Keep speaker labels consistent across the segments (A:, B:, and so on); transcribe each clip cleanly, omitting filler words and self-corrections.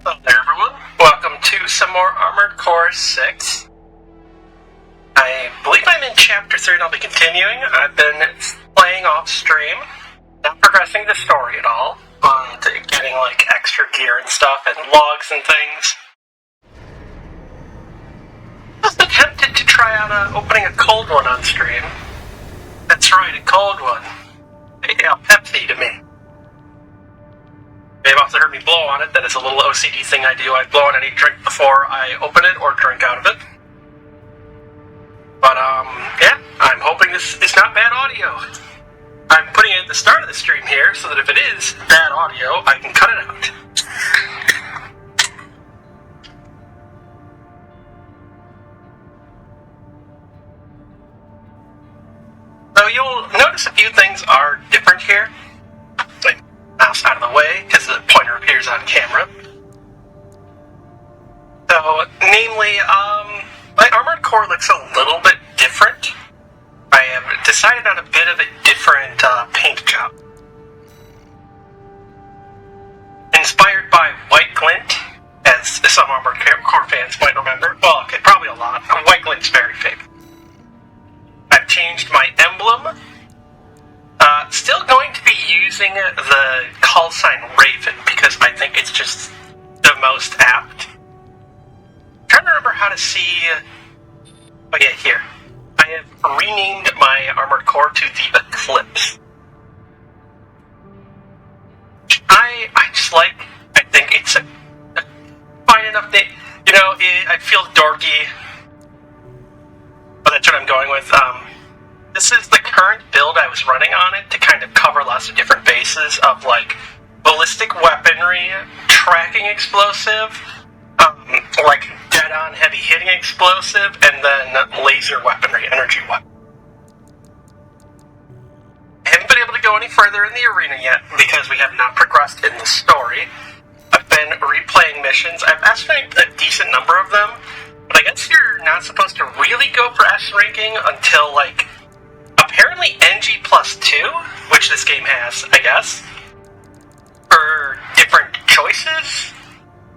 A: Hello there, everyone. Welcome to some more Armored Core 6. I believe I'm in Chapter 3 and I'll be continuing. I've been playing off stream, not progressing the story at all, and getting like extra gear and stuff and logs and things. I was tempted to try out opening a cold one on stream. That's right, a cold one. A Pepsi to me. They've also heard me blow on it. That is a little OCD thing I do. I blow on any drink before I open it or drink out of it. But, yeah, I'm hoping this is not bad audio. I'm putting it at the start of the stream here so that if it is bad audio, I can cut it out. So you'll notice a few things are different here. Like, mouse out of the way, because the pointer appears on camera. So, namely, my Armored Core looks a little bit different. I have decided on a bit of a different paint job. Inspired by White Glint, as some Armored Core fans might remember. Well, okay, probably a lot. White Glint's very famous. I've changed my emblem. Still going to be using the call sign Raven because I think it's just the most apt. I'm trying to remember how to see. Oh yeah, here. I have renamed my Armored Core to the Eclipse. I just like. I think it's a fine enough name. You know, I feel dorky, but that's what I'm going with. This is the current build I was running on it to kind of cover lots of different bases of like ballistic weaponry, tracking explosive, like dead-on heavy hitting explosive, and then laser weaponry, energy weapon. I haven't been able to go any further in the arena yet because we have not progressed in the story. I've been replaying missions. I've estimated a decent number of them, but I guess you're not supposed to really go for S ranking until like apparently NG plus 2, which this game has, I guess, for different choices.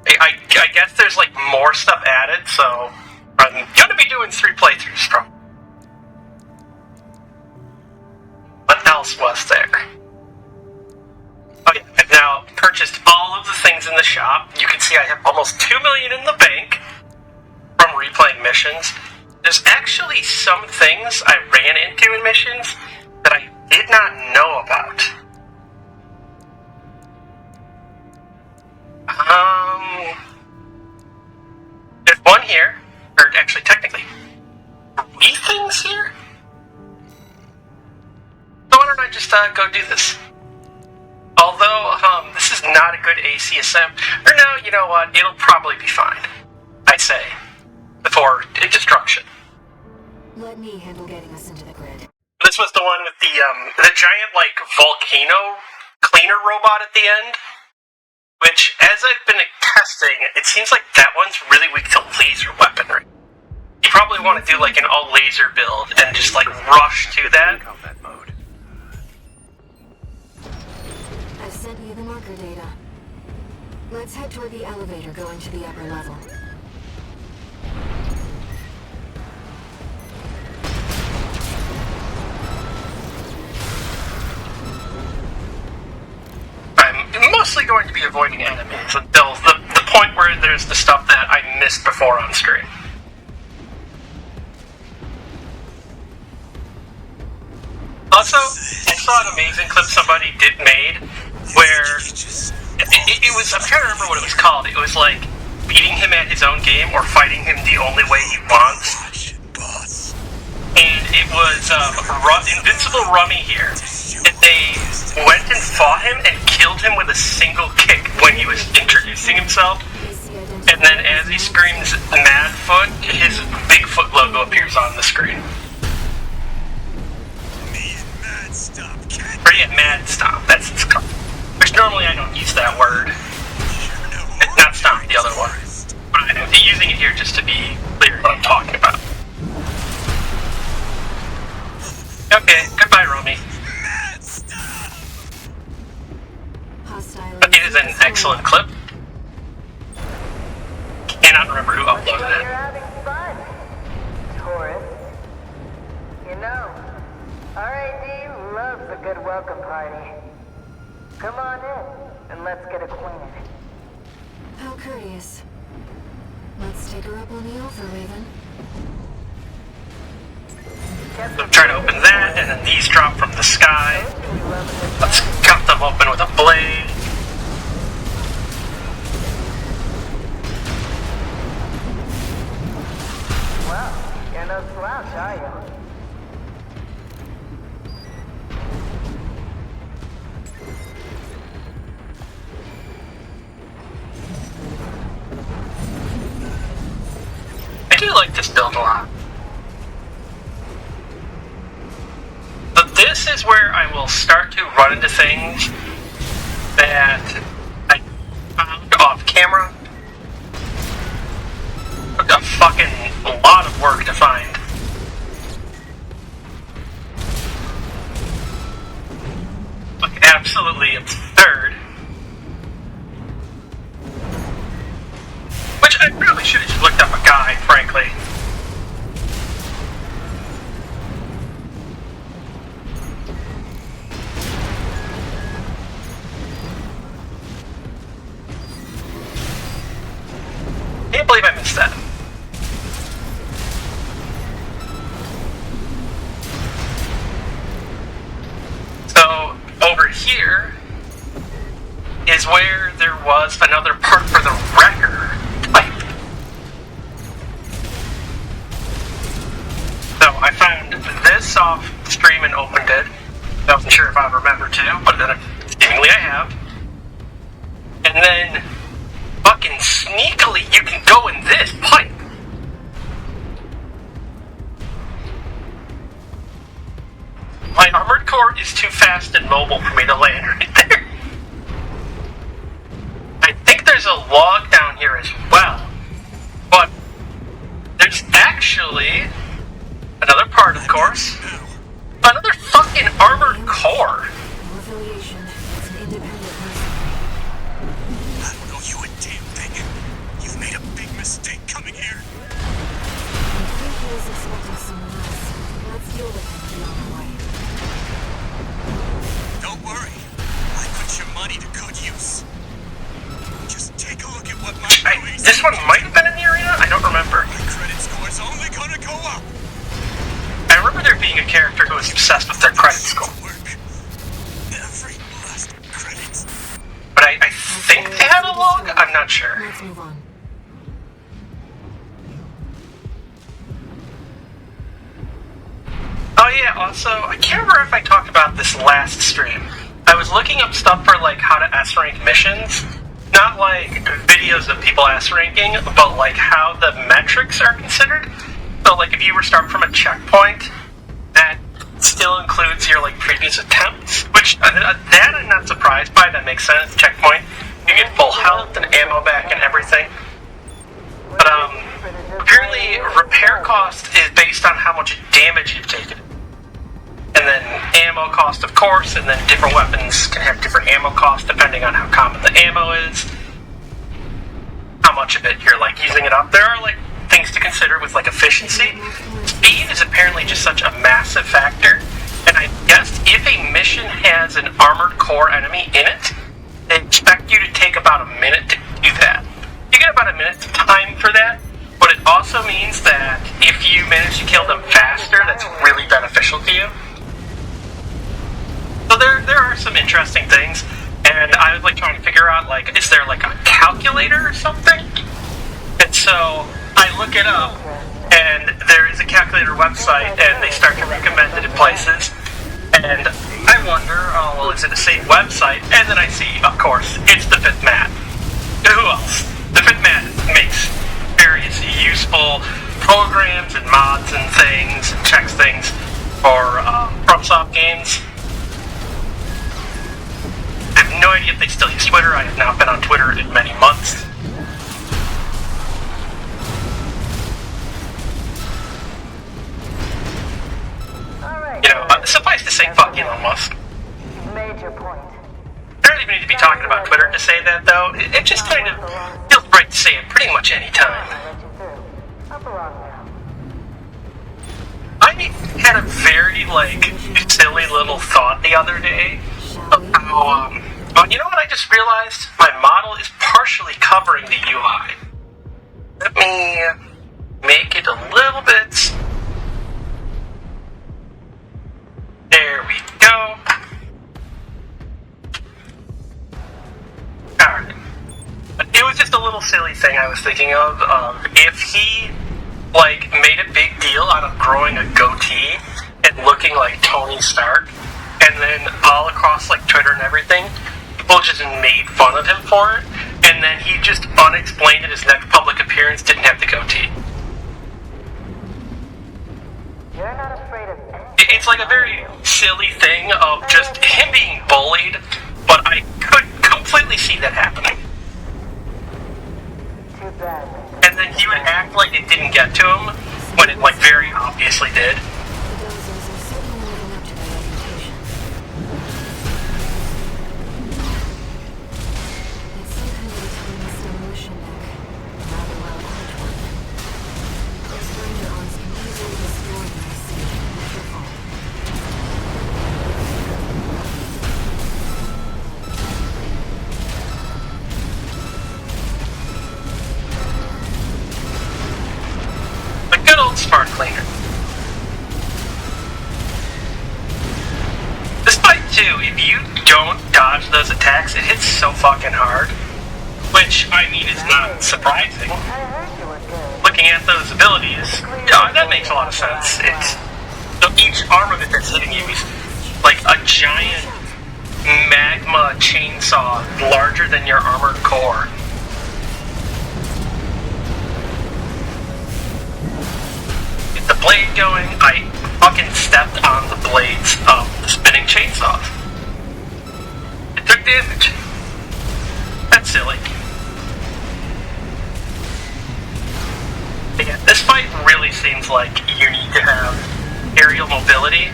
A: I guess there's like more stuff added, so I'm going to be doing 3 playthroughs from. What else was there? Okay, I've now purchased all of the things in the shop. You can see I have almost 2 million in the bank from replaying missions. There's actually some things I ran into in missions that I did not know about. There's one here, or actually technically, 3 things here? So why don't I just go do this? Although, this is not a good ACSM, or no, you know what, it'll probably be fine, I'd say, before destruction.
B: Let me handle getting us into the grid.
A: This was the one with the giant, like, volcano cleaner robot at the end. Which, as I've been testing, it seems like that one's really weak to laser weaponry. You probably want to do, like, an all-laser build and just, like, rush to that.
C: Combat mode.
B: I've sent you the marker data. Let's head toward the elevator going to the upper level.
A: I'm mostly going to be avoiding enemies until the point where there's the stuff that I missed before on screen. Also, I saw an amazing clip somebody made where it was, I'm trying to remember what it was called. It was like beating him at his own game or fighting him the only way he wants. And it was Invincible Rummy here. And they went and fought him and killed him with a single kick when he was introducing himself. And then as he screams Madfoot, his Bigfoot logo appears on the screen. Or yeah, Mad Stomp, that's its called. Which normally I don't use that word. Not Stomp, the other one. But I'm using it here just to be clear what I'm talking about. Okay, goodbye, Romy. It is an excellent clip. cannot remember who uploaded
C: You're
A: it.
C: having fun, tourist. You know, RAD loves a good welcome party. Come on in, and let's get acquainted.
B: How courteous. Let's take her up on the offer, Raven.
A: So I'm trying to open that, and then these drop from the sky. Let's cut them open with a blade.
C: Well, you're no slouch, are you?
A: I do like this build a lot. But this is where I will start to run into things that I found off camera. Took a fucking lot of work to find. Like, absolutely absurd. Which I probably should have just looked up a guide, frankly. Can't believe I missed that. So, over here is where there was another part for the wrecker type. So, I found this off stream and opened it. I wasn't sure if I would remember to, but then seemingly I have. And then, fucking sneakily, you can go in this pipe. My armored core is too fast and mobile for me to land right there. I think there's a log down here as well. But there's actually another part, of course. Another fucking armored core.
B: No affiliation. It's an independent person.
D: I don't know you a damn thing. You've made a big mistake coming here.
B: I think he was expecting someone else. Let's deal with him beyond the way.
D: Don't worry. I put your money to good use. Just take a look at what my
A: This one might have been in the arena? I don't remember.
D: My credit score's only gonna go up.
A: I remember there being a character who was obsessed with their credit score.
D: Work. Every last credit.
A: But I think they had a log? I'm not sure.
B: Let's move on.
A: Oh yeah, also, I can't remember if I talked about this last stream. I was looking up stuff for, like, how to S-rank missions. Not, like, videos of people S-ranking, but, like, how the metrics are considered. So, like, if you were starting from a checkpoint, that still includes your, like, previous attempts. Which, that I'm not surprised by, that makes sense. Checkpoint, you get full health and ammo back and everything. But, apparently, repair cost is based on how much damage you've taken. And then ammo cost, of course, and then different weapons can have different ammo costs depending on how common the ammo is. How much of it you're, like, using it up. There are, like, things to consider with, like, efficiency. Speed is apparently just such a massive factor. And I guess if a mission has an armored core enemy in it, they expect you to take about a minute to do that. You get about a minute's time for that, but it also means that if you manage to kill them faster, that's really beneficial to you. So there are some interesting things, and I was, like, trying to figure out, like, is there, like, a calculator or something? And so I look it up, and there is a calculator website, and they start to recommend it in places. And I wonder, oh, well, is it a safe website? And then I see, of course, it's the Fifth Mat. Who else? The Fifth Mat makes various useful programs and mods and things, and checks things for FromSoft games. I have no idea if they still use Twitter. I have not been on Twitter in many months. You know, suffice to say, fuck Elon Musk.
C: Made your point.
A: I don't even need to be talking about Twitter to say that, though. It just kind of feels right to say it pretty much any time.
C: I'll let you through. Up along now.
A: I had a very, silly little thought the other day of how, you know what I just realized? My model is partially covering the UI. Let me make it a little bit. There we go. Alright. It was just a little silly thing I was thinking of. If he, made a big deal out of growing a goatee and looking like Tony Stark, and then all across, Twitter and everything, people just made fun of him for it, and then he just unexplained at his next public appearance didn't have the goatee.
C: You're not afraid of anything.
A: It's a very silly thing of just him being bullied, but I could completely see that happening.
C: Too bad.
A: And then he would act like it didn't get to him, when it, very obviously did.
B: The dozers are certainly living up to their reputation. It's some kind of a tiny demolition deck. Rather well-armed one. Those grinder arms can easily destroy my safe and careful.
A: A good old smart cleaner. Despite too, if you don't dodge those attacks, it hits so fucking hard. Which, I mean, is not surprising.
C: I heard you were good.
A: Looking at those abilities, yeah, that makes a lot of sense. So each armament that's hitting you is like a giant magma chainsaw larger than your armored core. Get the blade going. I fucking stepped on the blades of the spinning chainsaws. It took damage. That's silly. Yeah, this fight really seems like you need to have aerial mobility.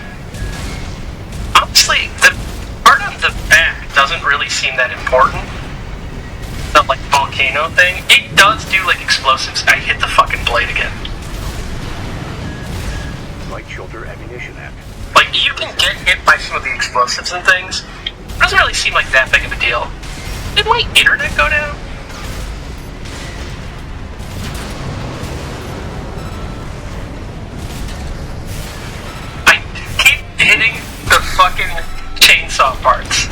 A: Honestly, the part on the back doesn't really seem that important. The volcano thing. It does do explosives. I hit the fucking blade again.
E: Light shoulder ammunition act.
A: You can get hit by some of the explosives and things. It doesn't really seem like that big of a deal. Did my internet go down? I keep hitting the fucking chainsaw parts.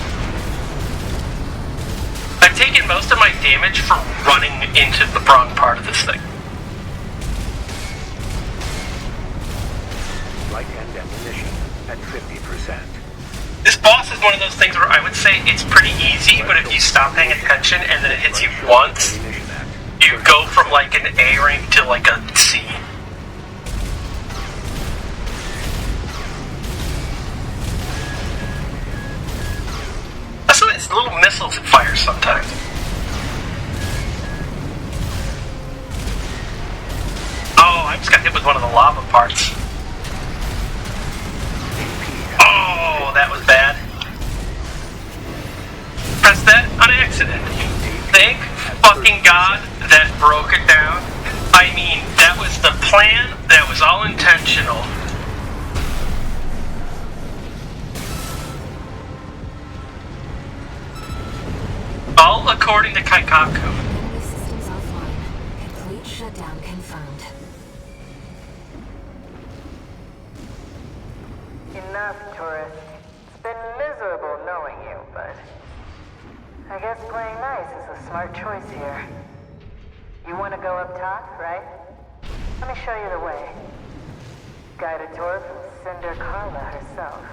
A: I've taken most of my damage from running into the wrong part of this thing.
E: Light and ammunition at 50%.
A: This boss is one of those things where I would say it's pretty easy, but if you stop paying attention and then it hits you once,
E: Ammunition act.
A: you go from an A rank to a C. That's what it's little missiles it fires sometimes. Oh, I just got hit with one of the lava parts. Oh, that was bad. Press that on accident. Thank fucking God that broke it down. I mean, that was the plan. That was all intentional. All according to Kaikaku.
B: Enemy systems offline. Complete shutdown confirmed.
C: Enough, tourist. It's been miserable knowing you, but I guess playing nice is a smart choice here. You want to go up top, right? Let me show you the way. Guided tour from Cinder Carla herself.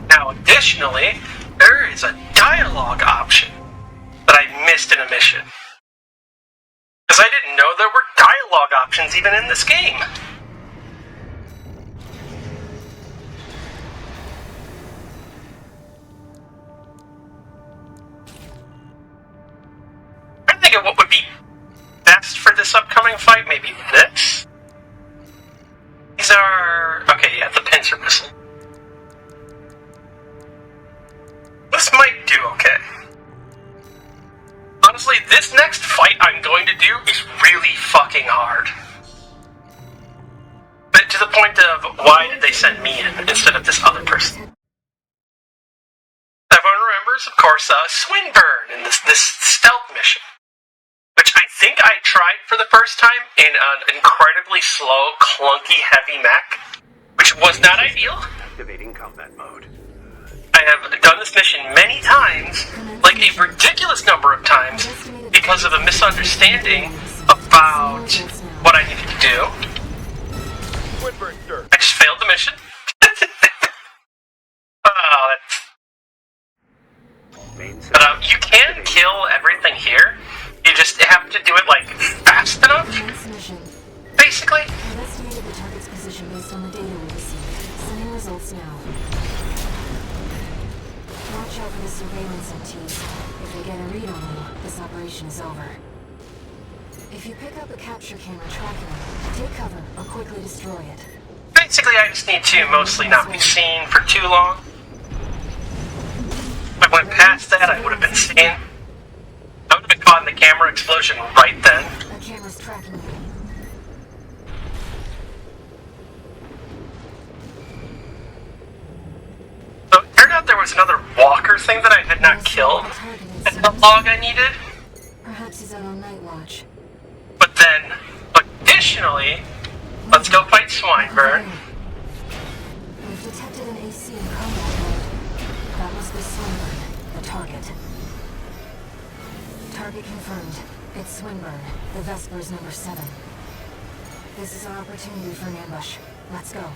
A: Now, additionally, there is a dialogue option that I missed in a mission. Because I didn't know there were dialogue options even in this game. I'm thinking what would be best for this upcoming fight. Maybe this? These are... okay, yeah, the pincer missile. This might do this next fight I'm going to do is really fucking hard. But to the point of, why did they send me in instead of this other person? Everyone remembers, of course, Swinburne in this stealth mission. Which I think I tried for the first time in an incredibly slow, clunky, heavy mech. Which was not ideal.
E: Activating combat mode.
A: I have done this mission many times, like a ridiculous number of times, because of a misunderstanding about what I needed to do. I just failed the mission. Oh, but you can kill everything here. You just have to do it, like, fast enough, basically.
B: I've estimated the target's position based on the data we received. Sending results now. Watch out for the surveillance MTs. If they get a read on you, this operation is over. If you pick up a capture camera tracking them, take cover or quickly destroy it.
A: Basically, I just need to mostly not be seen for too long. If I went past that, I would have been seen. I would have been caught in the camera explosion right then.
B: That camera's tracking you.
A: So it turned out there was another walker thing that I had not killed, and the log I needed.
B: Perhaps he's out on night watch.
A: But then, additionally, let's go fight Swinburne.
B: We've detected an AC in combat mode. That must be Swinburne, the target. Target confirmed. It's Swinburne, the Vesper's number 7. This is our opportunity for an ambush. Let's go.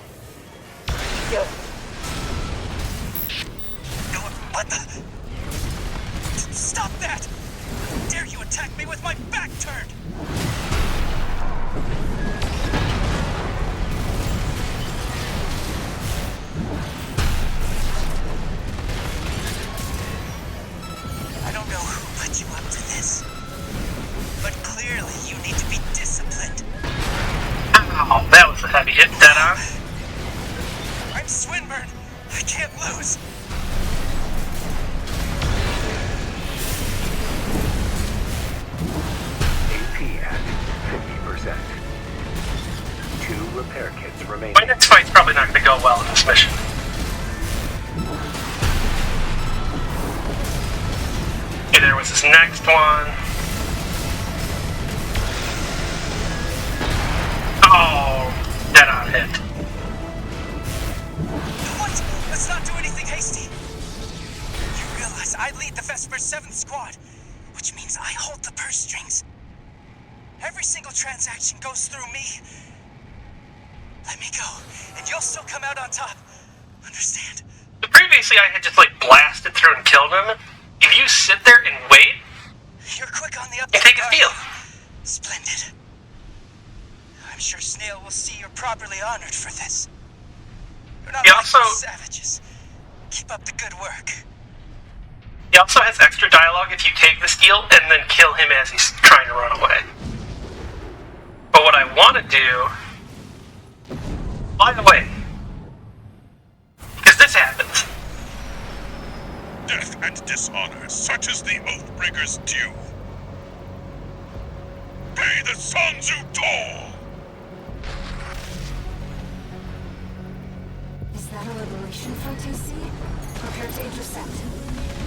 D: What the? Stop that! How dare you attack me with my back turned? I don't know who put you up to this, but clearly you need to be disciplined.
A: Ow, that was a heavy hit, dead on.
D: I'm Swinburne. I can't lose.
E: AP at 50%. 2 repair kits remaining.
A: My next fight's probably not going to go well in this mission. Okay, there was this next one. Oh, dead on hit.
D: What? Let's not do anything hasty. You realize I lead the Vesper's 7th squad, which means I hold the purse strings. Every single transaction goes through me. Let me go, and you'll still come out on top. Understand?
A: So previously I had just like blasted through and killed him. If you sit there and wait,
D: You're quick on the up.
A: you take a deal.
D: Splendid. I'm sure Snail will see you're properly honored for this. You're not
A: He
D: like
A: also-
D: those savages. Keep up the good work.
A: He also has extra dialogue if you take this deal and then kill him as he's trying to run away. But what I want to do, by the way, because this happens.
F: Death and dishonor, such as the Oathbreaker's due. Be the Sons Who Toll!
B: Is that a liberation front AC? Prepare to intercept.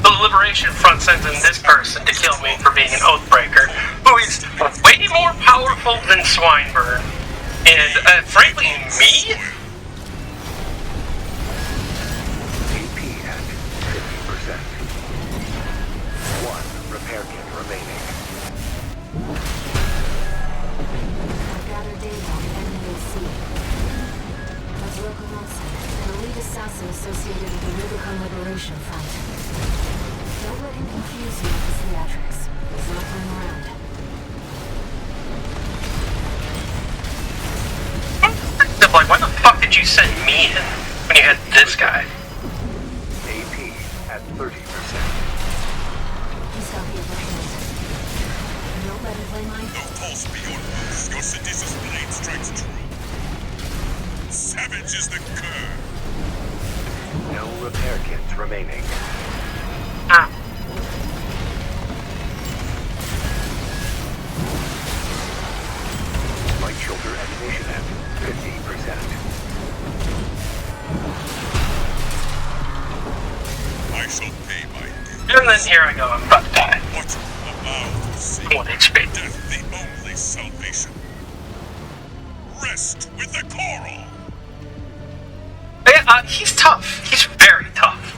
A: The Liberation Front sends in this person to kill me for being an Oathbreaker, who is way more powerful than Swinburne. And, frankly, me?
E: AP at 50%. 1 repair kit remaining.
B: I've gathered data on the enemy AC. That's Locomotion, an elite assassin associated with the Rubicon Liberation Front. Don't let him confuse you with his theatrics. He's not playing around.
A: I'm like, why the fuck did you send me in when you had this guy?
E: AP at 30%.
B: He's got the upper hand. Don't let him play mine.
F: No pulse beyond us. Your Sedis's blade strikes true. Savage is the cur.
E: No repair kits remaining.
A: Ah.
E: Shoulder ammunition at 50%.
F: I shall pay my dues.
A: And then here I go, I'm about to die.
F: What about see?
A: 1 HP.
F: Death the only salvation. Rest with the coral.
A: Yeah, he's tough. He's very tough.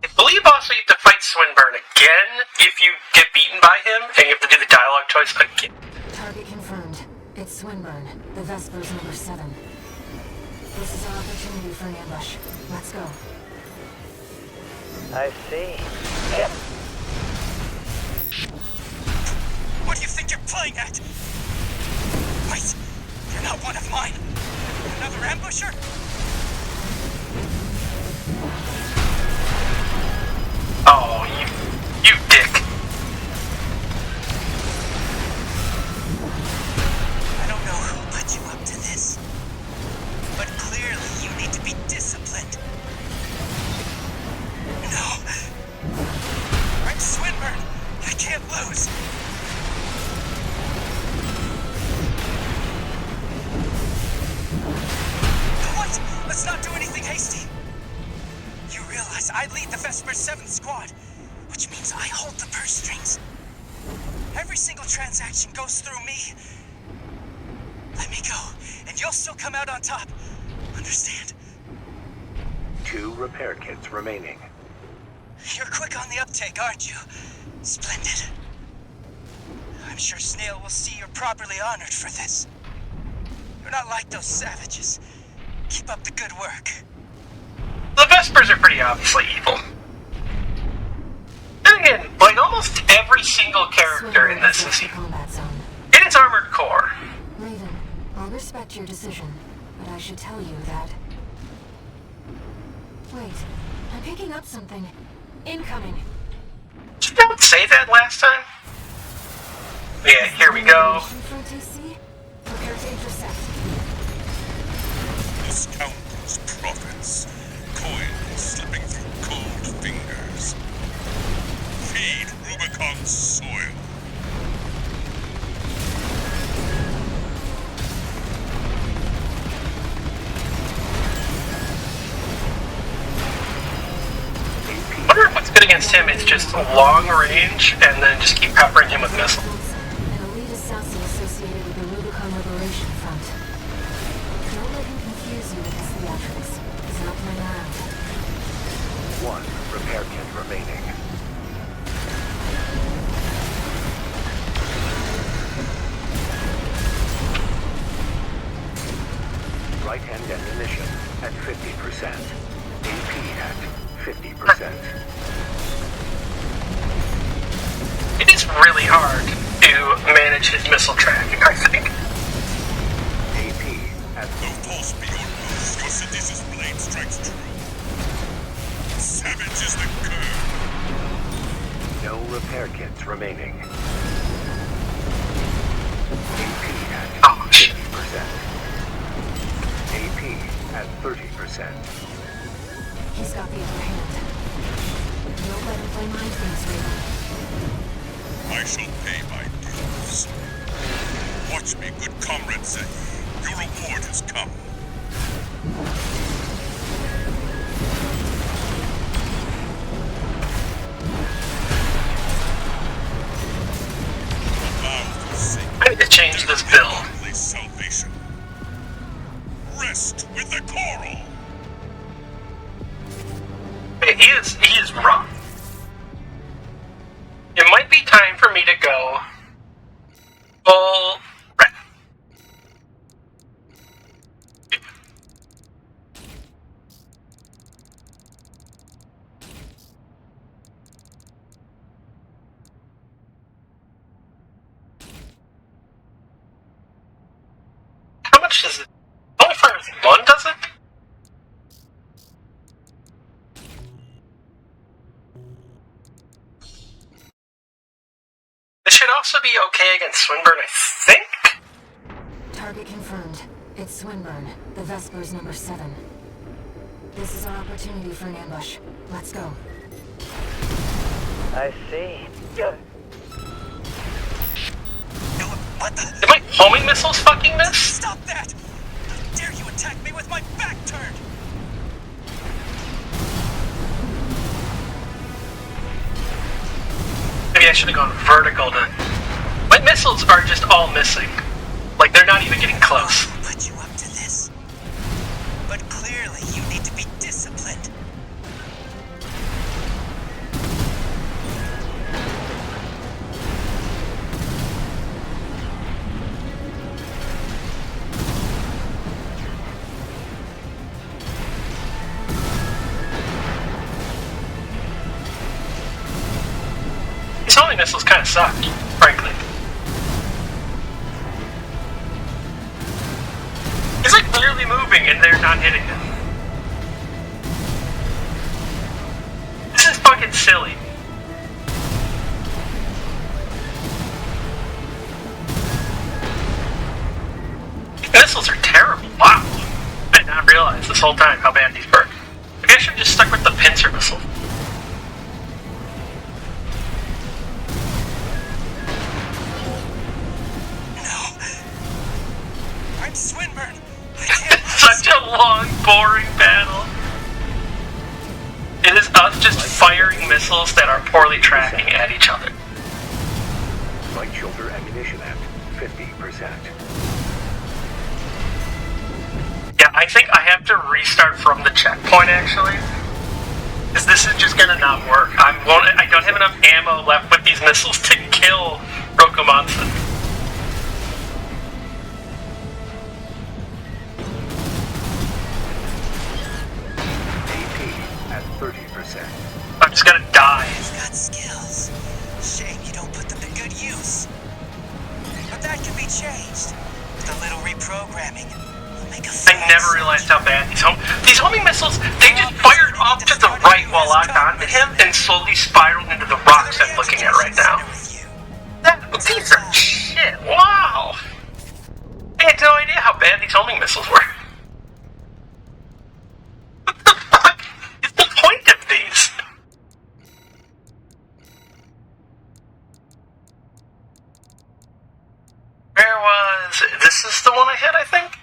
A: I believe also you have to fight Swinburne again if you get beaten by him, and you have to do the dialogue choice again.
B: Target confirmed. It's Swinburne, the Vespers number 7. This is our opportunity for an ambush. Let's go.
G: I see.
D: What do you think you're playing at? Wait, you're not one of mine. Another ambusher?
A: Oh, you dick.
D: I don't know who put you up to this, but clearly you need to be disciplined. No. I'm Swinburne. I can't lose. What? Let's not do anything hasty. You realize I lead the Vesper 7th squad, which means I hold the purse strings. Every single transaction goes through me. Let me go, and you'll still come out on top. Understand?
E: 2 repair kits remaining.
D: You're quick on the uptake, aren't you? Splendid. I'm sure Snail will see you're properly honored for this. You're not like those savages. Keep up the good work.
A: The Vespers are pretty obviously evil. And again, like almost every single character in this is evil.
B: Combat zone.
A: In its armored core.
B: Raven, I'll respect your decision, but I should tell you that... Wait, I'm picking up something. Incoming.
A: Did you not say that last time? Yeah, here we go.
B: From TC? Prepare to intercept.
F: The scoundrel's profits. Coin slipping through cold fingers. Feed Rubicon's soil.
A: I wonder if what's good against him is just long range and then just keep peppering him with missiles.
B: An elite assassin associated with the Rubicon Liberation Front. Don't let him confuse you with his theatrics. He's not playing around.
E: 1 repair kit remaining. Right-hand ammunition at 50%. AP at 50%.
A: It is really hard to manage his missile tracking, I think.
E: AP at
F: Though false be your rules, your seditious blade strikes true. Savage is the curve.
E: no repair kits remaining. AP at
A: Ouch.
E: 50%. AP at 30%.
B: He's got the upper hand. Don't let him play mind games, Raven.
F: I shall pay my dues. Watch me, good comrade Zay. Your reward has come.
A: I need to change this build.
F: Only salvation. Rest with the coral.
A: Hey, he is rough. It might be time for me to go full red. How much does it? Only fires one, does it? It should also be okay against Swinburne, I think?
B: Target confirmed. It's Swinburne, the Vespers number 7. This is our opportunity for an ambush. Let's go.
G: I see.
D: What the?
A: Did my homing missiles fucking miss?
D: Stop that! How dare you attack me with my back turned?
A: Maybe I should have gone vertical to... My missiles are just all missing. Like, they're not even getting close.
D: Who put you up to this? But clearly you need to be disciplined.
A: These homing missiles kind of suck, frankly. He's like clearly moving and they're not hitting him. This is fucking silly. These missiles are terrible. Wow. I did not realize this whole time how bad these were. Maybe I should have just stuck with the pincer missile.
D: I'm Swinburne. I can't
A: Such a long, boring battle. It is us just firing missiles that are poorly tracking at each other.
E: Light shoulder ammunition at 50%.
A: Yeah, I think I have to restart from the checkpoint, actually. Because this is just gonna not work. I don't have enough ammo left with these missiles to kill Rokumatsu.
E: AP at 30%.
A: I'm just gonna die.
D: You've got skills. Shame you don't put them to good use. But that can be changed. With a little reprogramming. We'll make a
A: I never realized how bad these homing missiles, they just fired off to the right while locked onto him and slowly spiraled into the rocks I'm looking at right now. These are shit. Wow. I had no idea how bad these homing missiles were. What the fuck is the point of these? Where was... This is the one I hit, I think?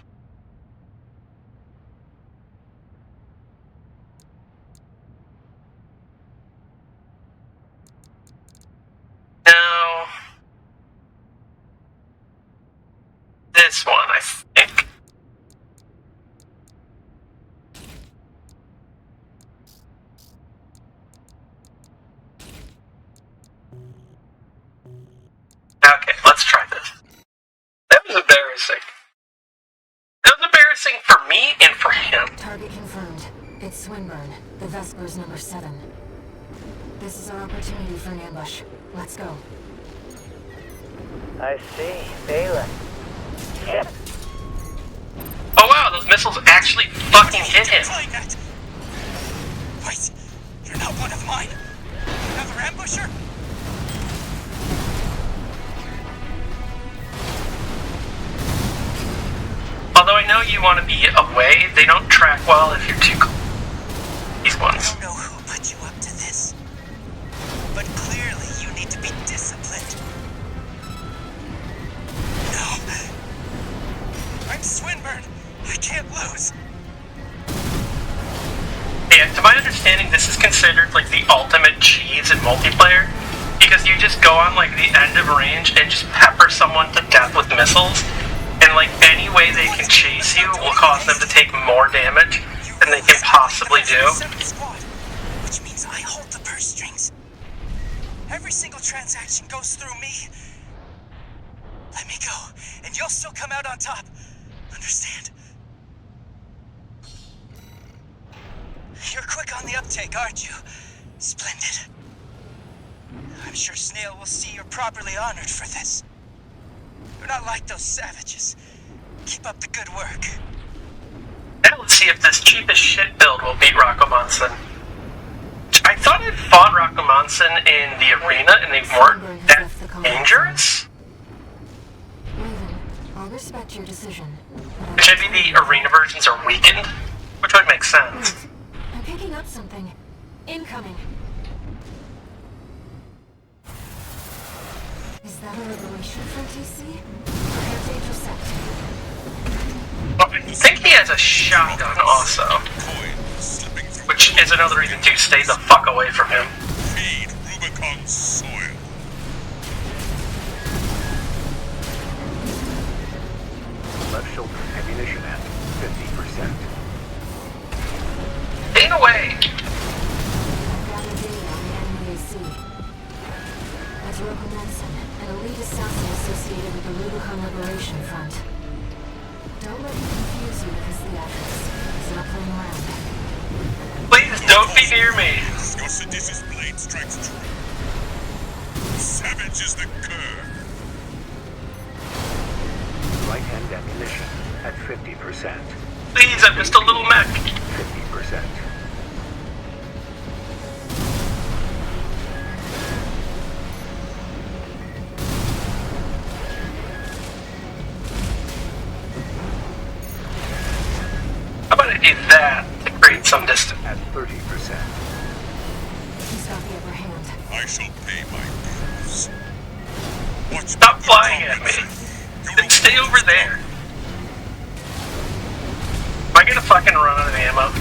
A: No. This one, I think. Okay, let's try this. That was embarrassing. That was embarrassing for me and for him.
B: Target confirmed. It's Swinburne, the Vespers number 7. This is our opportunity for an ambush. Let's go.
G: I see. Balin. Shit.
A: Oh wow, those missiles actually fucking hit him.
D: Wait, you're not one of mine. Another ambusher?
A: Although I know you want to be away, they don't track well if you're too close. These
D: I
A: ones.
D: don't know who put you up to this, but clearly you need to be disciplined. No. I'm Swinburne. I can't lose.
A: Yeah, to my understanding, this is considered like the ultimate cheese in multiplayer. Because you just go on like the end of range and just pepper someone to death with missiles. And like any way they can chase you will cause them to take more damage than they can possibly do.
D: Squad, which means I hold the purse strings. Every single transaction goes through me. Let me go, and you'll still come out on top. Understand? You're quick on the uptake, aren't you? Splendid. I'm sure Snail will see you're properly honored for this. You're not like those savages. Keep up the good work.
A: Now let's see if this cheapest shit build will beat Rockomonson. I thought I fought Rockomonson in the arena and they weren't that dangerous.
B: Raven, I'll respect your decision.
A: Which maybe the arena versions are weakened, which would make sense.
B: Wait, I'm picking up something. Incoming. Is that a liberation front DC? Prepare to intercept.
A: I think he has a shotgun also,
F: Coin slipping through.
A: which is another reason to stay the fuck away from him.
F: Feed Rubicon soil.
E: Left shoulder ammunition at 50%.
A: Stay away!
B: Gather data on the enemy AC. That's Roko Nelson, an elite assassin associated with the Rubicon Liberation Front. Don't let him confuse you with his theatrics. He's not playing around.
A: Please don't be near me!
F: Your seditious blade strikes true. Savage is the curve.
E: Right hand ammunition at 50%.
A: Please, I'm just a little mech.
E: 50%.
A: How about I do that to create some distance?
E: At 30%.
B: He's got the upper hand.
F: I shall pay my dues. Watch
A: Stop
F: me
A: flying at me. Then stay over there. Am I gonna fucking run out of ammo?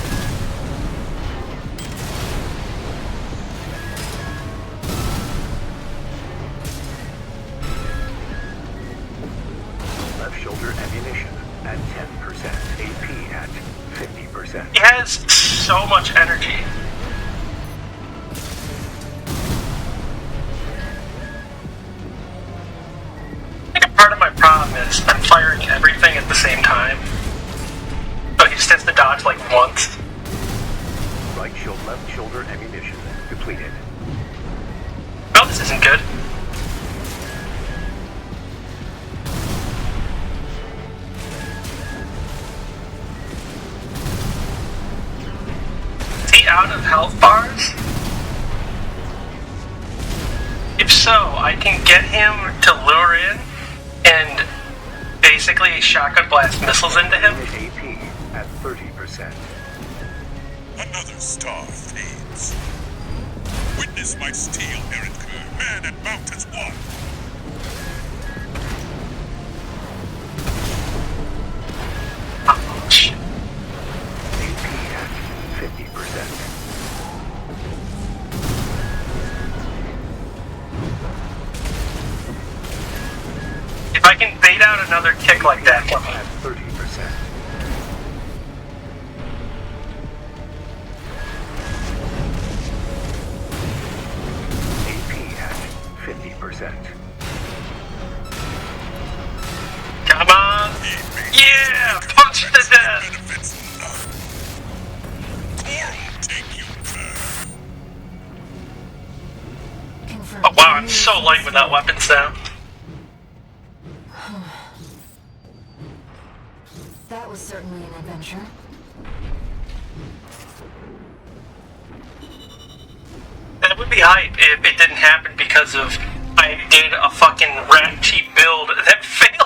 E: Left shoulder ammunition at 10%. AP at 50%.
A: He has so much energy. I think a part of my problem is I'm firing everything at the same time. So he just has to dodge like once.
E: Right shoulder, left shoulder ammunition depleted.
A: Oh, this isn't good. Is he out of health bars? If so, I can get him to lure in and basically shotgun blast missiles into him.
E: AP at 30%.
F: Another star fades. Witness my steel errant curve. Man and mount as one.
A: Ouch.
E: AP at 50%.
A: If I can bait out another kick like that for me.
E: At 30%. AP at 50%.
A: Come on. Yeah! Punch to death!
F: Benefits none. Coral take you back.
B: Confirm.
A: Oh wow, I'm so light without weapons now.
B: That was certainly an adventure.
A: That would be hype if it didn't happen because of I did a fucking rat cheap build that failed.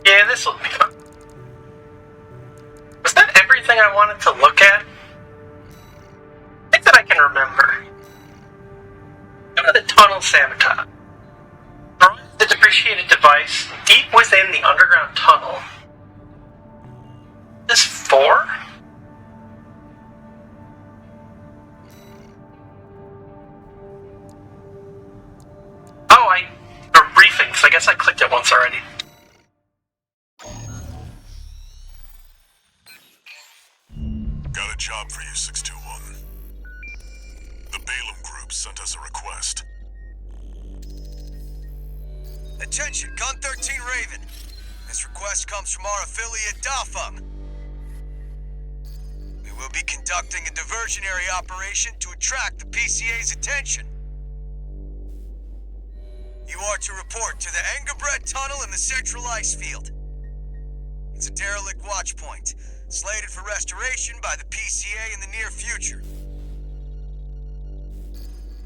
A: Yeah, this will be fun. Was that everything I wanted to look at? I think that I can remember. Go to the tunnel sabotage. Throw the depreciated device deep within the underground tunnel. This 4? Oh, or briefings. I guess I clicked it once already.
F: Got a job for you, 621. The Balaam Group sent us a request.
D: Attention, Gun 13 Raven. This request comes from our affiliate Dafeng. We will be conducting a diversionary operation to attract the PCA's attention. You are to report to the Engerbread Tunnel in the Central Ice Field. It's a derelict watch point. slated for restoration by the PCA in the near future.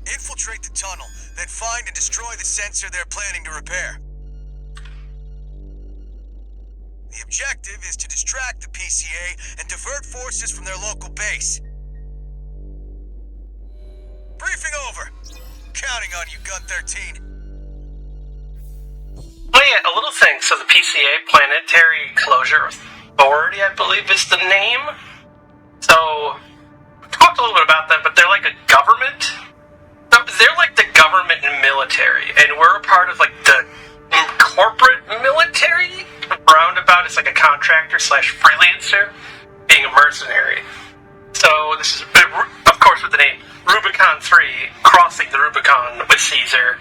D: Infiltrate the tunnel, then find and destroy the sensor they're planning to repair. The objective is to distract the PCA and divert forces from their local base. Briefing over. Counting on you, Gun 13.
A: Oh yeah, a little thing. So the PCA, Planetary Closure Authority, I believe is the name. So, we talked a little bit about them, but they're like a government. So they're like the government and military, and we're a part of like the corporate military. Roundabout is like a contractor / freelancer, being a mercenary. So this is, of course, with the name Rubicon 3, crossing the Rubicon with Caesar,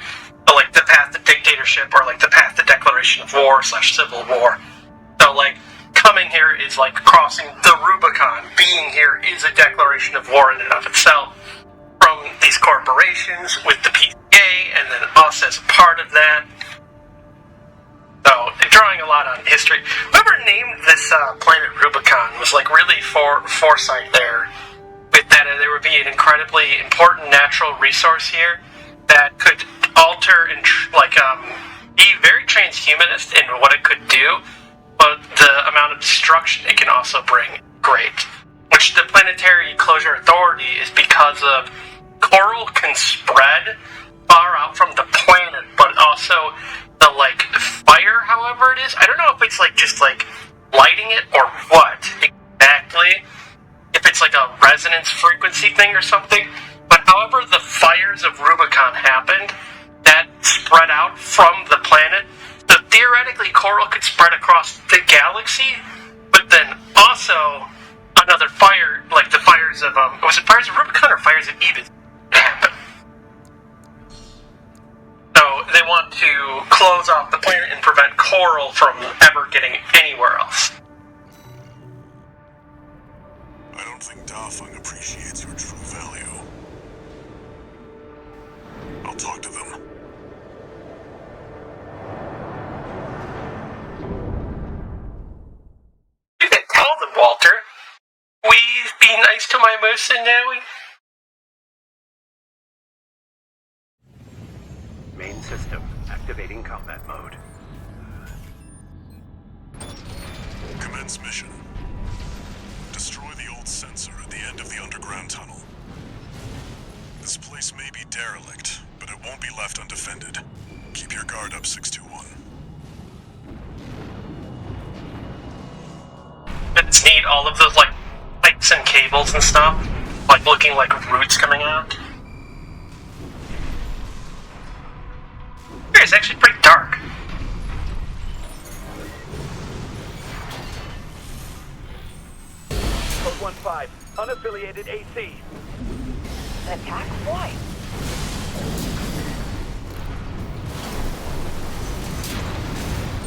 A: like the path to dictatorship or like the path to declaration of war / civil war. So like coming here is like crossing the Rubicon. Being here is a declaration of war in and of itself from these corporations with the PCA and then us as a part of that. So they're drawing a lot on history. Whoever named this planet Rubicon was like really foresight there with that there would be an incredibly important natural resource here that could alter and be very transhumanist in what it could do, but the amount of destruction it can also bring, great. Which the Planetary Closure Authority is because of coral can spread far out from the planet, but also the like fire, however it is. I don't know if it's like just like lighting it or what exactly. If it's like a resonance frequency thing or something. But however the fires of Rubicon happened, that spread out from the planet. So theoretically, coral could spread across the galaxy, but then also another fire, like the fires of was it fires of Rubicon or fires of Eden? Happen. So they want to close off the planet and prevent coral from ever getting anywhere else.
F: I don't think Dafeng appreciates your true value. I'll talk to them.
A: You can tell them, Walter. Please be nice to my mercenary.
E: Main system activating combat mode.
F: Commence mission. Destroy the old sensor at the end of the underground tunnel. This place may be derelict, but it won't be left undefended. Keep your guard up, 621.
A: It's neat, all of those like pipes and cables and stuff, like looking like roots coming out. It's actually pretty dark.
G: Code 1-5, unaffiliated AC. Attack flight.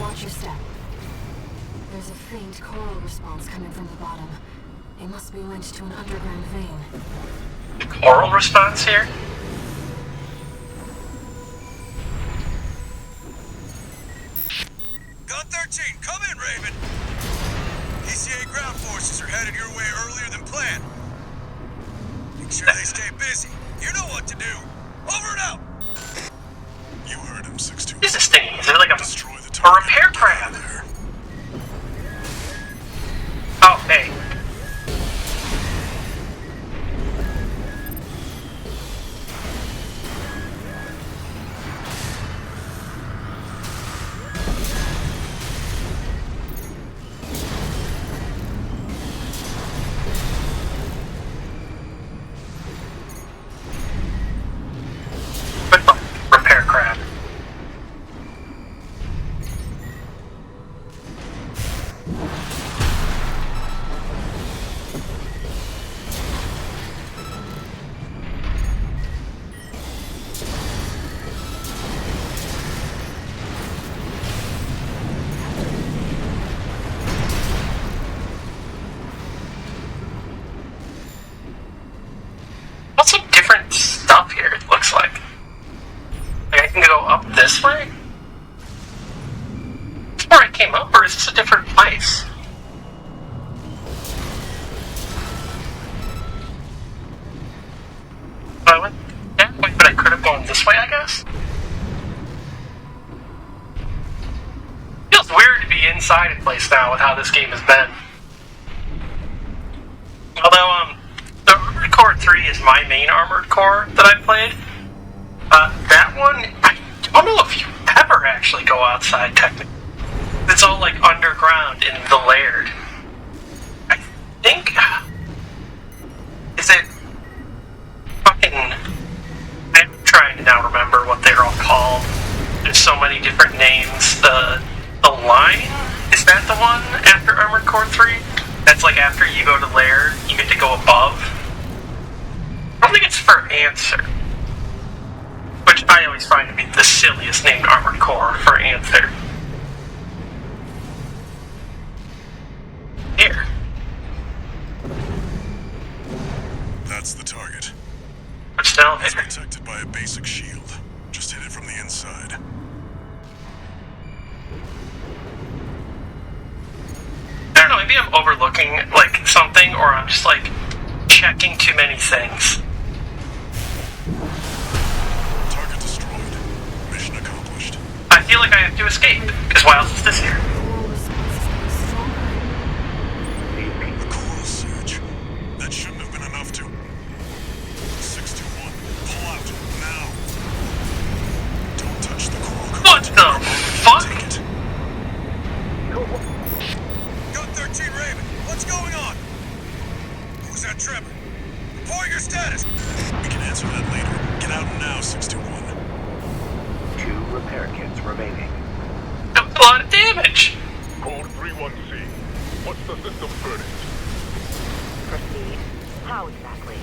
B: Watch your step. There's a faint coral response coming from the bottom. It must be linked to an underground vein.
A: The coral response here?
D: Gun 13, come in, Raven. PCA ground forces are headed your way earlier than planned. Make sure they stay busy. You know what to do. Over and out.
F: You heard him, 621.
A: What is this thing? Is it like
F: Destroy the
A: a
F: target.
A: repair crab?
F: There.
A: Oh, hey. I went that way, but I could have gone this way, I guess? Feels weird to be inside a place now with how this game has been. Although, the Armored Core 3 is my main Armored Core that I played. That one, I don't know if you ever actually go outside, technically. It's all, like, underground in the laird. I think... Is it... fucking... I'm trying to now remember what they're all called. There's so many different names. The Line? Is that the one after Armored Core 3? That's like after you go to lair, you get to go above. I don't think it's for Answer. Which I always find to be the silliest named Armored Core for Answer. Here.
F: That's the target.
A: But still,
F: It's protected by a basic shield. Just hit it from the inside.
A: I don't know, maybe I'm overlooking, like, something, or I'm just, like, checking too many things.
F: Target destroyed. Mission accomplished.
A: I feel like I have to escape, because why else is this here?
F: A coral surge. That shouldn't have been enough to... 621. Pull out. Now. Don't touch the coral.
A: What the fuck?
F: Take it.
D: Gun 13 Raven, what's going on? Who's that Trevor? Report your status.
F: We can answer that later. Get out now, 621.
E: 2 repair kits remaining.
A: That was a lot of damage!
H: Code 31C. What's the system verdict?
C: Proceed. How exactly?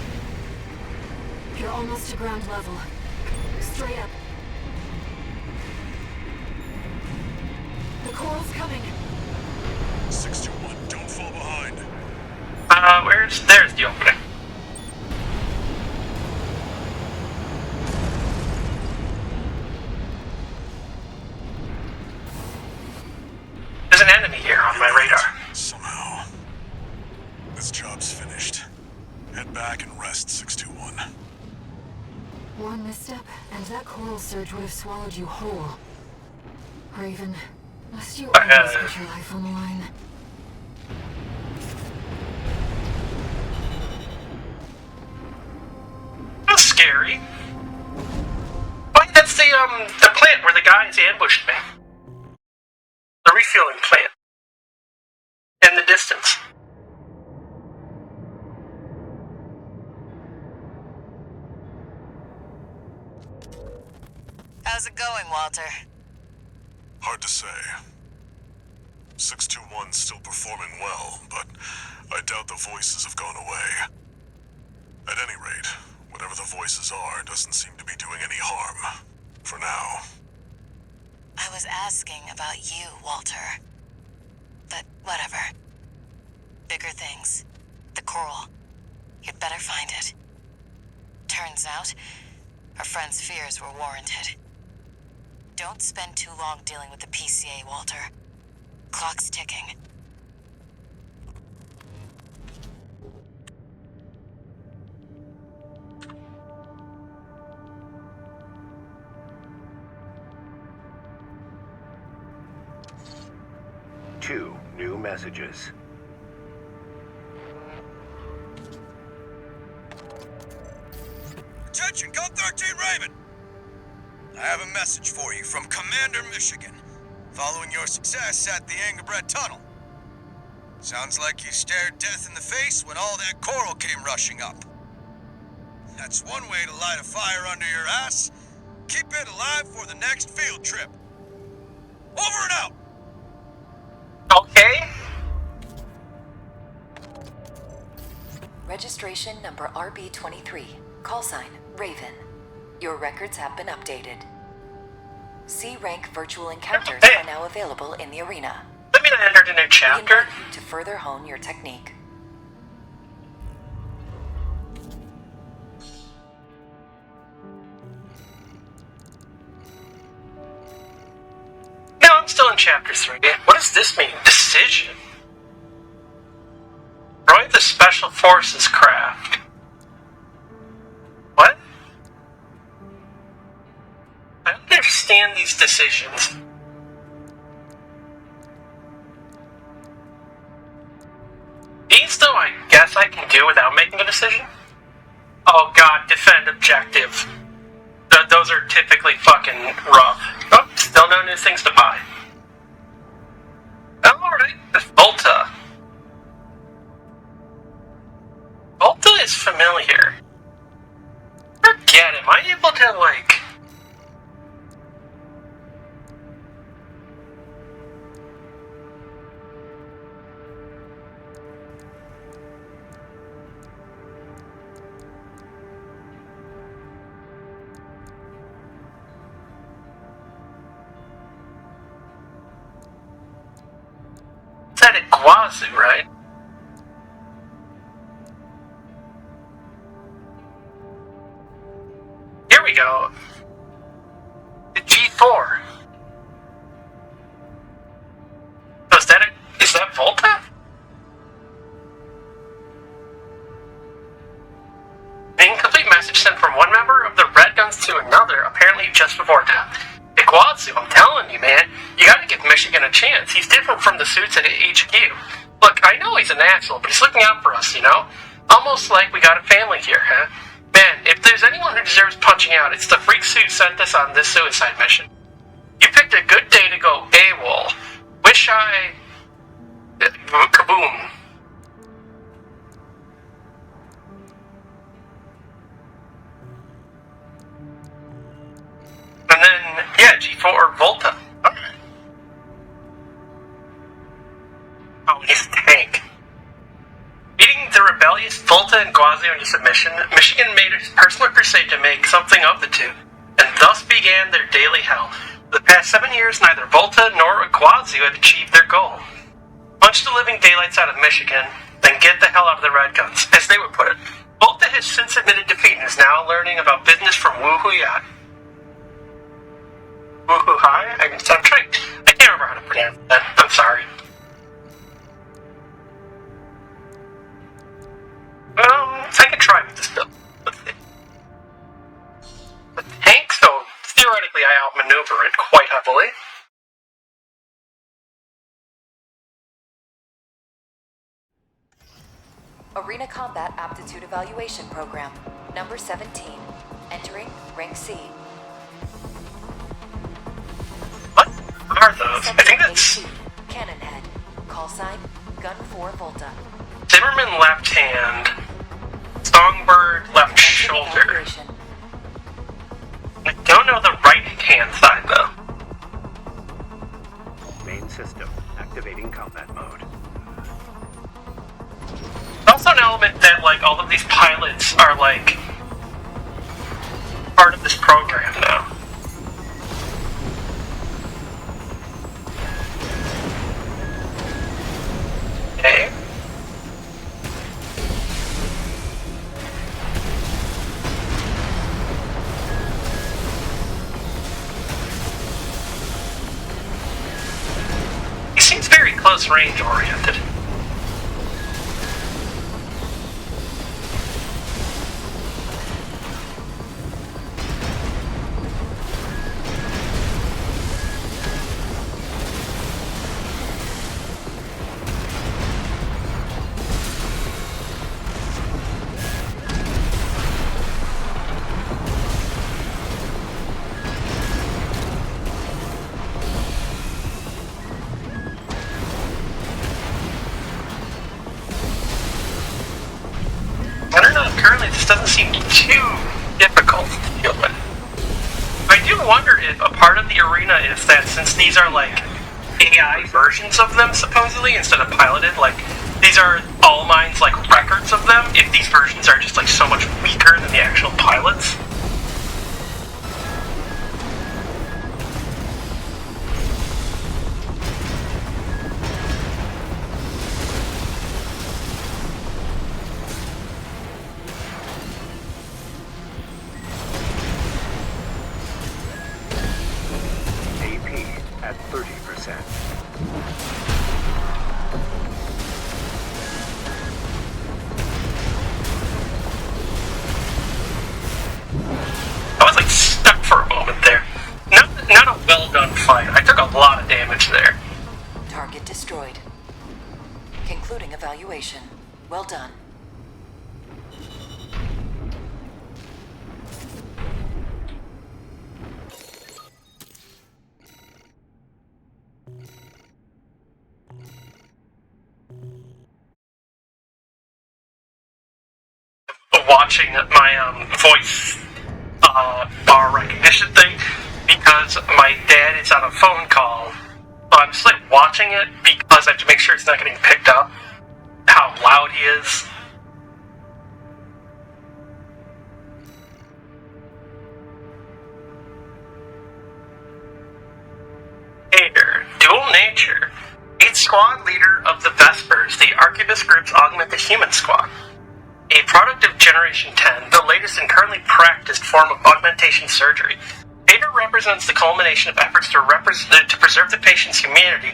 B: You're almost to ground level. Straight up. The coral's coming.
F: 621, don't fall behind.
A: There's the opening. There's an enemy here on my radar.
F: Somehow. This job's finished. Head back and rest, 621.
B: One misstep, and that coral surge would have swallowed you whole. Raven, must you always put your life on the line?
A: That's scary. Wait, that's the plant where the guys ambushed me. The refueling plant. In the distance.
C: How's it going, Walter?
F: Hard to say. 621's still performing well, but I doubt the voices have gone away. At any rate, whatever the voices are doesn't seem to be doing any harm. For now.
C: I was asking about you, Walter. But whatever. Bigger things. The coral. You'd better find it. Turns out, our friend's fears were warranted. Don't spend too long dealing with the PCA, Walter. Clock's ticking.
E: Two new messages.
D: Attention, Gun 13 Raven! I have a message for you from Commander Michigan, following your success at the Angerbred Tunnel. Sounds like you stared death in the face when all that coral came rushing up. That's one way to light a fire under your ass. Keep it alive for the next field trip. Over and out!
A: Okay.
I: Registration number RB23. Call sign, Raven. Your records have been updated. C-rank virtual encounters are now available in the arena.
A: Let me enter a new
I: We
A: chapter.
I: invite you to further hone your technique.
A: No, I'm still in chapter 3. What does this mean? Decision. Destroy the Special Forces craft. What? these decisions. These, though, I guess I can do without making a decision. Oh god, defend objective. Those are typically fucking rough. Oh, still no new things to buy. Alright, Volta. Volta is familiar. Forget, am I able to, like... Said it Guazu, right? Here we go. The G4. So is that Volta? An incomplete message sent from one member of the Red Guns to another, apparently just before death. Iguazu, I'm telling you, man, you gotta give Michigan a chance. He's different from the suits at HQ. Look, I know he's an asshole, but he's looking out for us, you know? Almost like we got a family here, huh? Man, if there's anyone who deserves punching out, it's the freaks who sent us on this suicide mission. You picked a good day to go AWOL. Wish I... Kaboom. And then, yeah, G4 Volta. Alright. Oh, he's a tank. Beating the rebellious Volta and Guazu into submission, Michigan made a personal crusade to make something of the two, and thus began their daily hell. For the past 7 years, neither Volta nor Guazu had achieved their goal. Punch the living daylights out of Michigan, then get the hell out of the Red Guns, as they would put it. Volta has since admitted defeat and is now learning about business from Wuhuya. Wuhuhai? I'm trying. I can't remember how to pronounce that. I'm sorry. I could try with this build. Let's see. The tank, so theoretically I outmaneuver it quite heavily.
I: Arena Combat Aptitude Evaluation Program, number 17. Entering rank C.
A: What are those? I think that's...
I: Cannon Head. Call sign, Gun 4 Volta.
A: Zimmerman left hand. Songbird left shoulder. I don't know the right hand side though.
E: Main system activating combat mode.
A: There's also an element that like all of these pilots are like part of this program now. Okay. He seems very close range oriented. I don't know, currently this doesn't seem too difficult to deal with. I do wonder if a part of the arena is that since these are like AI versions of them supposedly instead of piloted, like these are all mines like records of them, if these versions are just like so much weaker than the actual pilots.
E: At 30%.
A: damage there.
I: Target destroyed. Concluding evaluation. Well done.
A: Watching my voice bar recognition thing because my dad is on a phone call. So I'm just like watching it because I have to make sure it's not getting picked up. How loud he is. Hater, dual nature. 8th Squad leader of the Vespers, the Arquebus Group's augmented human squad. A product of Generation 10, the latest and currently practiced form of augmentation surgery, Vader represents the culmination of efforts to preserve the patient's humanity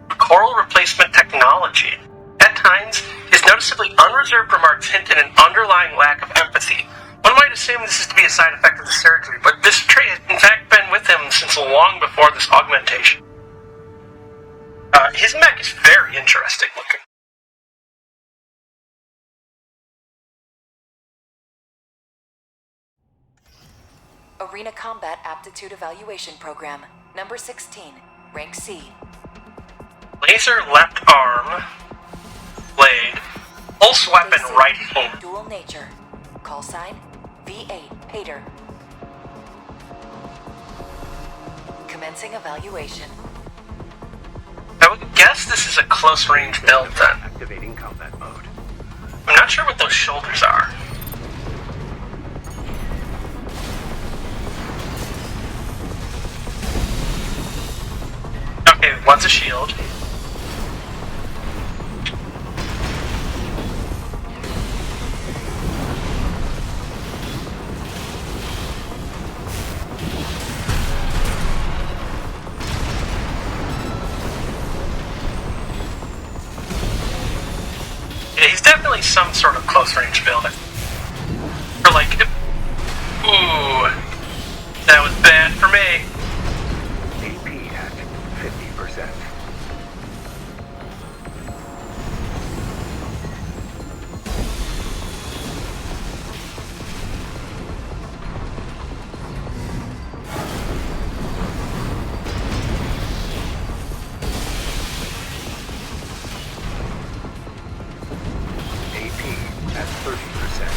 A: through coral replacement technology. At times, his noticeably unreserved remarks hint at an underlying lack of empathy. One might assume this is to be a side effect of the surgery, but this trait has in fact been with him since long before this augmentation. His mech is very interesting looking.
I: Arena Combat Aptitude Evaluation Program, number 16, rank C.
A: Laser left arm, blade, pulse weapon
I: AC,
A: right hand.
I: Dual nature. Call sign, V8, Hater. Commencing evaluation.
A: I would guess this is a close range build then.
E: Activating combat mode.
A: I'm not sure what those shoulders are. Okay, one's a shield. Yeah, he's definitely some sort of close range build. Or like, ooh, that was bad for me.
E: AP at 50%. AP at 30%.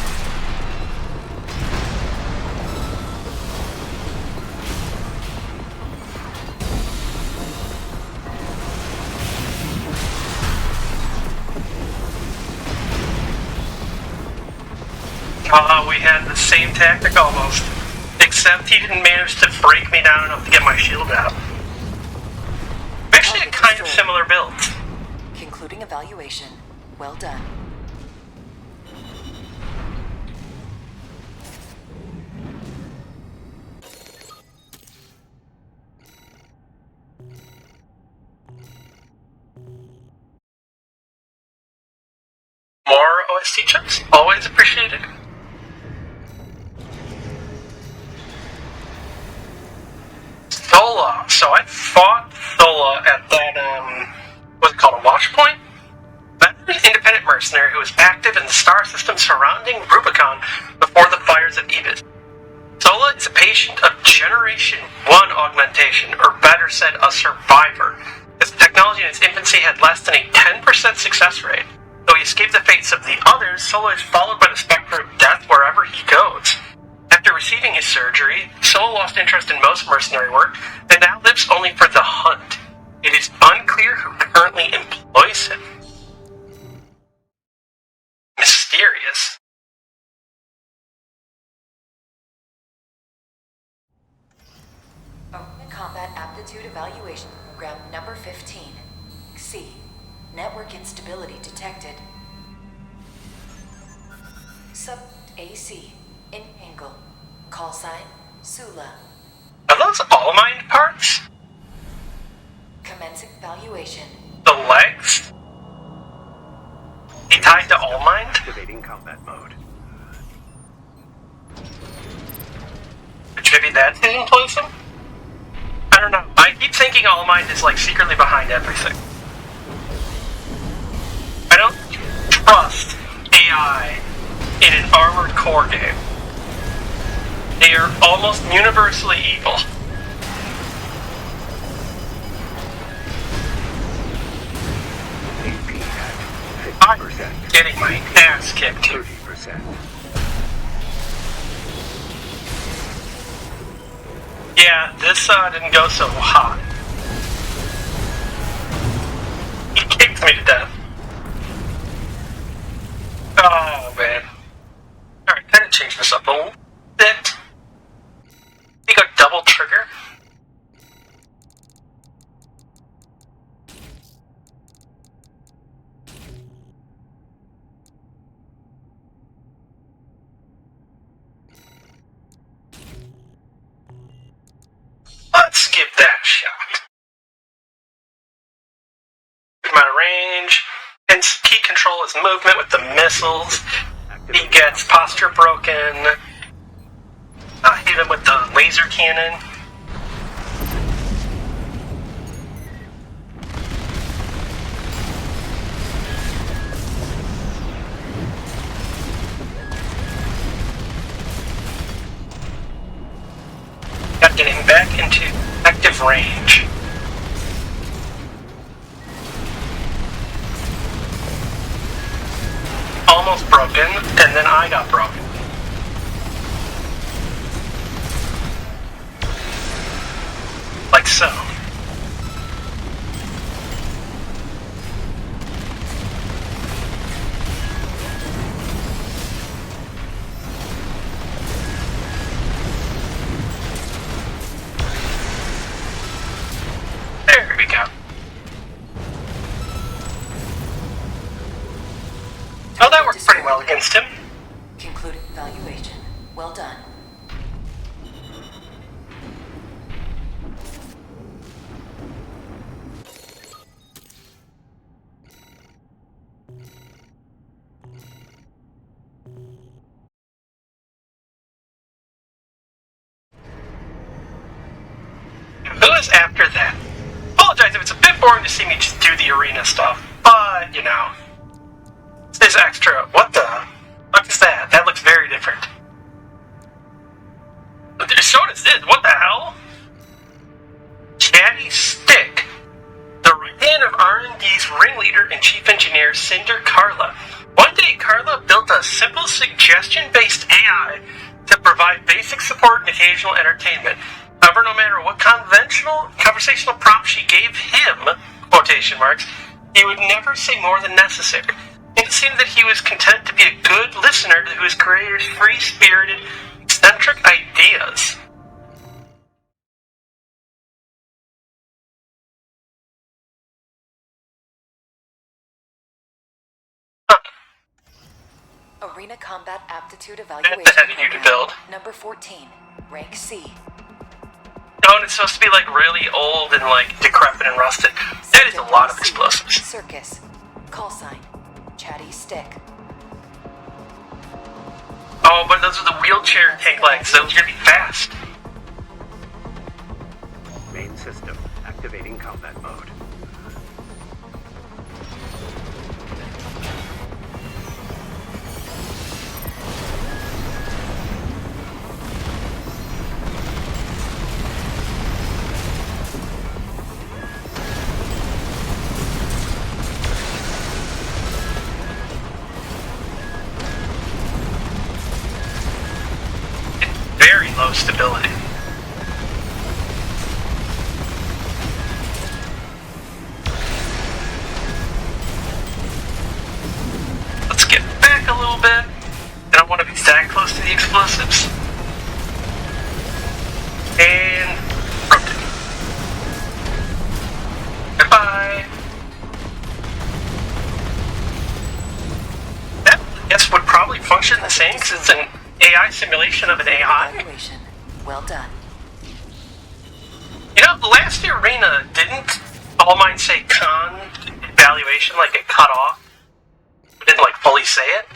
A: We had the same tactic almost, except he didn't manage to break me down enough to get my shield out. Actually, a kind of similar build.
I: Concluding evaluation. Well done.
A: More OST chips, always appreciated. Thola. So I fought Thola at that, what's it called, a watch point? Veteran independent mercenary who was active in the star system surrounding Rubicon before the fires of Ebis. Thola is a patient of Generation 1 augmentation, or better said, a survivor, as the technology in its infancy had less than a 10% success rate. Though he escaped the fates of the others, Solo is followed by the specter of death wherever he goes. After receiving his surgery, Solo lost interest in most mercenary work and now lives only for the hunt. It is unclear who currently employs him. Mysterious.
I: Arena Combat Aptitude Evaluation Program number 15, C. Network instability detected. Sub AC in angle. Call sign Sula.
A: Are those all mind parts?
I: Commencing evaluation.
A: The legs? He tied to all mind?
E: Activating combat mode.
A: Which maybe that didn't place him? I don't know. I keep thinking All Might is like secretly behind everything. I don't trust AI in an Armored Core game. They are almost universally evil.
E: AP at
A: I'm
E: 50%.
A: getting my ass kicked here.
E: 30%.
A: Yeah, this didn't go so hot. He kicked me to death. Oh, man. Alright, kind of change this up a little bit. You go double trigger. Let's give that a shot. Good amount of range. And key control his movement with the missiles. He gets posture broken. Hit him with the laser cannon. Got to get him back into active range. Almost broken, and then I got broken. Like so. There we go. Oh, that worked pretty well against him.
I: Concluding evaluation. Well done.
A: Who is after that? Apologize if it's a bit boring to see me just do the arena stuff, but, you know. This extra. What the fuck is that? That looks very different. So does this. What the hell? Chatty Stick. The right hand of R&D's ringleader and chief engineer, Cinder Carla. One day, Carla built a simple suggestion-based AI to provide basic support and occasional entertainment. However, no matter what conversational prompt she gave him, quotation marks, he would never say more than necessary. It seemed that he was content to be a good listener to his creator's free-spirited, eccentric ideas.
I: Arena Combat Aptitude
A: That's
I: Evaluation
A: a heavy duty build.
I: Number 14. Rank C.
A: Oh, and it's supposed to be like really old and like decrepit and rusted. That is a lot of explosives.
I: Circus. Call sign. Chatty Stick.
A: Oh, but those are the wheelchair tank legs. Those are gonna be fast.
E: Main system activating combat mode.
A: Very low stability. Let's get back a little bit. I don't want to be that close to the explosives. And rotate. Goodbye. That, I guess, would probably function the same because it's an AI simulation of an AI.
I: Evaluation. Well done.
A: You know, the last arena didn't All Might say con evaluation, like it cut off? It didn't like fully say it?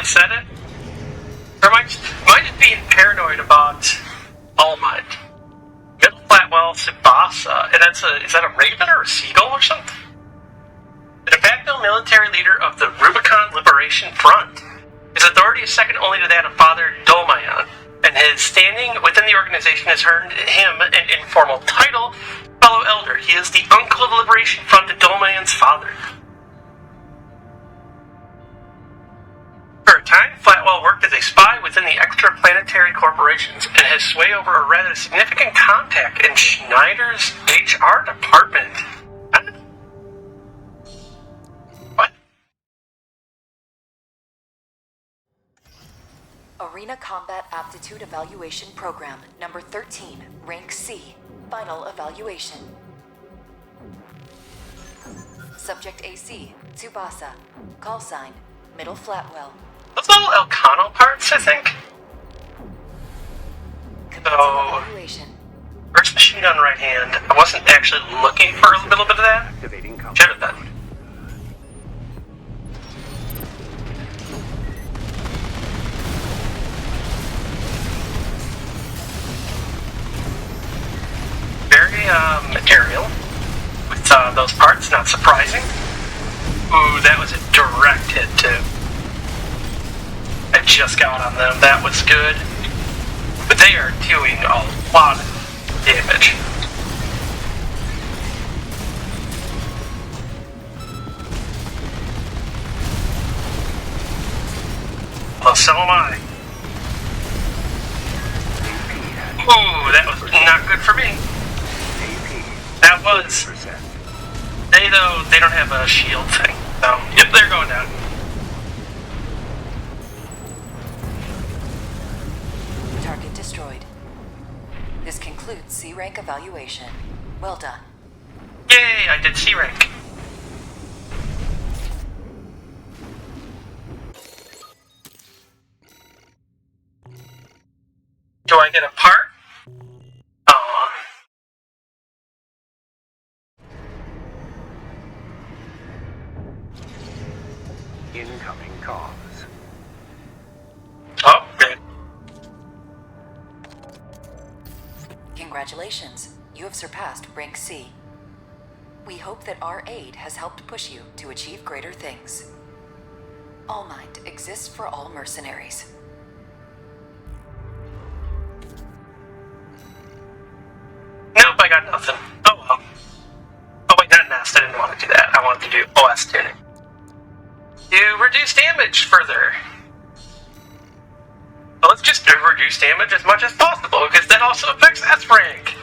A: said it. Or am I just being paranoid about All Might? Middle Flatwell, Tsubasa, and is that a raven or a seagull or something? The de facto military leader of the Rubicon Liberation Front. His authority is second only to that of Father Dolmayan, and his standing within the organization has earned him an informal title, fellow elder. He is the uncle of the Liberation Front to Dolmayan's father. For a time, Flatwell worked as a spy within the extraplanetary corporations and has sway over a rather significant contact in Schneider's HR department. What?
I: Arena Combat Aptitude Evaluation Program, number 13, rank C, final evaluation. Subject AC, Tsubasa. Call sign, Middle Flatwell.
A: Those little Elcano parts, I think. So,
I: Evaluation.
A: first machine gun right hand. I wasn't actually looking for a little bit of that.
E: Activating combat
A: Should have done.
E: mode.
A: Very, aerial. With, those parts, not surprising. Ooh, that was a direct hit, too. I just got on them. That was good. But they are doing a lot of damage. Well, so am I. Ooh, that was not good for me. That was. They don't have a shield thing. So, yep, they're going down.
I: Target destroyed. This concludes C rank evaluation. Well done.
A: Yay, I did C rank. Do I get a part? Aw.
E: Incoming comms.
A: Oh, good.
I: Congratulations, you have surpassed rank C. We hope that our aid has helped push you to achieve greater things. All Might exists for all mercenaries.
A: Nope, I got nothing. Oh well. Oh wait, not Nest. I didn't want to do that. I wanted to do OS tuning. To reduce damage further. Well, let's just reduce damage as much as possible, because that also affects S rank.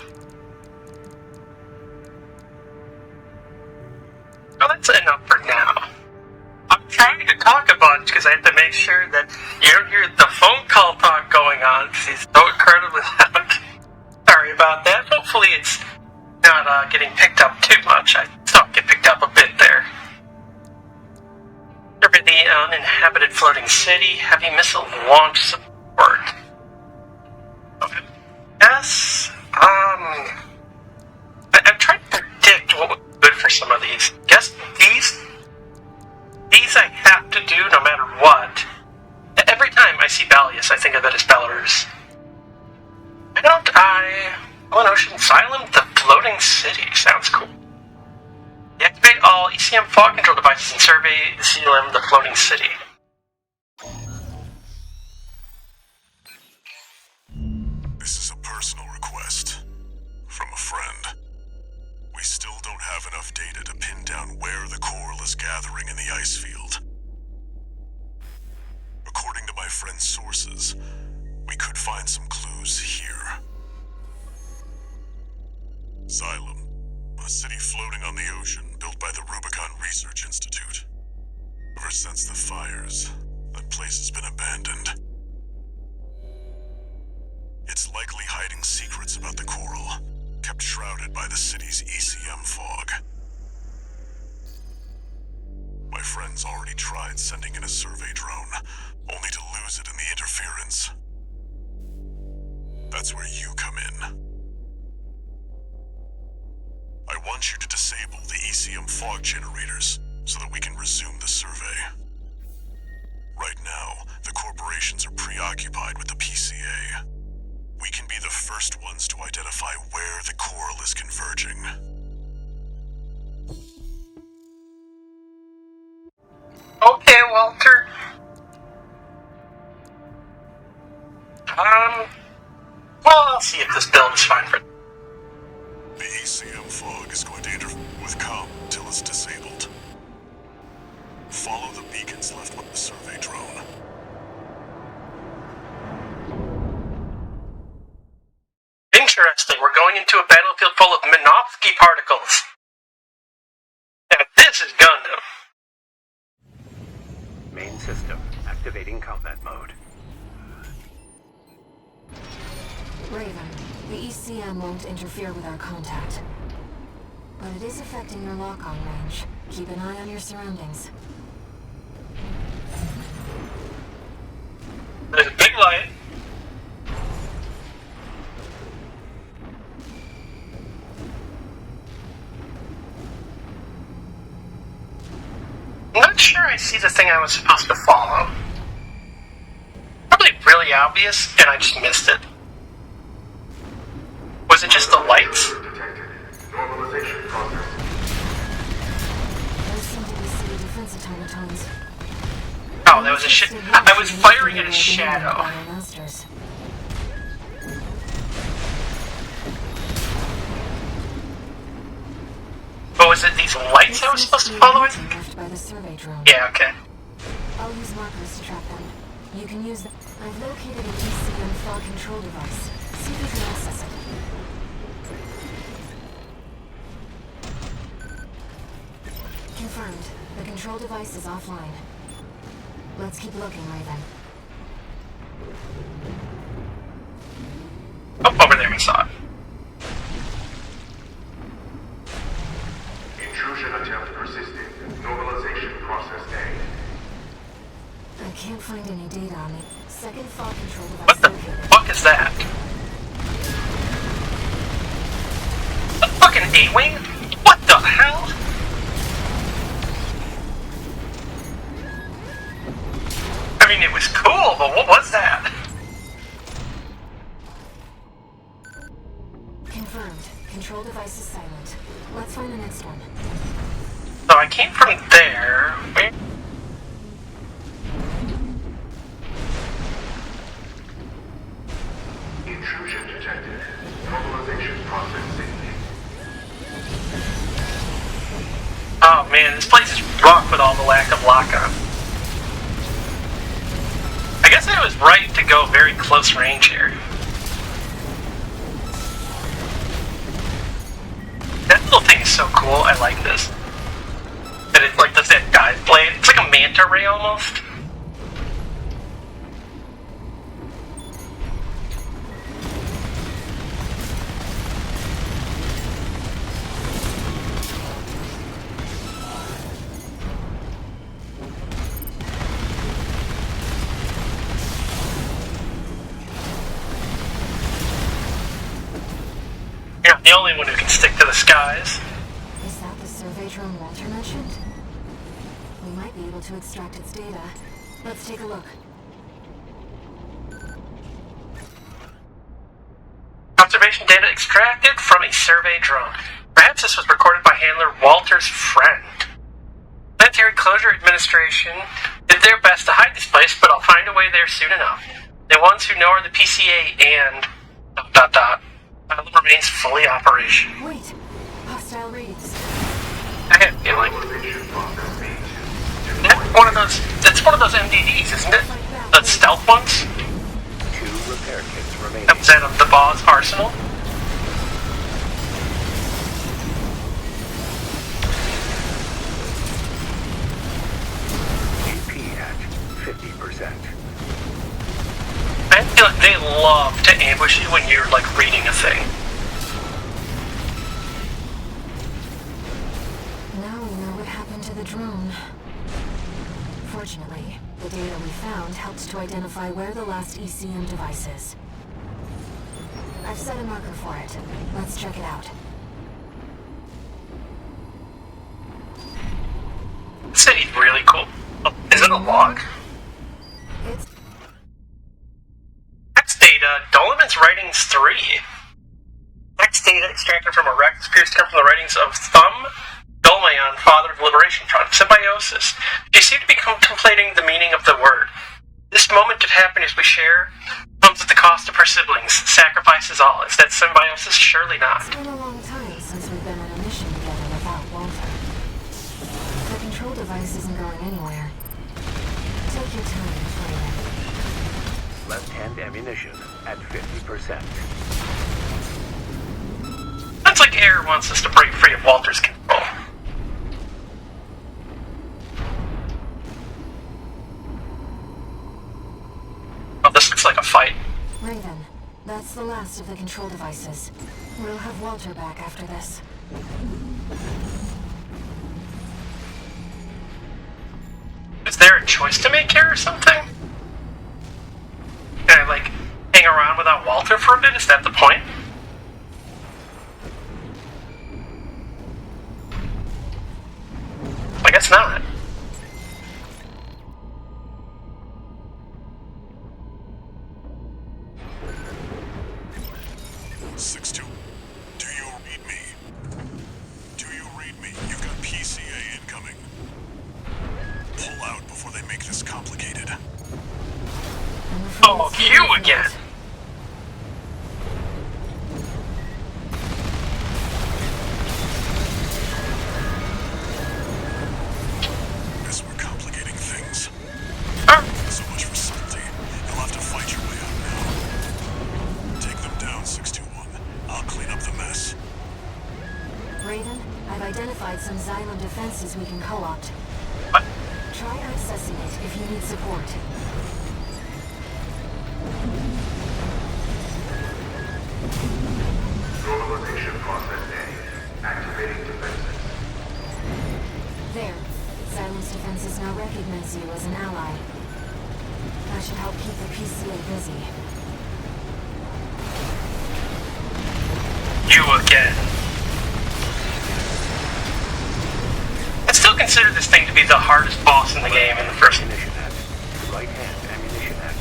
A: Well, that's enough for now. I'm trying to talk a bunch because I have to make sure that you don't hear the phone call talk going on because he's so incredibly loud. Sorry about that. Hopefully it's not getting picked up too much. I saw it get picked up a bit there. Survey the uninhabited floating city. Heavy missile launch support. Okay. Yes. I'm trying to predict what would be good for some of these. Guess these I have to do no matter what. Every time I see Balius, I think of it as Belarus. An Ocean Asylum, the floating city. Sounds cool. Deactivate all ECM fog control devices and survey the CLM, the floating city.
F: This is a personal request from a friend. We still don't have enough data to pin down where the coral is gathering in the ice field. According to my friend's sources, we could find some clues here. Xylem, a city floating on the ocean built by the Rubicon Research Institute. Ever since the fires, that place has been abandoned. It's likely hiding secrets about the coral, kept shrouded by the city's ECM fog. My friend's already tried sending in a survey drone, only to lose it in the interference. That's where you come in. I want you to disable the ECM fog generators so that we can resume the survey. Right now, the corporations are preoccupied with the PCA. We can be the first ones to identify where the coral is converging.
A: Okay, Walter. Well, I'll see if this build is fine for.
F: The ECM fog is going to interfere with comm until it's disabled. Follow the beacons left with the survey drone.
A: Interesting. We're going into a battlefield full of Minovsky particles. Now this is Gundam.
E: Main system activating combat mode.
B: Raven, the ECM won't interfere with our contact. But it is affecting your lock-on range. Keep an eye on your surroundings.
A: There's a big light. I'm not sure I see the thing I was supposed to follow. Probably really obvious, and I just missed it. Was it just the lights?
F: Normalization process.
B: Those seem to be city defense automatons.
A: Oh, that was a shit. I was firing at a shadow.
B: By our masters.
A: But was it these lights I was supposed to follow it?
B: Left by the survey drone.
A: Yeah, okay.
B: I'll use markers to track them. You can use them. I've located an ECM fog control device. See if you can access it. Confirmed. The control device is offline. Let's keep looking, Raven.
A: Oh, over there, I saw it.
F: Intrusion attempt persisting. Normalization process A.
B: I can't find any data on the second fog control device
A: What the
B: located.
A: fuck is that? A fucking A-wing? What the hell? I mean, it was cool, but what was that?
B: Confirmed. Control device is silent. Let's find the next one.
A: So I came from there. Where?
F: Intrusion detected. Normalization process safety.
A: Oh man, this place is rough with all the lack of lockup. I guess I was right to go very close range here. That little thing is so cool, I like this. And it's like that guy's blade. It's like a manta ray almost. You're not the only one who can stick to the skies.
B: Is that the survey drone Walter mentioned? We might be able to extract its data. Let's take a look.
A: Observation data extracted from a survey drone. Perhaps this was recorded by handler Walter's friend. Planetary Closure Administration did their best to hide this place, but I'll find a way there soon enough. The ones who know are the PCA and... Island remains fully operational.
B: Wait! Hostile reads.
A: I have a feeling. That's one of those MDDs, isn't it? The stealth ones?
E: 2 repair kits remaining.
A: That was out of the boss arsenal.
E: AP at 50%.
A: I feel like they love to ambush you when you're, like, reading a thing.
B: Now we know what happened to the drone. Fortunately, the data we found helped to identify where the last ECM device is. I've set a marker for it. Let's check it out.
A: The city's really cool. Oh, is it a log? 3. Text data extracted from a wreck appears to come from the writings of Thumb Dolmayan, father of Liberation Front. Symbiosis. They seem to be conflating the meaning of the word. This moment could happen as we share comes at the cost of her siblings. Sacrifice is all. Is that symbiosis? Surely not.
B: It's been a long time since we've been on a mission together without Walter. The control device isn't going anywhere. Take your time to play it.
E: Left-hand ammunition at 50%.
A: That's like Air wants us to break free of Walter's control. Oh, this looks like a fight.
B: Raven, that's the last of the control devices. We'll have Walter back after this.
A: Is there a choice to make here or something? Can I, like, hang around without Walter for a bit? Is that the point? I guess not.
F: Six-two. Do you read me? Do you read me? You've got PCA incoming. Pull out before they make this complicated.
A: Oh, you again!
F: Guess we're complicating things.
A: Oh,
F: So much for subtlety. You'll have to fight your way out now. Take them down, 621. I'll clean up the mess.
B: Raven, I've identified some Xylem defenses we can co-opt.
A: what?
B: Try accessing it if you need support.
E: Normalization process A. Activating defenses.
B: There. Xylem's defenses now recognize you as an ally. That should help keep the PCA busy.
A: You again. I still consider this thing to be the hardest boss in the game in the first.
E: Ammunition at. Right-hand ammunition at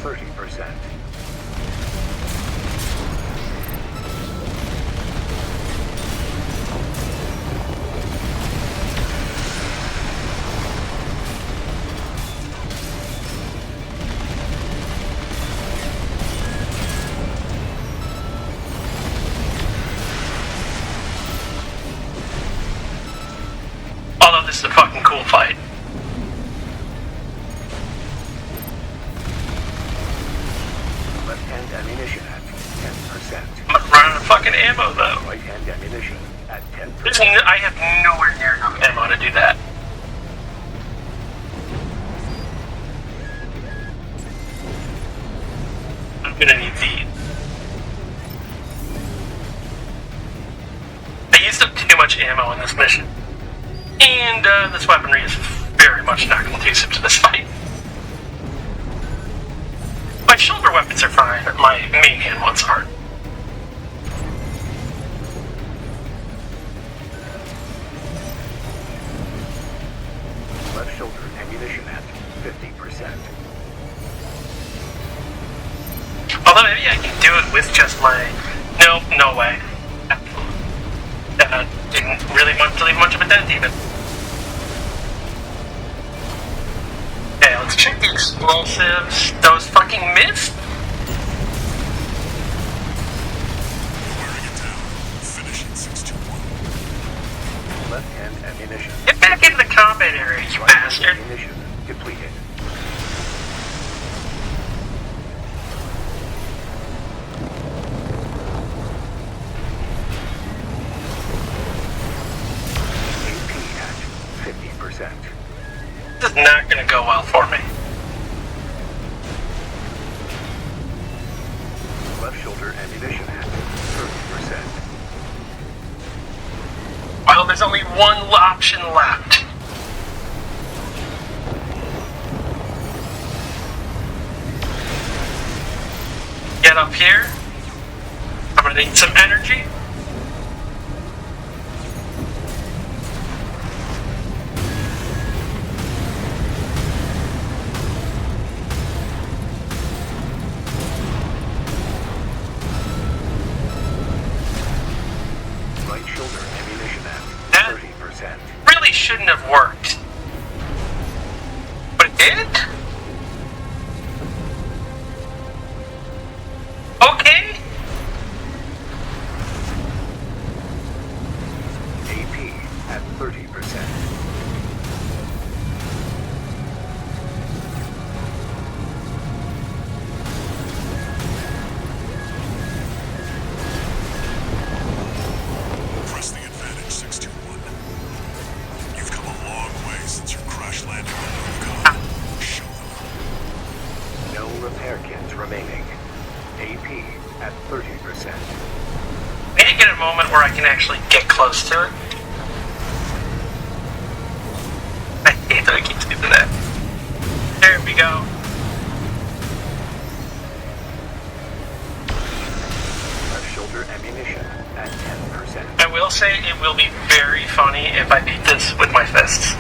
E: 30%.
A: Although this is a fucking cool fight.
E: Left-hand ammunition at 10%.
A: I'm running out of fucking ammo though.
E: Right-hand ammunition at 10%.
A: I have nowhere near enough ammo to do that. I'm gonna need these. I used up too much ammo in this mission. And this weaponry is very much not conducive to this fight. My shoulder weapons are fine, but my main hand ones aren't.
E: Left shoulder ammunition at 50%.
A: Although maybe I can do it with just my... Nope, no way. Didn't really want to leave much of a dent even. Okay, let's check the explosives. Those fucking missed?
F: Wearing it down. Finish it, 621.
E: Left-hand ammunition.
A: Get back into the combat area, you
E: Right-hand
A: bastard.
E: ammunition depleted. AP at 50%.
A: This is not gonna go well for me.
E: Left shoulder ammunition at 30%.
A: Well, there's only one option left. Get up here. I'm gonna need some energy. did? Okay.
E: AP at 30%.
F: Press the advantage, 621. You've come a long way since your crash landing on Rubicon. Show them.
E: No repair kits remaining. AP at 30%.
A: I need to get a moment where I can actually get close to it. I hate that I keep doing that. There we go.
E: Left shoulder ammunition at 10%.
A: I will say it will be very funny if I beat this with my fists.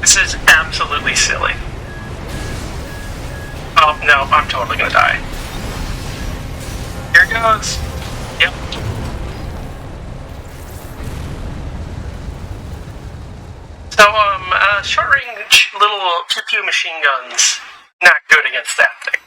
A: This is absolutely silly. Oh, no, I'm totally gonna die. Here it goes. Yep. So, short range little pew-pew machine guns. Not good against that thing.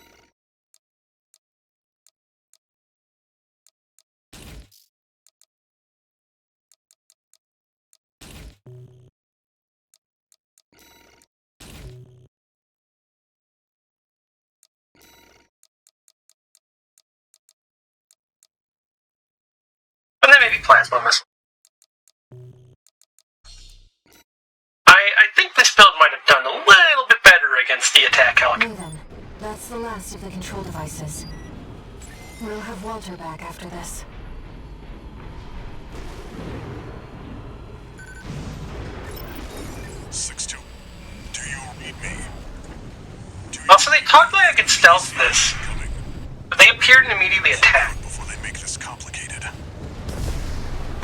A: And then maybe plasma missile. I think this build might have done a little bit better against the attack helicopter.
B: Nathan, that's the last of the control devices. We'll have Walter back after this.
F: Do you read me?
A: Also, they talked like I could stealth this,
F: Coming
A: but they appeared and immediately attacked.
F: before they make this complicated.
B: I'm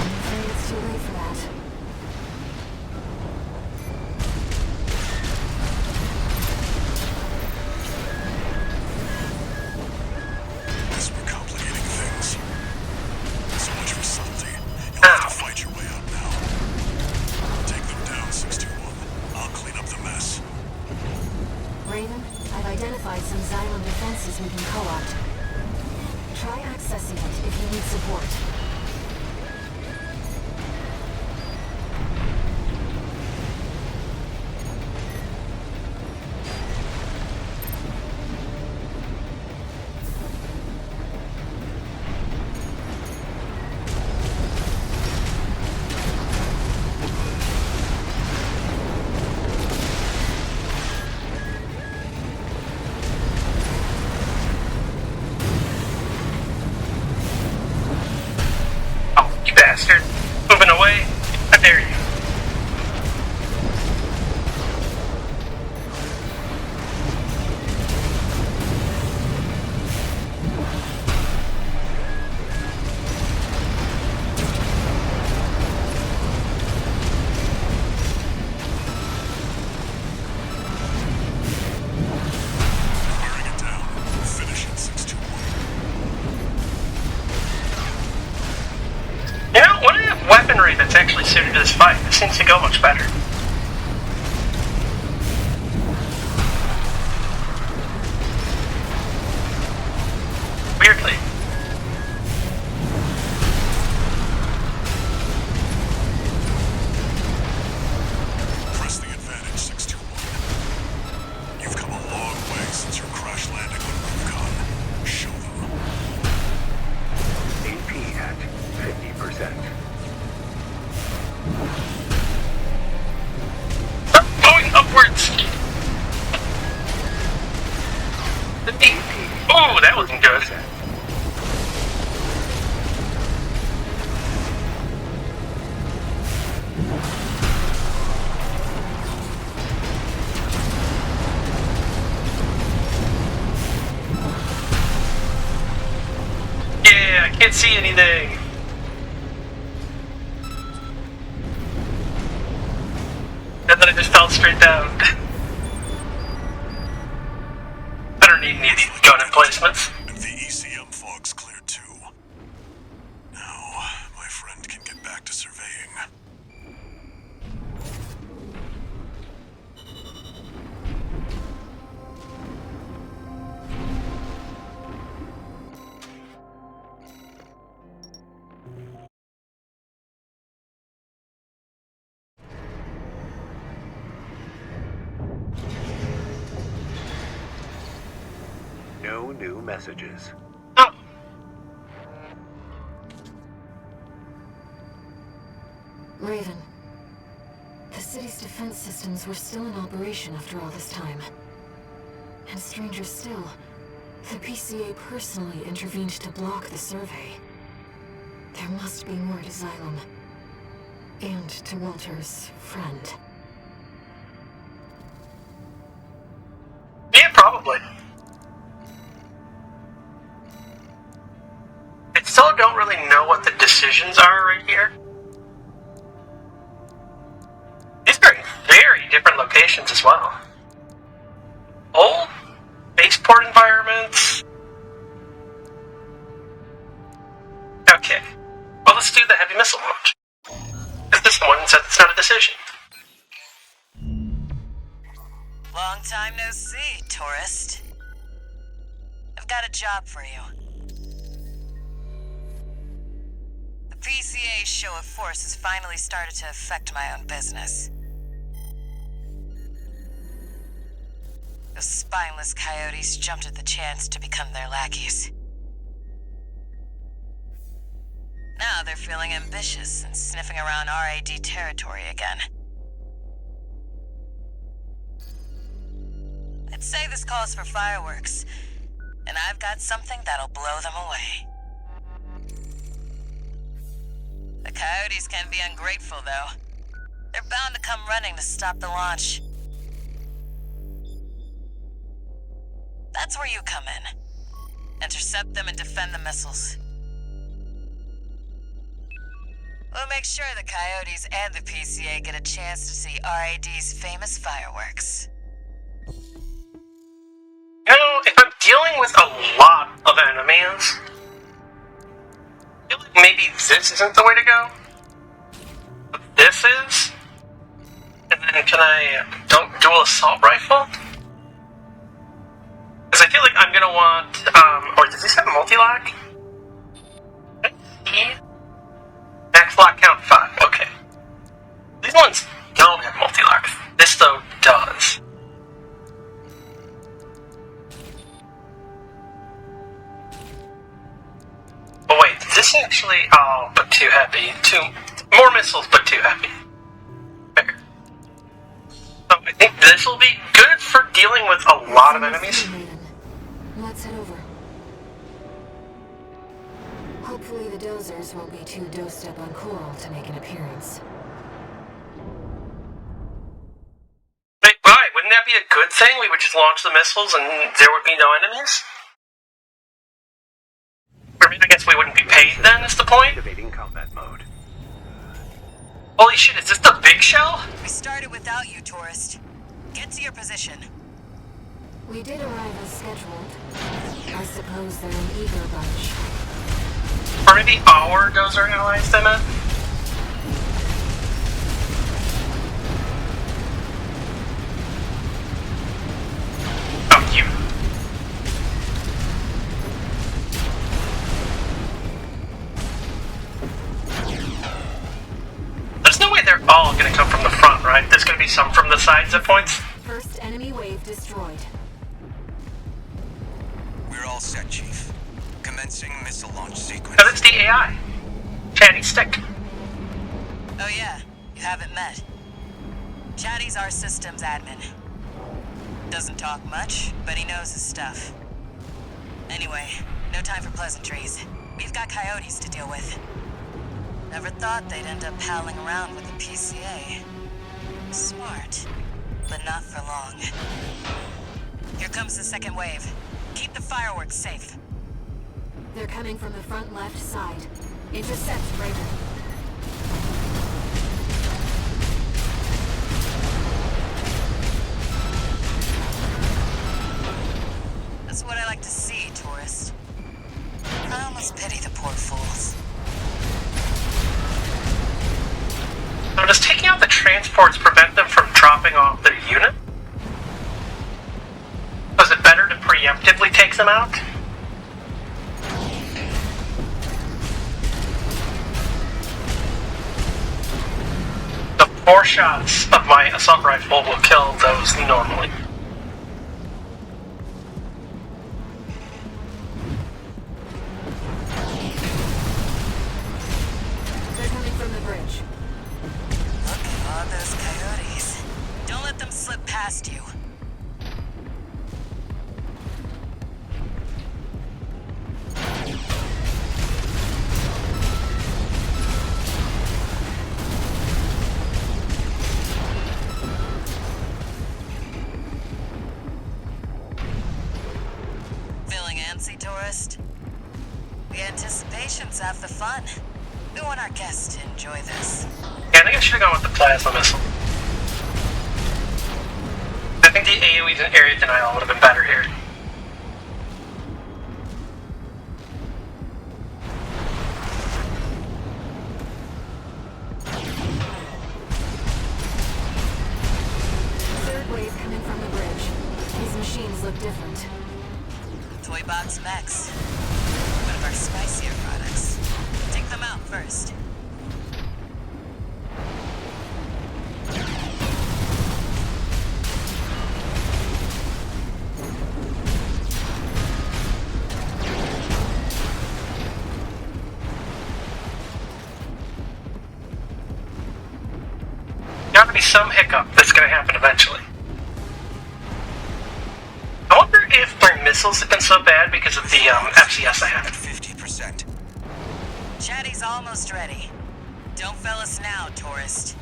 B: afraid it's too late for that.
F: As we're complicating things. So much for subtlety. You'll have to fight your way out now. Take them down, 621. I'll clean up the mess.
B: Raven, I've identified some Xylem defenses we can co-opt. Try accessing it if you need support.
A: Oh, you bastard. Moving away. I dare you.
F: Wearing it down. Finish it, 621.
A: You know, what do you have weaponry that's actually suited to this fight? This seems to go much better. Weirdly.
F: Press the advantage, 621. You've come a long way since your crash landing on Rubicon. Show them.
E: AP at 50%.
A: Going upwards. Oh, that wasn't good. Yeah, I can't see anything. And then I just fell straight down. I don't need any of these gun emplacements.
F: And the ECM fog's cleared too. Now, my friend can get back to surveying.
E: No new messages.
A: Oh,
B: Raven, the city's defense systems were still in operation after all this time. And stranger still, the PCA personally intervened to block the survey. There must be more to Xylem. And to Walter's friend.
A: yeah, probably. I still don't really know what the decisions are right here. These are in very different locations as well. Old spaceport environments. Okay. Well, let's do the heavy missile launch. Because this one said it's not a decision.
J: Long time no see, tourist. I've got a job for you. The PCA's show of force has finally started to affect my own business. Those spineless coyotes jumped at the chance to become their lackeys. Now they're feeling ambitious and sniffing around RAD territory again. I'd say this calls for fireworks, and I've got something that'll blow them away. The coyotes can be ungrateful, though. They're bound to come running to stop the launch. That's where you come in. Intercept them and defend the missiles. We'll make sure the coyotes and the PCA get a chance to see RAD's famous fireworks.
A: You know, if I'm dealing with a lot of enemies, I feel like maybe this isn't the way to go. But this is? And then can I dual assault rifle? Because I feel like I'm gonna want, or does this have multi-lock? Max lock count 5, okay. These ones don't have multi-lock. This, though, does. Oh wait, this actually, but too heavy. More missiles, but too heavy. Fair. So I think this will be good for dealing with a lot of enemies.
B: Let's head over. Hopefully the dozers won't be too dosed up on coral to make an appearance.
A: Wait, why? Wouldn't that be a good thing? We would just launch the missiles and there would be no enemies? Or I guess we wouldn't be paid then, is the point?
E: Activating combat mode.
A: Holy shit, is this the big shell?
J: We started without you, tourist. Get to your position.
B: We did arrive as scheduled. I suppose they're an eager bunch.
A: Or maybe our dozer allies, I meant? Oh, you. There's no way they're all gonna come from the front, right? There's gonna be some from the sides at points.
B: First enemy wave destroyed.
D: We're all set, Chief. Commencing missile launch sequence.
A: No, that's the AI. Chatty stick.
J: Oh yeah, you haven't met. Chatty's our systems admin. Doesn't talk much, but he knows his stuff. Anyway, no time for pleasantries. We've got coyotes to deal with. Never thought they'd end up palling around with the PCA. Smart, but not for long. Here comes the second wave. Keep the fireworks safe.
B: They're coming from the front left side. Intercept Raven.
J: That's what I like to see.
A: transports prevent them from dropping off their unit? Was it better to preemptively take them out? The 4 shots of my assault rifle will kill those normally.
B: They're coming from the bridge.
J: Look at all those coyotes. Don't let them slip past you. Feeling antsy, tourist? The anticipation's half the fun. We want our guests to enjoy this.
A: Yeah, I think I should have gone with the plasma missile. I think the AoE and area denial would have been better here.
B: Third wave coming from the bridge. These machines look different.
J: Toy Box Mechs. One of our spicier products. Take them out first.
A: Gotta be some hiccup that's gonna happen eventually. I wonder if my missiles have been so bad because of the FCS I have.
D: 50%.
J: Chatty's almost ready. Don't fail us now, tourist.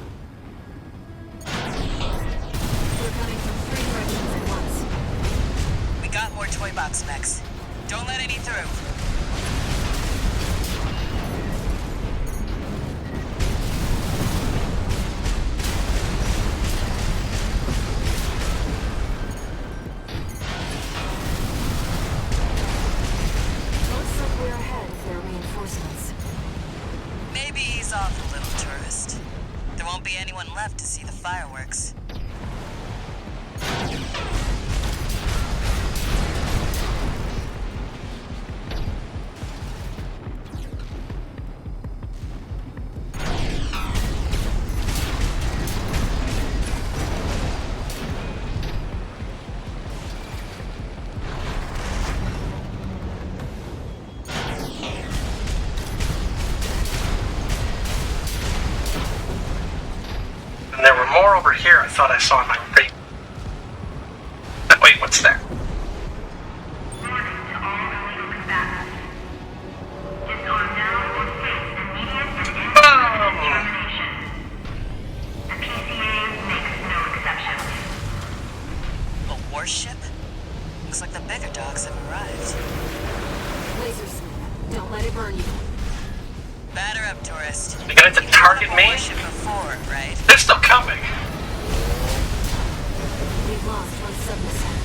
B: They're coming from 3 directions at once.
J: We got more Toy Box Mechs. Don't let any through.
B: Looks like we're ahead of their reinforcements.
J: Maybe ease off a little, tourist. There won't be anyone left to see the fireworks.
A: And there were more over here I thought I saw in my rate. Wait, what's there?
J: A warship? Looks like the bigger dogs have arrived.
B: Laser sweep. Don't let it burn you.
J: Batter up, tourist.
A: You're gonna have to target
J: A
A: me?
J: warship before, right?
A: They're still coming.
B: We've lost one submissile.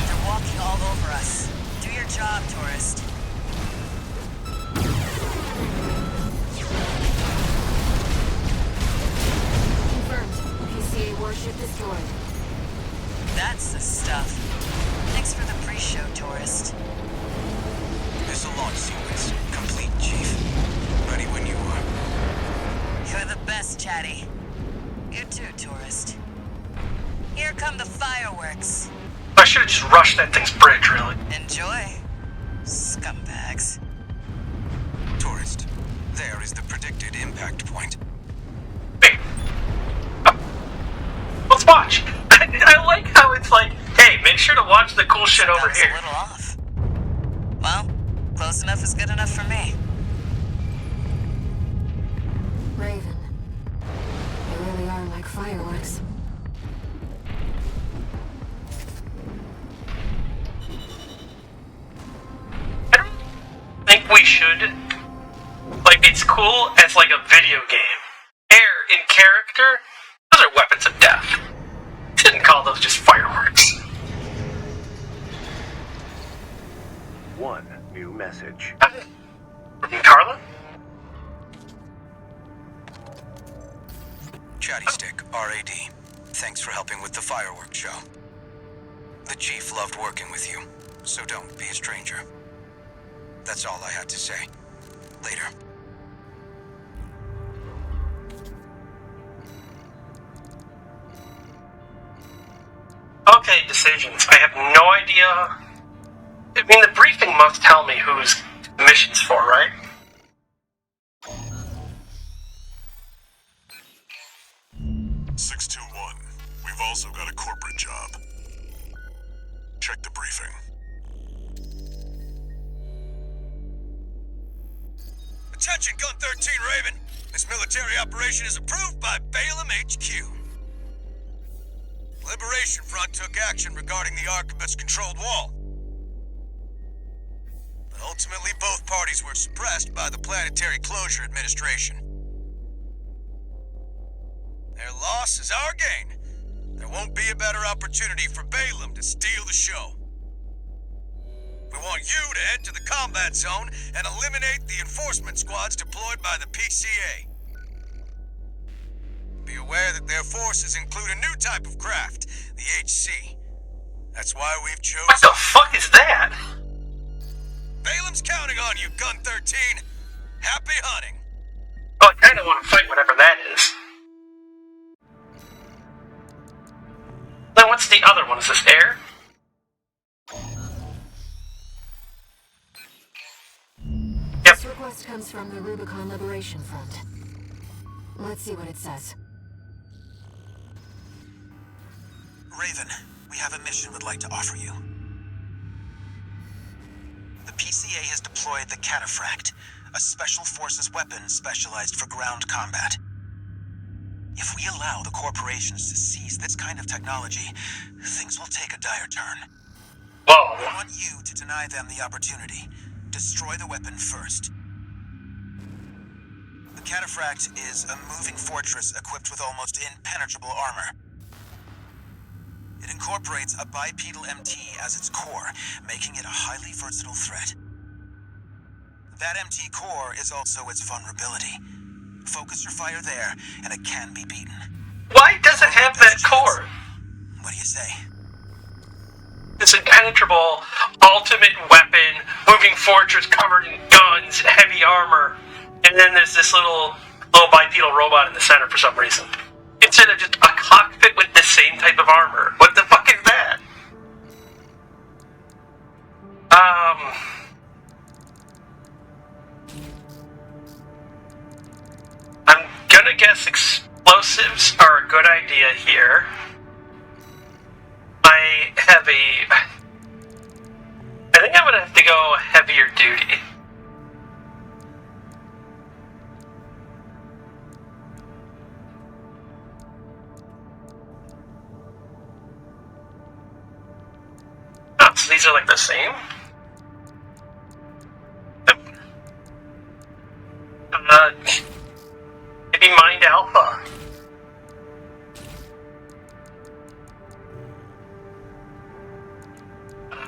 J: They're walking all over us. Do your job, tourist.
B: Confirmed. PCA warship destroyed.
J: That's the stuff. Thanks for the pre-show, tourist.
D: Missile launch sequence complete, Chief. Ready when you are.
J: You're the best, Chatty. You too, tourist. Here come the fireworks.
A: I should have just rushed that thing's bridge, really.
J: Enjoy, scumbags.
D: Tourist, there is the predicted impact point.
A: Wait. Let's watch. I like how it's like, hey, make sure to watch the cool shit over
J: Sounds
A: here.
J: a little off. Well, close enough is good enough for me.
B: Raven. They really are like fireworks.
A: I don't think we should. Like, it's cool as like a video game. Air in character, those are weapons of death. Shouldn't call those just fireworks.
E: One new message.
A: From Carla?
D: Chatty Stick, RAD. Thanks for helping with the fireworks show. The Chief loved working with you, so don't be a stranger. That's all I had to say. Later.
A: Okay, decisions. I have no idea. I mean, the briefing must tell me who's the mission's for, right?
F: We've also got a corporate job. Check the briefing.
D: Attention, Gun 13 Raven. This military operation is approved by Balaam HQ. Liberation Front took action regarding the Arquebus-controlled wall. But ultimately, both parties were suppressed by the Planetary Closure Administration. Their loss is our gain. There won't be a better opportunity for Balaam to steal the show. We want you to head to the combat zone and eliminate the enforcement squads deployed by the PCA. Be aware that their forces include a new type of craft, the HC. That's why we've chosen...
A: What the fuck is that?
D: Balaam's counting on you, Gun 13. Happy hunting.
A: Oh, I kinda wanna fight whatever that is. Then what's the other one? Is this air?
B: This request comes from the Rubicon Liberation Front. Let's see what it says.
D: Raven, we have a mission we'd like to offer you. The PCA has deployed the Cataphract, a special forces weapon specialized for ground combat. If we allow the corporations to seize this kind of technology, things will take a dire turn.
A: Whoa.
D: We want you to deny them the opportunity. Destroy the weapon first. The Cataphract is a moving fortress equipped with almost impenetrable armor. It incorporates a bipedal MT as its core, making it a highly versatile threat. That MT core is also its vulnerability. Focus your fire there, and it can be beaten.
A: Why does it have that core?
D: What do you say?
A: This impenetrable, ultimate weapon, moving fortress covered in guns, heavy armor, and then there's this little bipedal robot in the center for some reason. Instead of just a cockpit with the same type of armor. What the fuck is that? I'm gonna guess explosives are a good idea here. I think I'm gonna have to go heavier duty. Oh, so these are like the same? Maybe Mind Alpha.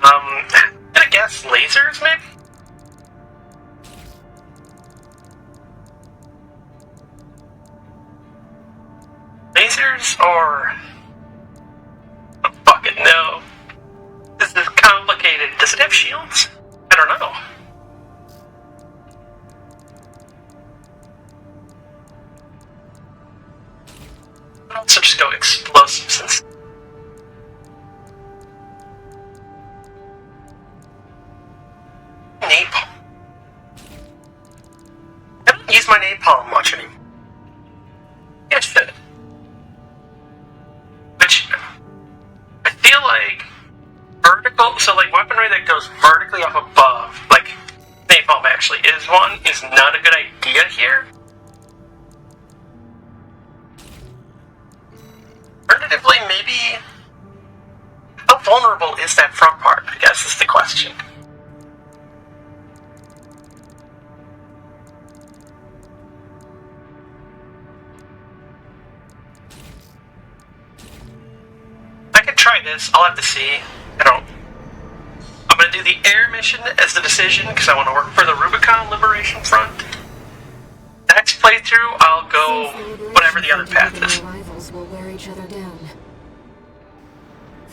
A: I guess lasers, maybe? Lasers, or... I don't fucking know. This is complicated. Does it have shields? I don't know. I'll also just go explosives since... Napalm. I don't use my napalm much anymore. Yeah, it should. Which... I feel like... vertical, so like weaponry that goes vertically up above, like napalm actually is one, is not a good idea here. Alternatively, maybe... how vulnerable is that front part, I guess is the question. I could try this, I'll have to see. I'm gonna do the air mission as the decision, because I want to work for the Rubicon Liberation Front. The next place playthrough, I'll go whatever the other path is.
B: Rivals will wear each other down.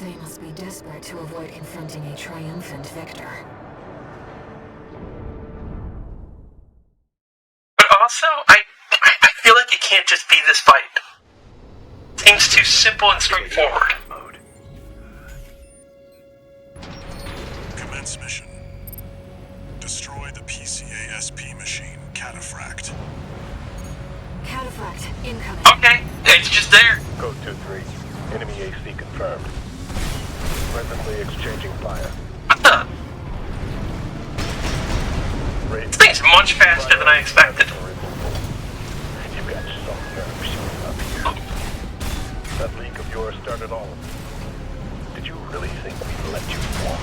B: They must be desperate to avoid confronting a triumphant victor.
A: But also, I feel like it can't just be this fight. Seems too simple and straightforward.
E: Mode.
F: Commence mission. Destroy the PCA SP machine, Cataphract.
B: Cataphract incoming.
A: Okay, it's just there.
H: Code 2-3. Enemy AC confirmed. Presently exchanging fire.
A: What the? This thing's much faster than I expected.
H: You've got some nerve showing up here. That leak of yours started all of it. Did you really think we'd let you walk?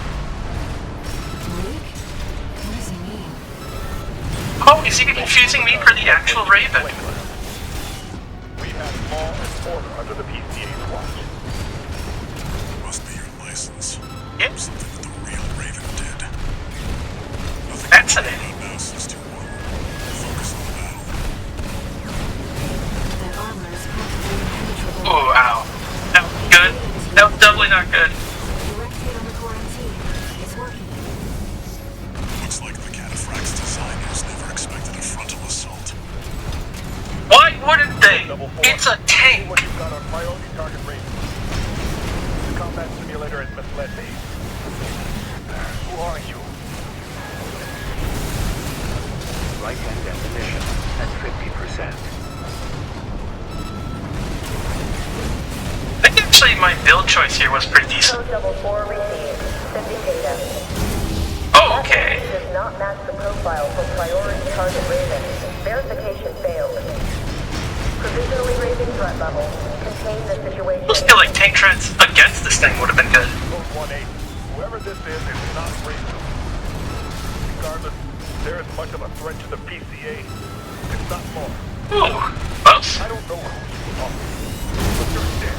B: Leak? What does he mean?
A: Oh, is he confusing me for the actual Raven?
H: We have law and order under the PCA's watch.
F: Must be your license.
A: Yep.
F: Something that the real Raven did. Nothing
A: Fascinating.
F: about now, 621. Focus on the battle.
B: That armor is practically impenetrable.
A: Ooh, ow. That was good. That was doubly not good.
B: Direct hit on the quarantine. It's working.
F: Looks like the Cataphract's designers never expected a frontal assault.
A: Why wouldn't they? It's a
H: See
A: tank.
H: what you've got on priority target Raven. The combat simulator has misled me. Who are you?
E: Right-hand definition at 50%.
A: I think actually my build choice here was pretty decent.
C: Code 4 received. Sending data.
A: Oh, okay.
C: Does not match the profile for priority target Raven. Verification failed. Provisionally raising threat level. Contain the situation.
A: I feel like tank treads against this thing would have been good.
H: Code 1-8. Whoever this is not Raven. Regardless, they're as much of a threat to the PCA, if not more.
A: Ooh, close.
H: I don't know who you are, but you're dead.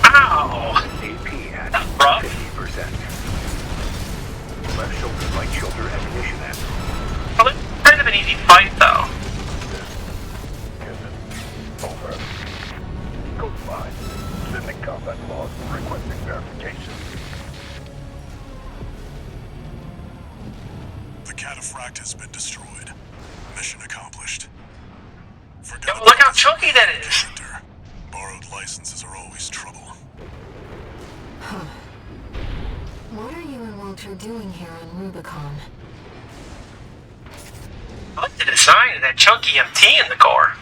A: Ow.
E: AP at
A: Rough.
E: 50%. Left shoulder, right shoulder ammunition at
A: Well, it's kind of an easy fight, though.
H: Isn't over. Code 5. Sending combat logs requesting verification.
F: The Cataphract has been destroyed. Mission accomplished. Forget
A: Yo, look how chunky that is.
F: Character. Borrowed licenses are always trouble.
B: What are you and Walter doing here on Rubicon?
A: I like the design of that chunky MT in the core.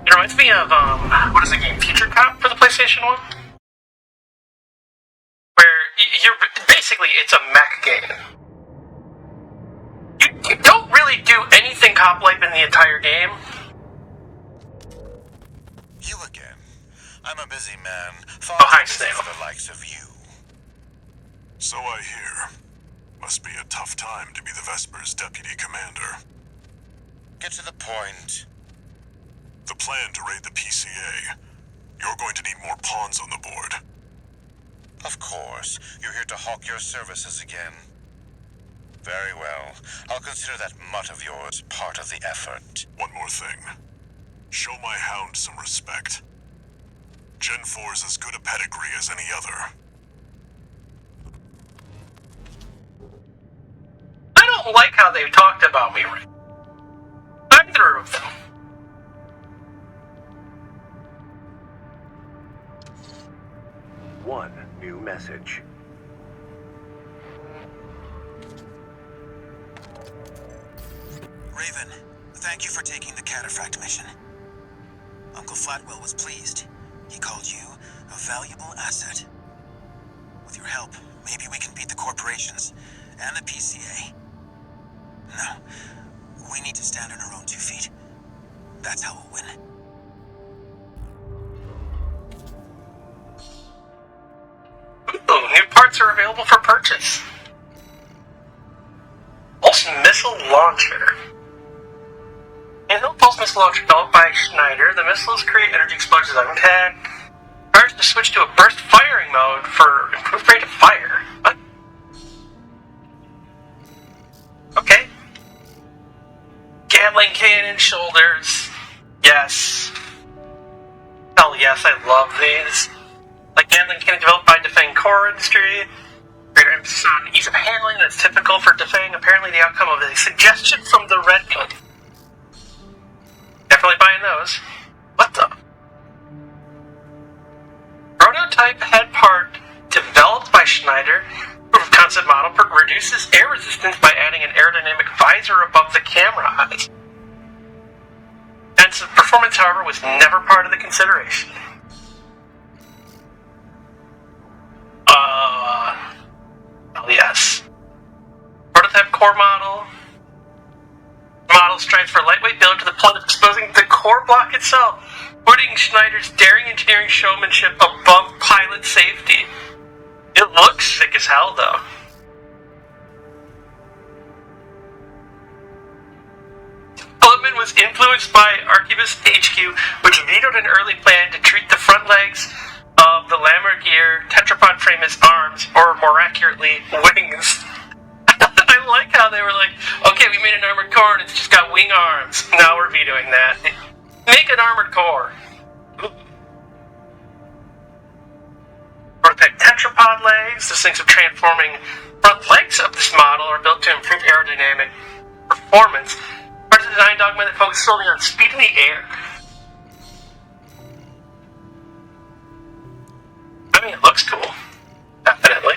A: It reminds me of, what is the game? Future Cop for the PlayStation 1? Where you're basically, it's a mech game. You don't really do anything cop-like in the entire game.
K: You again. I'm a busy man.
A: Oh, hi,
K: busy
A: Snail.
K: for the likes of you.
F: So I hear. Must be a tough time to be the Vesper's deputy commander.
K: Get to the point.
F: The plan to raid the PCA. You're going to need more pawns on the board.
K: Of course, you're here to hawk your services again. Very well. I'll consider that mutt of yours part of the effort.
F: One more thing. Show my hound some respect. Gen 4's as good a pedigree as any other.
A: I don't like how they've talked about me. Neither of them.
E: one new message.
D: Raven, thank you for taking the Cataphract mission. Uncle Flatwell was pleased. He called you a valuable asset. With your help, maybe we can beat the corporations and the PCA. No, we need to stand on our own 2 feet. That's how we'll win.
A: Ooh, new parts are available for purchase. Pulse missile launcher. Handheld pulse missile launcher developed by Schneider. The missiles create energy explosions on impact. Requires to switch to a burst firing mode for improved rate of fire. What? Okay. Gatling Gatling cannon shoulders. Yes. Hell yes, I love these. Like Gatling cannon developed by Defang Core Industry. Greater emphasis on ease of handling that's typical for Defang. Apparently the outcome of a suggestion from the Red Coat. Definitely buying those. What the? Prototype head part developed by Schneider. Proof of concept model reduces air resistance by adding an aerodynamic visor above the camera eyes. And performance, however, was never part of the consideration. Oh yes. Prototype core model. Model strives for a lightweight build to the point of exposing the core block itself, putting Schneider's daring engineering showmanship above pilot safety. It looks sick as hell, though. Development was influenced by Arquebus HQ, which vetoed an early plan to treat the front legs of the Lammergear tetrapod frame as arms, or more accurately, wings. I like how they were like, okay, we made an armored core and it's just got wing arms. Now we're vetoing that. Make an armored core. Prototype tetrapod legs. The things of transforming front legs of this model are built to improve aerodynamic performance. Part of the design dogma that focuses solely on speed in the air. I mean, it looks cool. Definitely.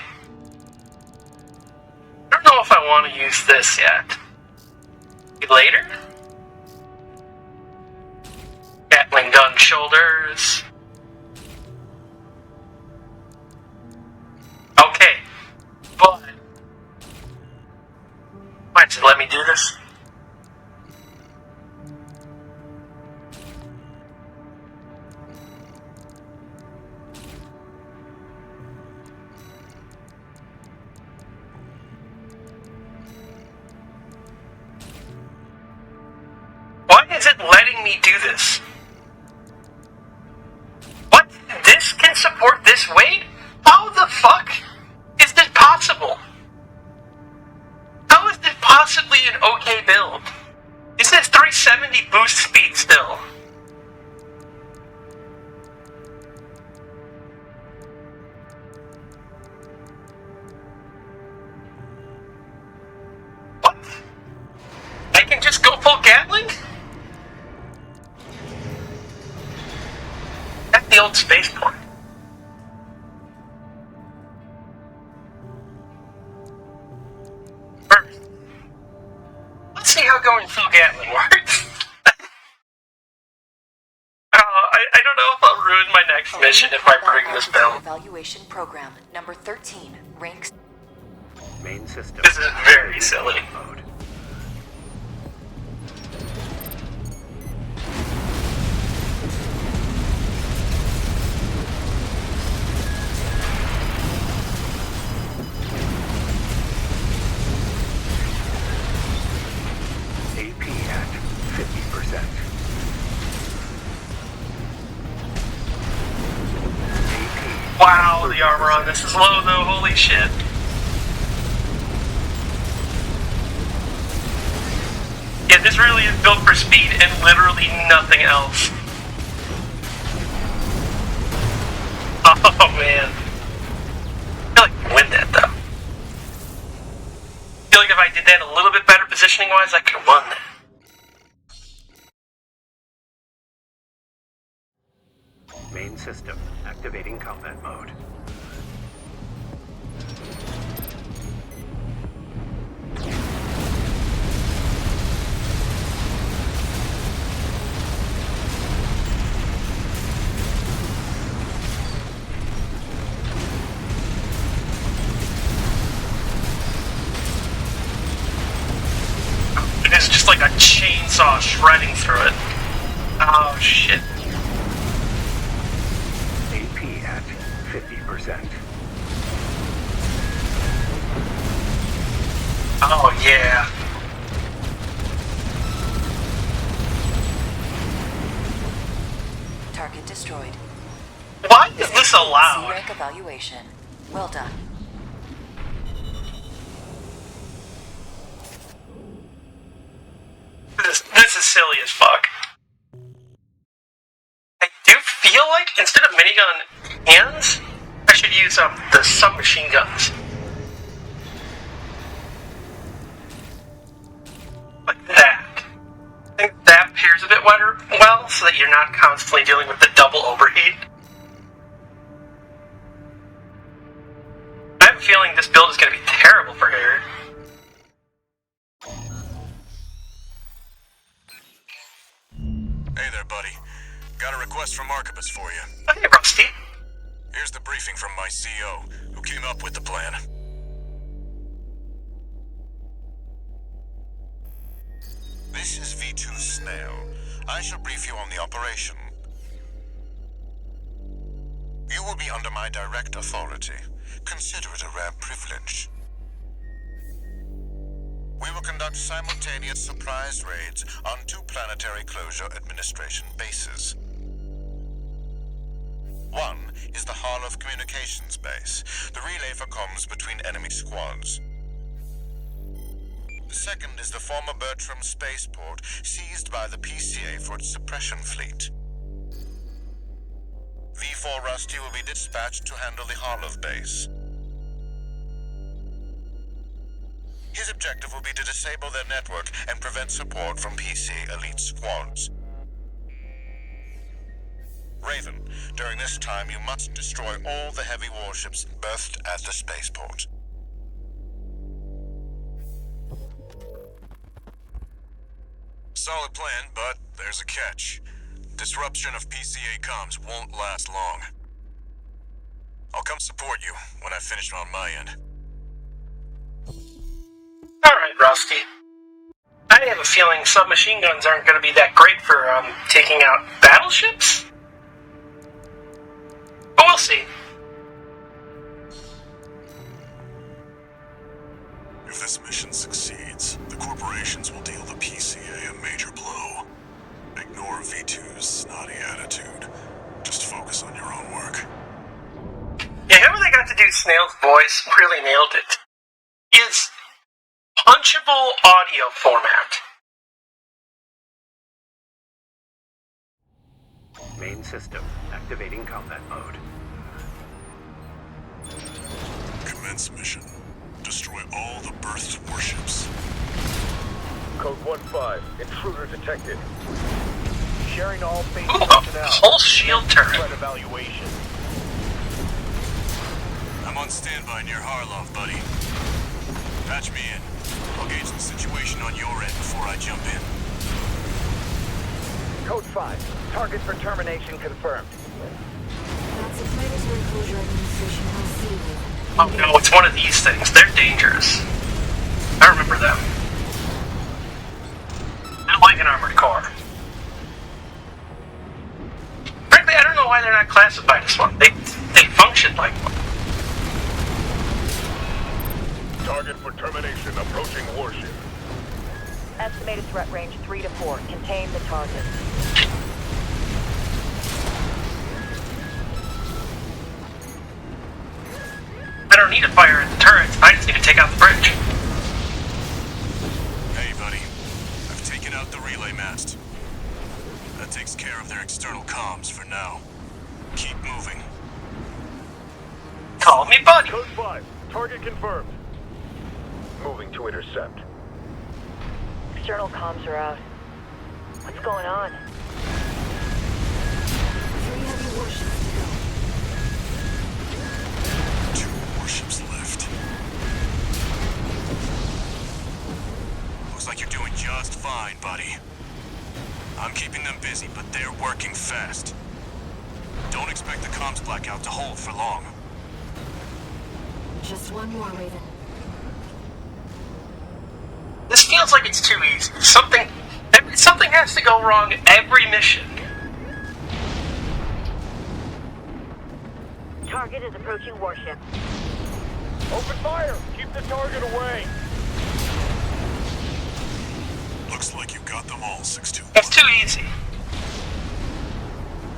A: I don't know if I want to use this yet. Maybe later? Gatling gun shoulders. Okay. But why did it let me do this? Why is it letting me do this? What? This can support this weight? How the fuck is this possible? How is this possibly an okay build? It says 370 boost speed still. What? I can just go full Gatling? That's the old spaceport. First, let's see how going full Gatling works. I don't know if I'll ruin my next mission if I bring this build.
I: Evaluation program number 13 ranks.
E: Main system.
A: This is very silly.
E: Mode. AP at 50%.
A: Wow, the armor on this is low though, holy shit. Yeah, this really is built for speed and literally nothing else. Oh man. I feel like I can win that though. I feel like if I did that a little bit better positioning wise, I could have won that.
E: Main system. Activating combat mode.
A: It is just like a chainsaw shredding through it. Oh shit.
E: AP at 50%.
A: Oh yeah.
I: Target destroyed.
A: Why is this allowed?
I: C-rank evaluation. Well done.
A: This is silly as fuck. I do feel like instead of minigun hands, I should use the submachine guns. Like that. I think that pairs a bit well, so that you're not constantly dealing with the double overheat. I have a feeling this build is going to be terrible for Harry.
F: Hey there, buddy. Got a request from Archibus for you.
A: Hey, Rusty.
F: Here's the briefing from my CO, who came up with the plan.
K: This is V2 Snail. I shall brief you on the operation. You will be under my direct authority. Consider it a rare privilege. We will conduct simultaneous surprise raids on 2 planetary closure administration bases. One is the Hall of Communications base, the relay for comms between enemy squads. The second is the former Bertram spaceport, seized by the PCA for its suppression fleet. V4 Rusty will be dispatched to handle the Harlov base. His objective will be to disable their network and prevent support from PC elite squads. Raven, during this time you must destroy all the heavy warships berthed at the spaceport.
F: Solid plan, but there's a catch. Disruption of PCA comms won't last long. I'll come support you when I finish on my end.
A: Alright, Rusty. I have a feeling submachine guns aren't going to be that great for taking out battleships? But we'll see.
F: If this mission succeeds, the corporations will deal the PCA a major blow. Ignore V2's snotty attitude. Just focus on your own work.
A: Yeah, whoever they got to do Snail's voice really nailed it. Is punchable audio format.
E: Main system activating combat mode.
F: Commence mission. Destroy all the berthed warships.
H: Code 1-5. Intruder detected. Sharing all base
A: Ooh, a
H: personnel.
A: whole shield turret.
H: Threat evaluation.
F: I'm on standby near Harlov, buddy. Patch me in. I'll gauge the situation on your end before I jump in.
G: Code 5. Target for termination confirmed.
B: That's a planetary closure administration LC.
A: Oh no, it's one of these things. They're dangerous. I remember them. I like an armored core. Frankly, I don't know why they're not classified as one. They function like one.
H: Target for termination approaching warship.
C: Estimated threat range 3 to 4. Contain the target.
A: I don't need to fire at the turrets. I just need to take out the bridge.
F: Hey, buddy. I've taken out the relay mast. That takes care of their external comms for now. Keep moving.
A: Call me buddy.
H: Code 5. Target confirmed. Moving to intercept.
C: External comms are out. What's going on?
B: 3 heavy warships to go.
F: 2 warships left. Looks like you're doing just fine, buddy. I'm keeping them busy, but they're working fast. Don't expect the comms blackout to hold for long.
B: Just one more, Raven.
A: This feels like it's too easy. Something has to go wrong every mission.
C: Target is approaching warship.
H: Open fire! Keep the target away!
F: Looks like you got them all, 621.
A: It's too easy.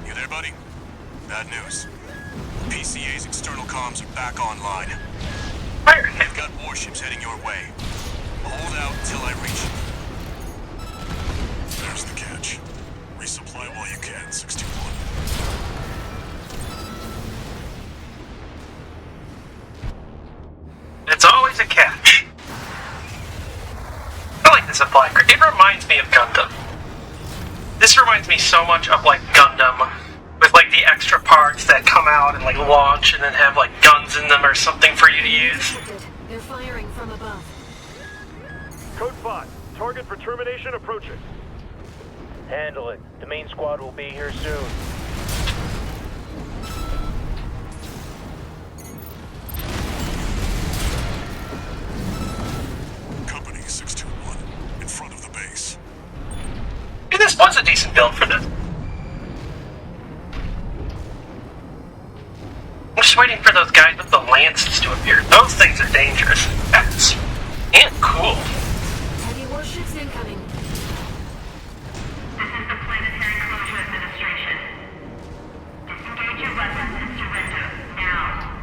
F: You there, buddy? Bad news. PCA's external comms are back online.
A: Fire.
F: They've got warships heading your way. Hold out until I reach you. There's Here's the catch. Resupply while you can, 61.
A: It's always a catch. I like the supply crate. It reminds me of Gundam. This reminds me so much of like Gundam, with like the extra parts that come out and like launch and then have like guns in them or something for you to use.
B: They're firing from above.
H: Code 5. Target for termination approaching.
G: Handle it. The main squad will be here soon.
F: Company 621, in front of the base.
A: Hey, this was a decent build for this. I'm just waiting for those guys with the lances to appear. Those things are dangerous. That's and cool.
B: Heavy warships incoming.
C: This is the Planetary Closure Administration. Disengage your weapons and surrender, now.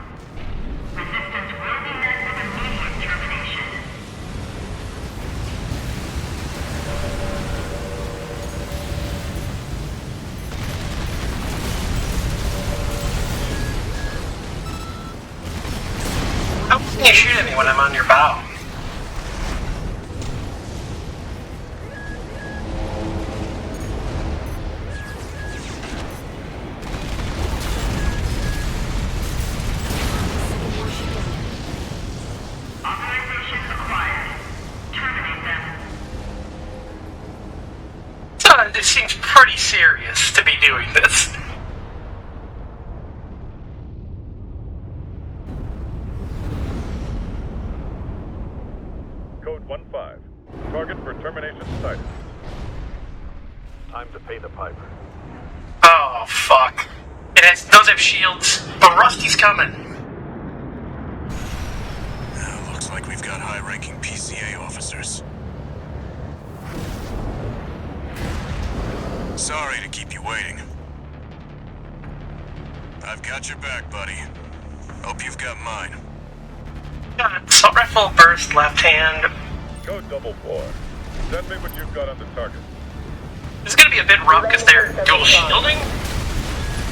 C: Resistance will be met with immediate termination.
A: How can you shoot at me when I'm on your bow?
C: Authorization acquired. Terminate them.
A: It seems pretty serious to be doing this.
H: Code 1-5. Target for termination sighted. Time to pay the piper.
A: Oh, fuck. Those have shields, but Rusty's coming.
F: Looks like we've got high-ranking PCA officers. Sorry to keep you waiting. I've got your back, buddy. Hope you've got mine.
A: Assault rifle, burst, left hand.
H: Code 4. Send me what you've got on the target.
A: This is gonna be a bit rough because they're dual shielding.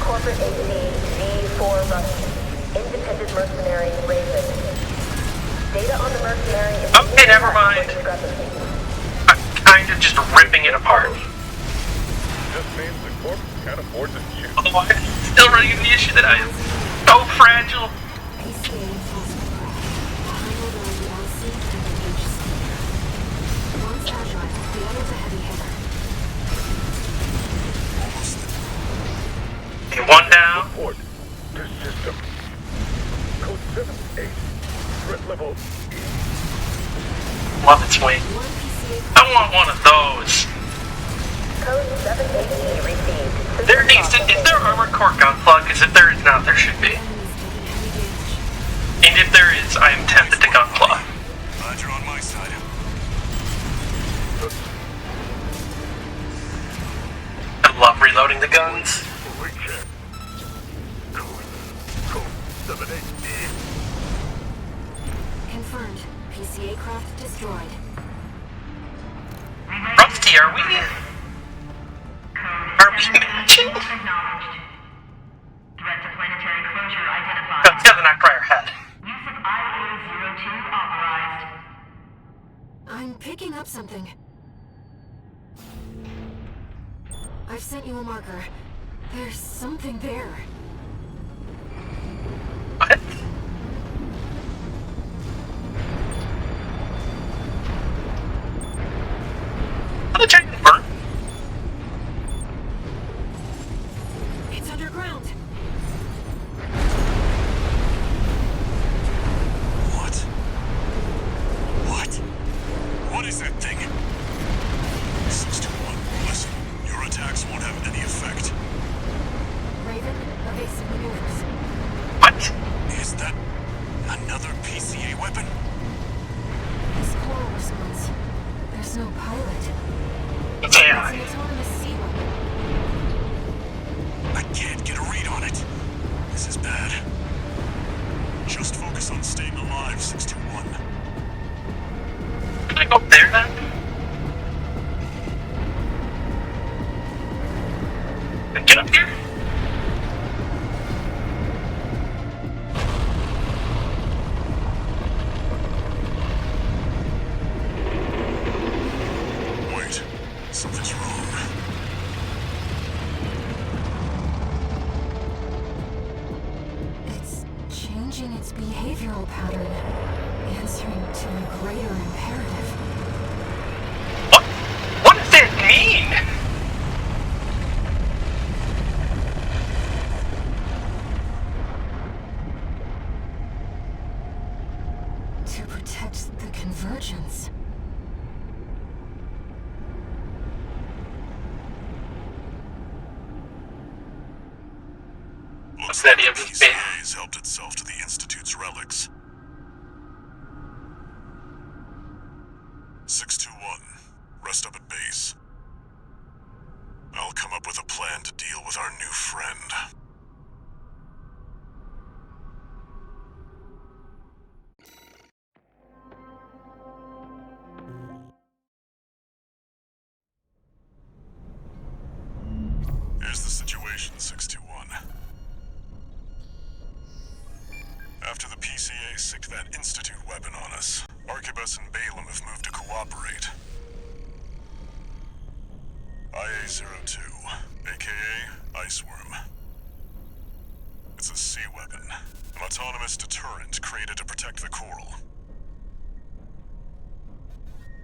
C: Corporate AC V4 Rusty. Independent mercenary Raven. Data on the mercenary is...
A: Okay, never mind. I'm kind of just ripping it apart.
H: Just means the corp can't afford to shoot.
A: Oh, I'm still running into the issue that I am so fragile.
B: PCA handled by the LC and the HC. One's agile, the other's a heavy hitter.
A: Okay, one down.
H: Report to system. Code 7-8. Threat level E.
A: Love its wing.
B: One PCA
A: I want one of those.
C: Code 7-8 received.
A: There needs to, is there armored core gunplug? Because if there is not, there should be.
B: enemies taking heavy damage.
A: And if there is, I am tempted to gunplug.
F: Glad you're on my side.
A: I love reloading the guns.
H: Recheck. Code 7-8.
B: Confirmed. PCA craft destroyed.
A: Rusty, are we matching?
C: Acknowledged. Threat to planetary closure
A: Oh,
C: identified.
A: it's got the knock prior head.
C: Use of IA-02 authorized.
B: I'm picking up something. I've sent you a marker. There's something there.
A: What? Oh, the giant burn.
B: It's underground.
F: What? What? What is that thing? 621, listen. Your attacks won't have any effect.
B: Raven, evasive maneuvers.
A: What?
F: Is that another PCA weapon?
B: This coral response. There's no pilot. It's
A: Yeah.
B: an autonomous sea weapon.
F: I can't get a read on it. This is bad. Just focus on staying alive, 621.
A: Can I go up there then? get up here?
F: Wait, something's wrong.
B: It's changing its behavioral pattern, answering to a greater imperative.
A: What does that mean?
B: To protect the convergence.
A: What's that
F: The
A: even mean?
F: PCA's helped itself to the Institute's relics. 621, rest up at base. I'll come up with a plan to deal with our new friend. Here's the situation, 621. After the PCA sicked that Institute weapon on us, Arquebus and Balaam have moved to cooperate. IA-02, aka Iceworm. It's a sea weapon, an autonomous deterrent created to protect the coral.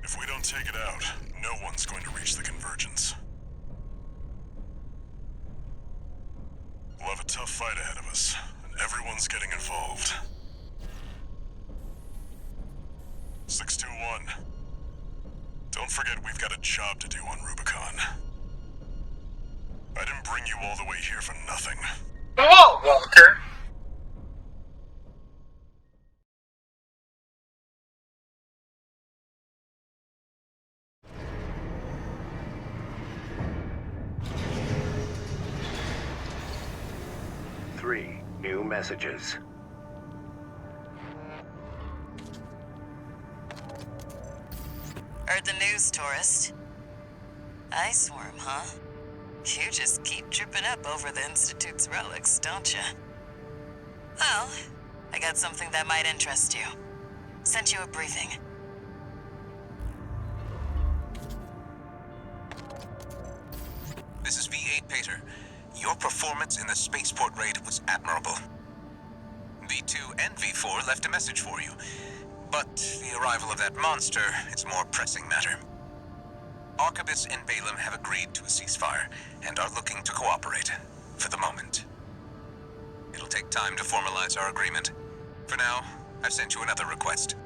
F: If we don't take it out, no one's going to reach the convergence. We'll have a tough fight ahead of us, and everyone's getting involved. 621. Don't forget we've got a job to do on Rubicon. I didn't bring you all the way here for nothing.
A: Whoa, Walker.
E: Three new messages.
J: Heard the news, tourist. Iceworm, huh? You just keep tripping up over the Institute's relics, don't you? Well, I got something that might interest you. Sent you a briefing.
K: This is V8 Pater. Your performance in the spaceport raid was admirable. V2 and V4 left a message for you. But the arrival of that monster is a more pressing matter. Arquebus and Balaam have agreed to a ceasefire and are looking to cooperate, for the moment. It'll take time to formalize our agreement. For now, I've sent you another request.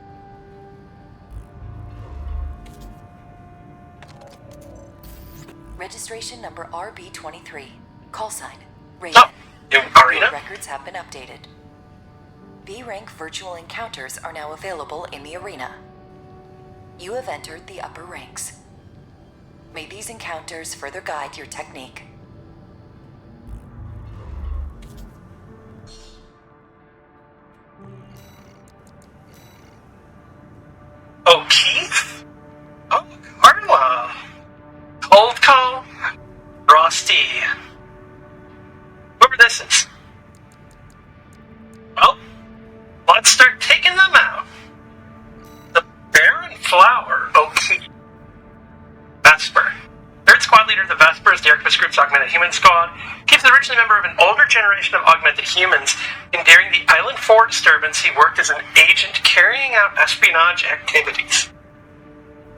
I: Registration number RB23. Call sign. Raiden.
A: Oh, new arena?
I: Your records have been updated. B-rank virtual encounters are now available in the arena. You have entered the upper ranks. May these encounters further guide your technique.
A: Oh, Keith? Oh, Carla. Cold call? Rusty. Whoever this is. Well, let's start taking them out. The Baron Flower, O'Keefe. Vesper. Third squad leader of the Vesper is the Arquebus Group's augmented human squad. Keith is originally a member of an older generation of augmented humans, and during the Island 4 disturbance, he worked as an agent carrying out espionage activities.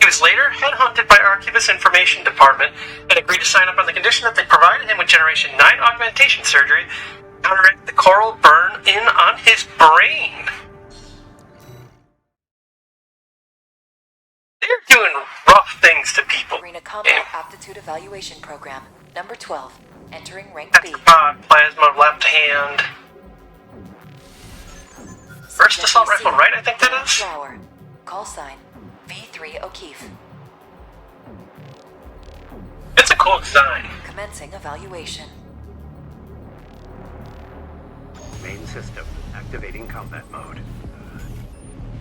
A: He was later headhunted by Arquebus Information Department and agreed to sign up on the condition that they provided him with Generation 9 augmentation surgery to counteract the coral burn in on his brain. They're doing rough things to people.
I: Arena Combat Aptitude Evaluation Program, number 12. Entering rank B.
A: Tetrapod, plasma, left hand. First assault rifle, right? I think that is.
I: Flower. Call sign. V3 O'Keefe.
A: It's a cool design.
I: Commencing evaluation.
E: Main system activating combat mode.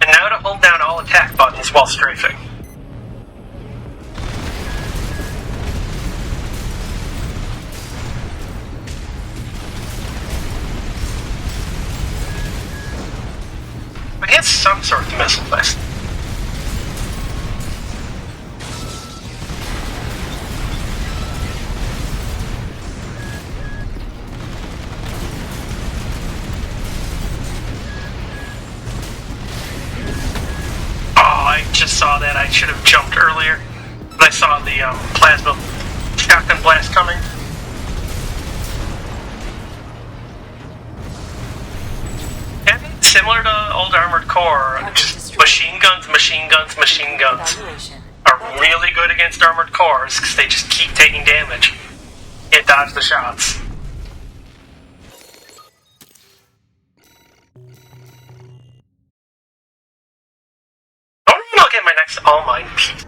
A: And now to hold down all attack buttons while strafing. some sort of missile list. I just saw that. I should have jumped earlier, but I saw the plasma shotgun blast coming. And similar to old Armored Core, just machine guns are really good against Armored Cores because they just keep taking damage. Can't dodge the shots. I'll get my next all-mine piece.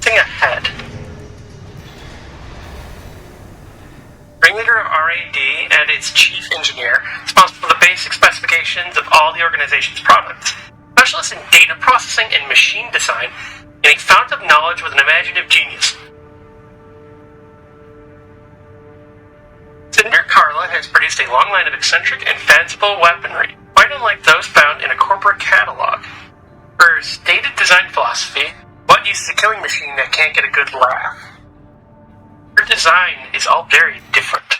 A: Think ahead. Ringleader of RAD and its chief engineer, responsible for the basic specifications of all the organization's products. Specialist in data processing and machine design, and a fount of knowledge with an imaginative genius. Senator Carla has produced a long line of eccentric and fanciful weaponry, quite unlike those found in a corporate catalog. Her stated design philosophy, what uses a killing machine that can't get a good laugh? Her design is all very different.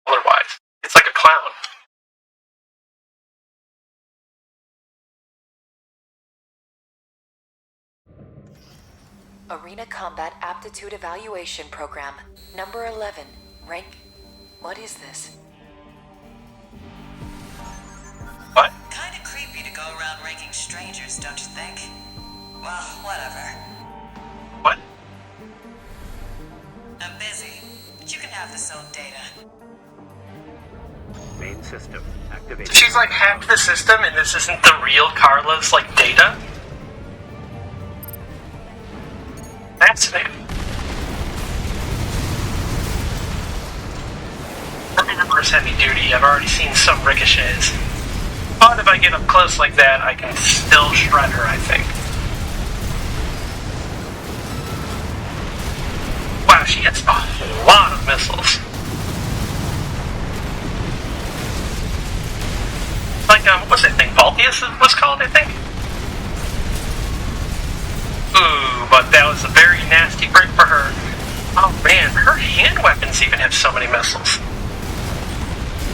A: Otherwise, it's like a clown.
I: Arena Combat Aptitude Evaluation Program, number 11, rank... What is this?
A: What?
J: Kinda creepy to go around ranking strangers, don't you think? Well, whatever.
A: What?
J: I'm busy, but you can have this old data.
E: Main system activated.
A: She's like hacked the system and this isn't the real Carla's like data? Fascinating. Reverse heavy duty, I've already seen some ricochets. But if I get up close like that, I can still shred her, I think. Wow, she hits a lot of missiles. Like, what's that thing? Valtius was called, I think? Ooh, but that was a very nasty break for her. Oh man, her hand weapons even have so many missiles.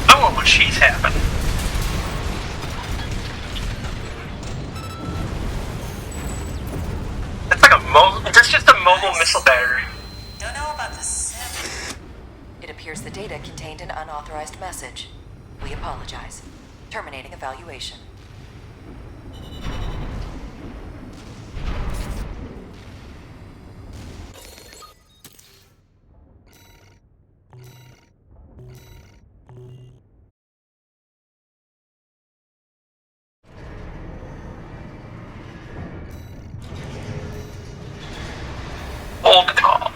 A: I want what she's having. That's like that's just a mobile missile battery.
J: Don't know about the sim.
I: It appears the data contained an unauthorized message. We apologize. Terminating evaluation.
A: Old call.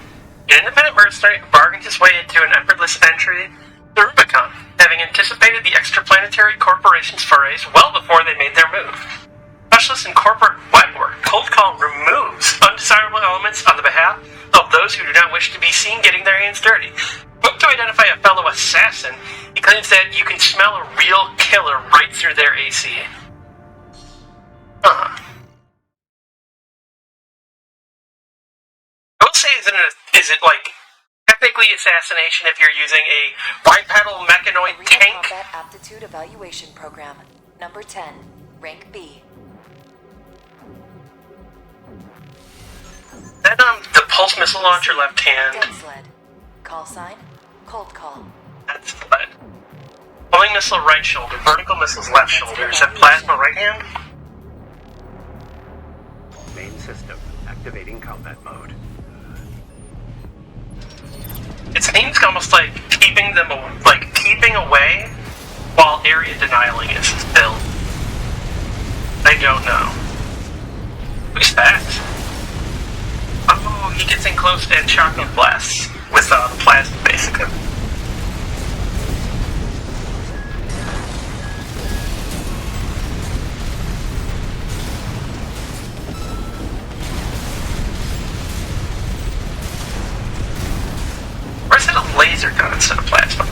A: An independent mercenary bargained his way into an effortless entry to the Rubicon, having anticipated the extraplanetary corporation's forays well before they made their move. Specialist in corporate web work, Cold Call removes undesirable elements on the behalf of those who do not wish to be seen getting their hands dirty. Quick to identify a fellow assassin, he claims that you can smell a real killer right through their AC. I will say, is it like technically assassination if you're using a bipedal mechanoid
I: Arena
A: tank?
I: Combat Aptitude Evaluation Program, number 10, rank B.
A: Then the pulse missile launcher left hand.
I: Dead sled. Call sign, Cold Call.
A: That's sled. Homing missile right shoulder. Vertical missiles left shoulder. Is that plasma right hand?
E: Main system activating combat mode.
A: It seems almost like keeping away while area denialing is still. I don't know. Who's that? Oh, he gets in close and shotgun blasts with the plasma, basically. Or is it a laser gun instead of plasma?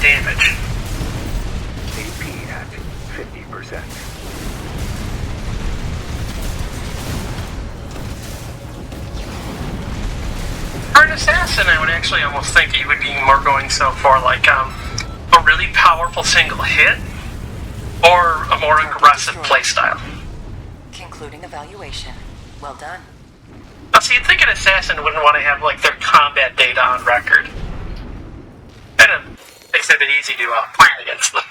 A: damage.
E: AP at 50%.
A: For an assassin, I would actually almost think you would be more going so for like a really powerful single hit or a more aggressive playstyle.
I: Concluding evaluation. Well done.
A: Now, see, you'd think an assassin wouldn't want to have like their combat data on record. Kind of makes it a bit easy to plan against them.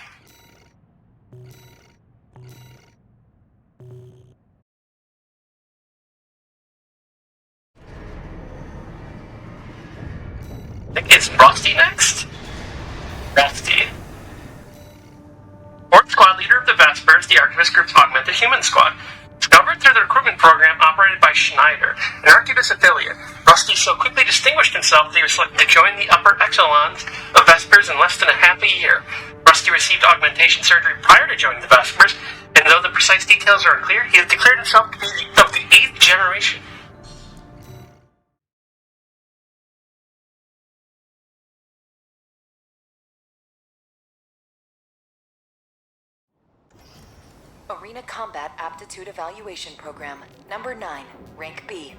A: I think it's Rusty next? Rusty. Fourth squad leader of the Vespers, the Archivist Group's augmented human squad. Discovered through the recruitment program operated by Schneider, an Archivist affiliate, Rusty so quickly distinguished himself that he was selected to join the upper echelons of Vespers in less than a half a year. Rusty received augmentation surgery prior to joining the Vespers, and though the precise details are unclear, he has declared himself to be of the 8th generation.
I: Arena Combat Aptitude Evaluation Program, number 9, rank B.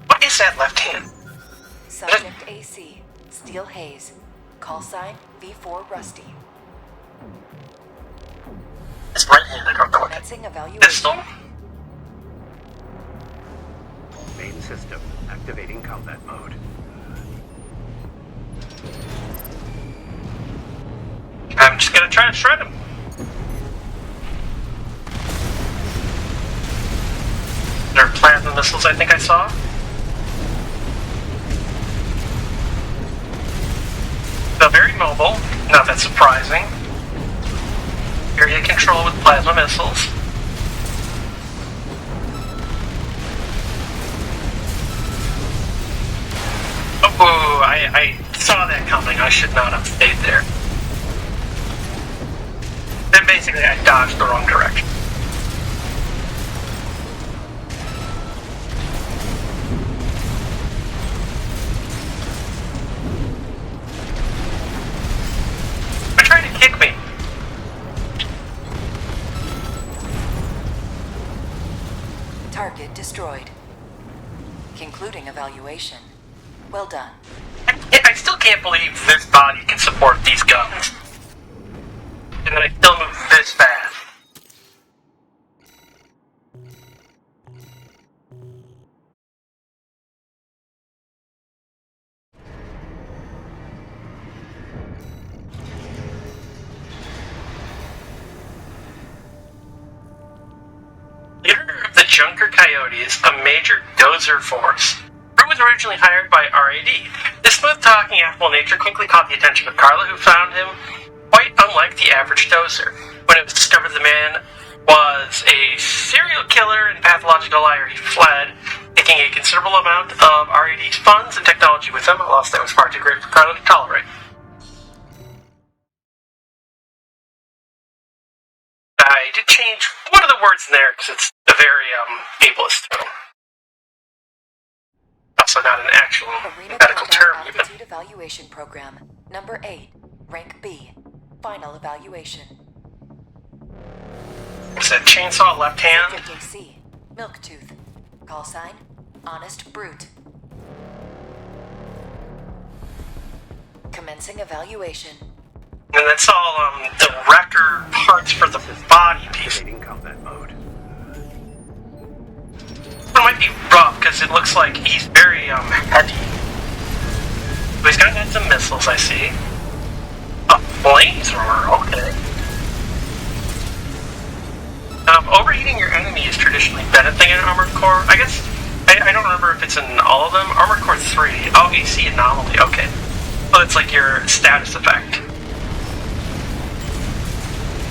A: What is that left hand?
I: Subject AC, Steel Haze. Call sign V4 Rusty.
A: It's right-handed, I don't know what that
I: Commencing evaluation.
A: pistol?
E: Main system activating combat mode.
A: I'm just gonna try to shred him. There are plasma missiles I think I saw. They're very mobile, not that surprising. Area control with plasma missiles. Oh, I saw that coming. I should not have stayed there. Then basically I dodged the wrong direction. They're trying to kick me.
I: Target destroyed. Concluding evaluation. Well done.
A: I still can't believe this body can support these guns. And then I still move this fast. Leader of the Junker Coyotes, a major dozer force. Crew was originally hired by RAD. This smooth-talking, affable nature quickly caught the attention of Carla, who found him quite unlike the average dozer. When it was discovered the man was a serial killer and pathological liar, he fled, taking a considerable amount of RAD's funds and technology with him, a loss that was far too great for Carla to tolerate. I did change one of the words in there because it's a very ableist term. Also not an actual
I: Arena
A: medical
I: Combat
A: term even.
I: Aptitude Evaluation Program, number 8, rank B. Final evaluation.
A: Is that chainsaw left hand?
I: Subject AC, Milktooth. Call sign, Honest Brute. Commencing evaluation.
A: And that's all the wrecker parts for the body piece.
E: Activating combat mode.
A: It might be rough because it looks like he's very heavy. But he's got some missiles, I see. A flamethrower, okay. Overheating your enemy has traditionally been a thing in Armored Core. I guess, I don't remember if it's in all of them. Armored Core 3. Oh, AC Anomaly, okay. So it's like your status effect.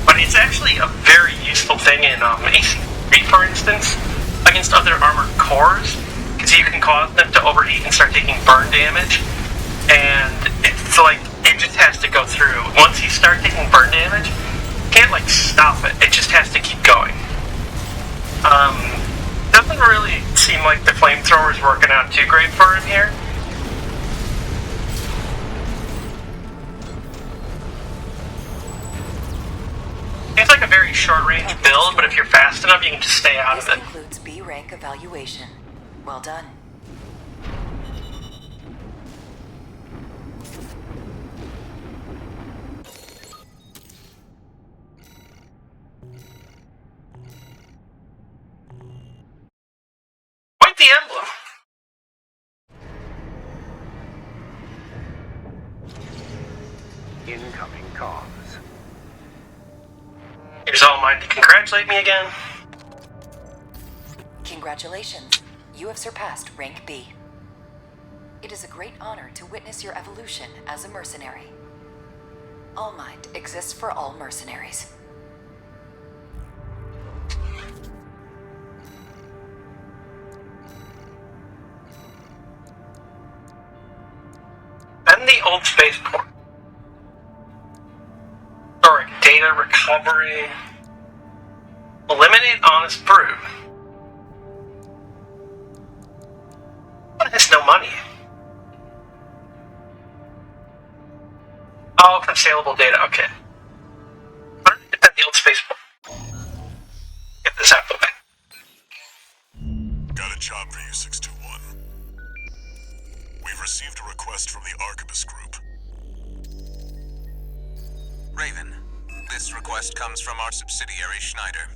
A: But it's actually a very useful thing in AC3, for instance, against other armored cores, because you can cause them to overheat and start taking burn damage, and it's like, it just has to go through. Once you start taking burn damage, you can't like stop it, it just has to keep going. Doesn't really seem like the flamethrower is working out too great for him here. It's like a very short-range build, but if you're fast enough, you can just stay out
I: This
A: of it.
I: concludes B rank evaluation. Well done.
A: Quite the emblem.
E: Incoming comms.
A: Here's all mine to congratulate me again.
I: Congratulations. You have surpassed rank B. It is a great honor to witness your evolution as a mercenary. All Might exists for all mercenaries.
A: And the old spaceport. Storing data recovery. Eliminate honest brood. One has no money. Oh, from saleable data, okay. Why don't we defend the old spaceport? Get this out of the way.
F: Got a job for you, 621. We've received a request from the Arquebus Group.
K: Raven, this request comes from our subsidiary Schneider.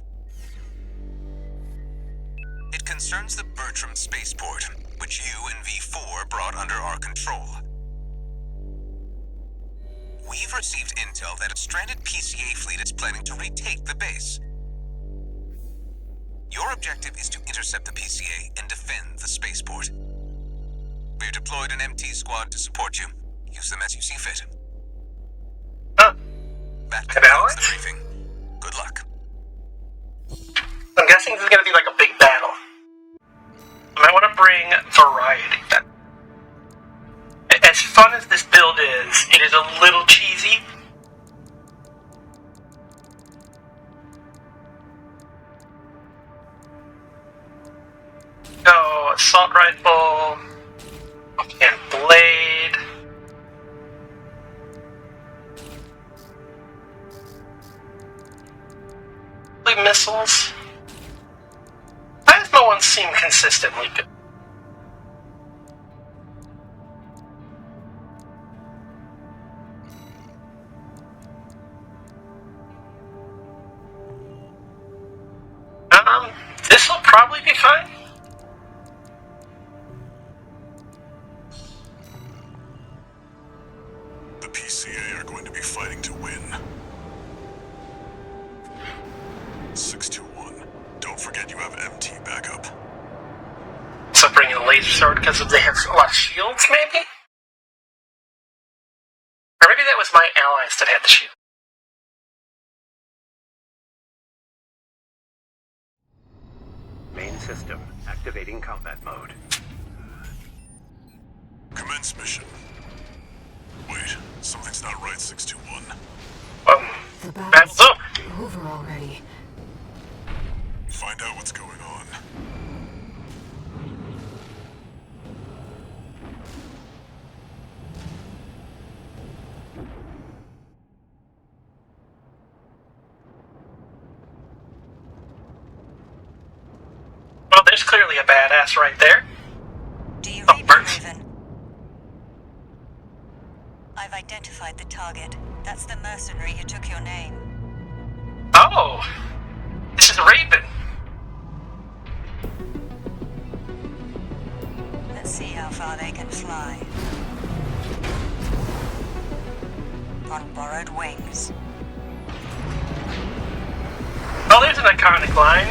K: It concerns the Bertram spaceport, which you and V4 brought under our control. We've received intel that a stranded PCA fleet is planning to retake the base. Your objective is to intercept the PCA and defend the spaceport. We've deployed an MT squad to support you. Use them as you see fit.
A: Huh.
K: That
A: Can I
K: concludes the
A: always?
K: briefing. Good luck.
A: I'm guessing this is gonna be like a big battle. I might want to bring variety. As fun as this build is, it is a little cheesy. Oh, assault rifle. And blade. Missiles. Plasma ones seem consistently good. This'll probably be fine.
F: The PCA are going to be fighting to win. 621, don't forget you have MT backup.
A: So bringing a laser sword because they have a lot of shields, maybe? Or maybe that was my allies that had the shield.
E: Main system activating combat mode.
F: Commence mission. Wait, something's not right, 621.
B: The
A: Battle's
B: battle's
A: over.
B: over already.
F: Find out what's going on.
A: Well, there's clearly a badass right there.
J: Do you
A: Oh,
J: read me,
A: Bert.
J: Raven? I've identified the target. That's the mercenary who took your name.
A: Oh! This is Raven.
J: Let's see how far they can fly. On borrowed wings.
A: Oh, there's an iconic line.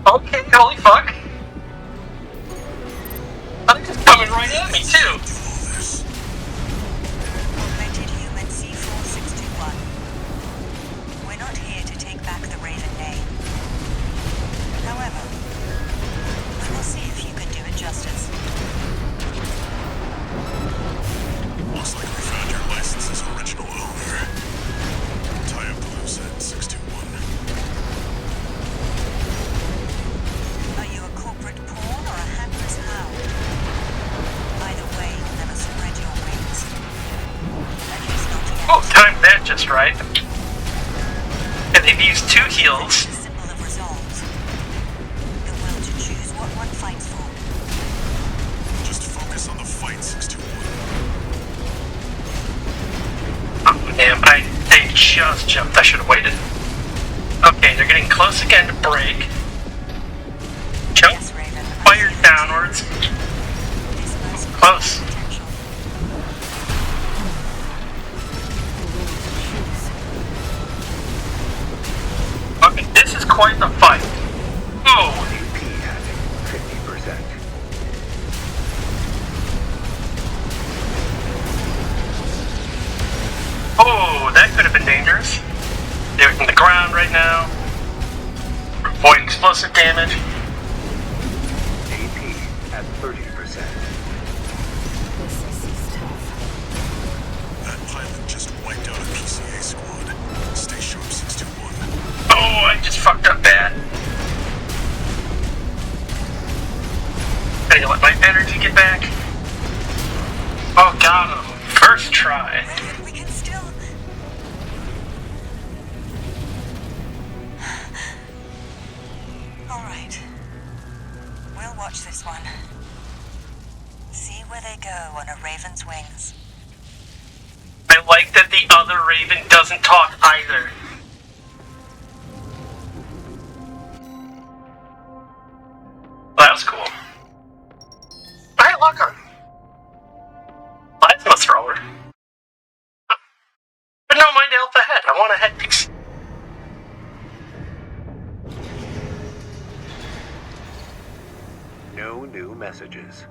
A: Okay, holy fuck. Oh, they're just coming right at me, too.
J: Augmented human C4621. We're not here to take back the Raven name. However, we will see if you can do it justice.
F: Looks like we found your license's original owner. Tie up the loose end, 621.
J: Are you a corporate pawn or a hapless hound? Either way, never spread your wings. At least not yet.
A: Oh, timed that just right. And they've used 2 heals.
J: The symbol of resolve. The will to choose what one fights for.
F: Just focus on the fight, 621.
A: Oh, damn, they just jumped. I should have waited. Okay, they're getting close again to break. Jump.
J: Yes, Raven.
A: Fire downwards.
J: This must be
A: Close.
J: potential.
A: Okay, this is quite the fight. Oh,
E: AP at 50%.
A: oh, that could have been dangerous. They're from the ground right now. Avoiding explosive damage.
E: AP at 30%.
B: This is tough.
F: That pilot just wiped out a PCA squad. Stay sharp, 621.
A: Oh, I just fucked up bad. Gotta let my energy get back. Oh, got him. First try.
J: Raven, we can still... All right. We'll watch this one. See where they go on a raven's wings.
A: I like that the other Raven doesn't talk either. That was cool. Alright, lock on. Plasma thrower. But no, mind Alpha head. I want a headpiece.
E: No new messages.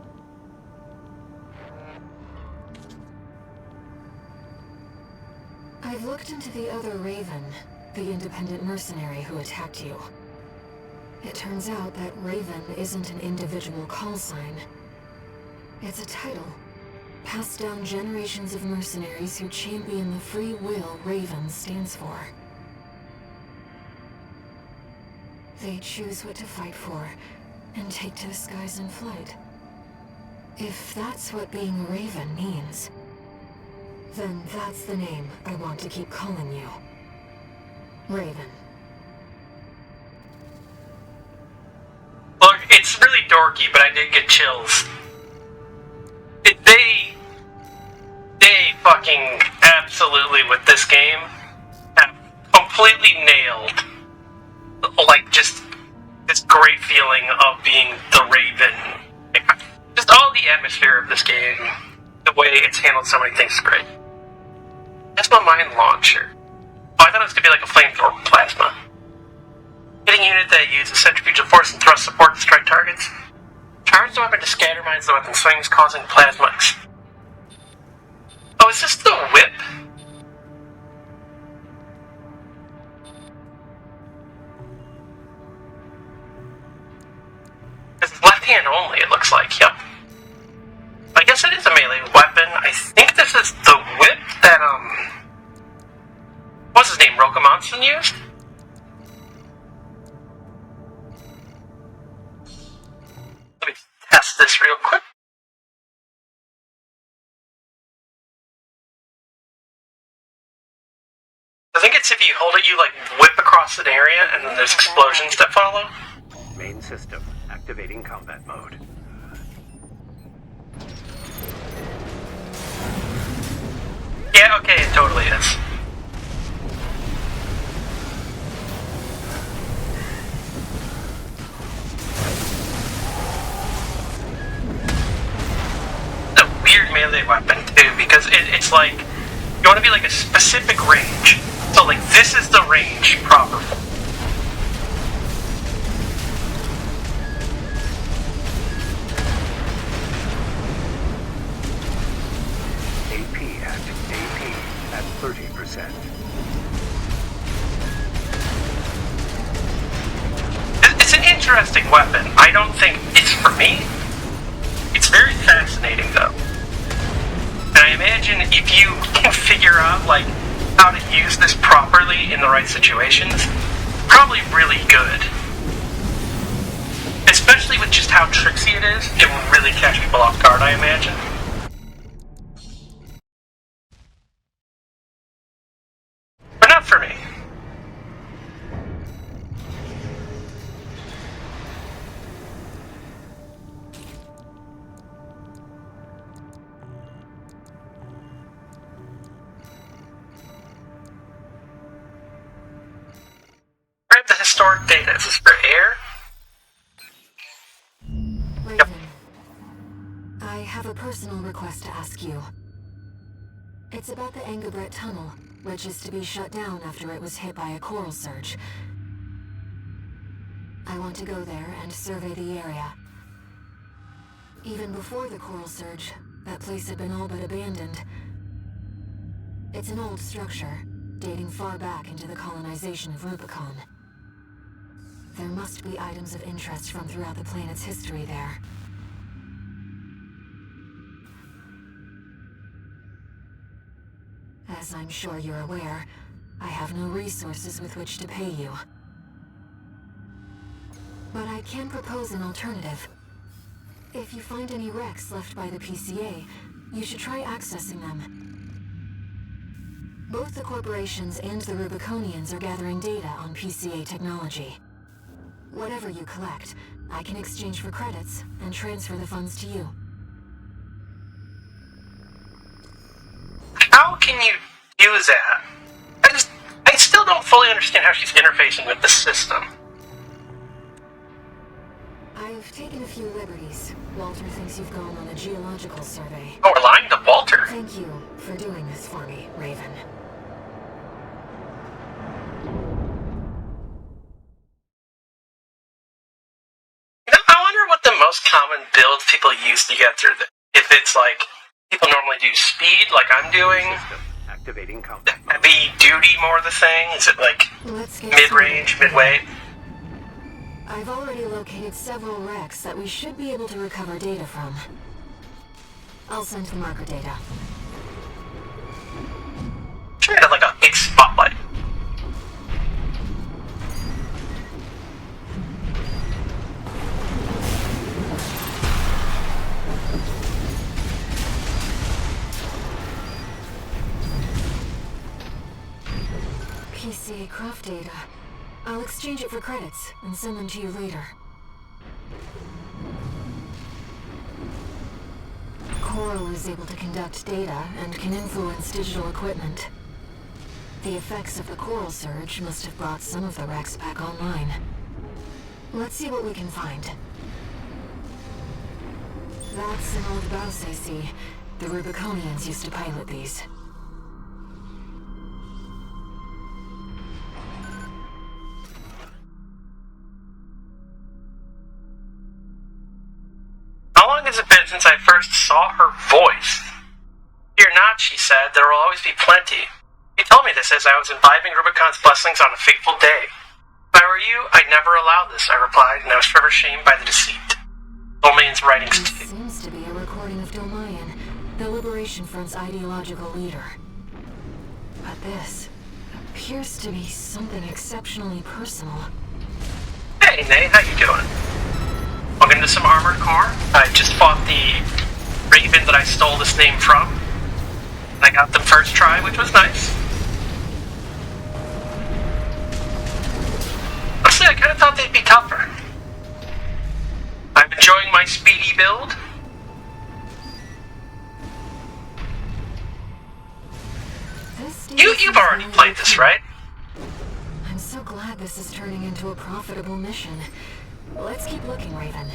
B: I've looked into the other Raven, the independent mercenary who attacked you. It turns out that Raven isn't an individual call sign. It's a title, passed down generations of mercenaries who champion the free will Raven stands for. They choose what to fight for, and take to the skies in flight. If that's what being a Raven means, then that's the name I want to keep calling you. Raven.
A: Look, it's really dorky, but I did get chills. They fucking absolutely, with this game, have completely nailed, like, just this great feeling of being the Raven. Just all the atmosphere of this game, the way it's handled so many things is great. That's my mine launcher. Oh, I thought it was going to be like a flamethrower with plasma. Hitting unit that uses centrifugal force and thrust support to strike targets. Charge the weapon to scatter mines the weapon swings, causing plasma. Oh, is this the whip? This is left hand only, it looks like, yep. I guess it is a melee weapon. I think this is the whip that, what's his name, Rokamonson used? Let me test this real quick. I think it's if you hold it, you like whip across an area, and then there's explosions that follow.
E: Main system activating combat mode.
A: Yeah, okay, it totally is. It's a weird melee weapon, too, because it's like, you want to be like a specific range. So, like, this is the range proper.
E: AP at 30%.
A: It's an interesting weapon. I don't think it's for me. It's very fascinating, though. And I imagine if you can figure out, like, how to use this properly in the right situations, probably really good. Especially with just how tricksy it is, it will really catch people off guard, I imagine. But not for me. stored data? Is this for air?
B: Raven, I have a personal request to ask you. It's about the Engabret Tunnel, which is to be shut down after it was hit by a coral surge. I want to go there and survey the area. Even before the coral surge, that place had been all but abandoned. It's an old structure, dating far back into the colonization of Rubicon. There must be items of interest from throughout the planet's history there. As I'm sure you're aware, I have no resources with which to pay you. But I can propose an alternative. If you find any wrecks left by the PCA, you should try accessing them. Both the corporations and the Rubiconians are gathering data on PCA technology. Whatever you collect, I can exchange for credits and transfer the funds to you.
A: How can you do that? I still don't fully understand how she's interfacing with the system.
B: I've taken a few liberties. Walter thinks you've gone on a geological survey.
A: Oh, we're lying to Walter.
B: Thank you for doing this for me, Raven.
A: You know, I wonder what the most common build people use to get through this. If it's like, people normally do speed, like I'm doing.
E: System activating combat.
A: Heavy duty more the thing? Is it like mid-range, mid-weight?
B: I've already located several wrecks that we should be able to recover data from. I'll send the marker data.
A: Should have like a big spotlight.
B: PCA craft data. I'll exchange it for credits and send them to you later. Coral is able to conduct data and can influence digital equipment. The effects of the coral surge must have brought some of the wrecks back online. Let's see what we can find. That's an old Baus I see. The Rubiconians used to pilot these.
A: How long has it been since I first saw her voice? Fear not, she said, there will always be plenty. She told me this as I was imbibing Rubicon's blessings on a fateful day. If I were you, I'd never allow this, I replied, and I was forever shamed by the deceit. Dolmayan's writings
B: This seems to be a recording of Dolmayan, the Liberation Front's ideological leader. But this appears to be something exceptionally personal.
A: Hey, Nate, how you doing? Welcome to some Armored Core. I just fought the Raven that I stole this name from. And I got them first try, which was nice. Honestly, I kind of thought they'd be tougher. I'm enjoying my speedy build. You've already played this, right?
B: I'm so glad this is turning into a profitable mission. Let's keep looking, Raven.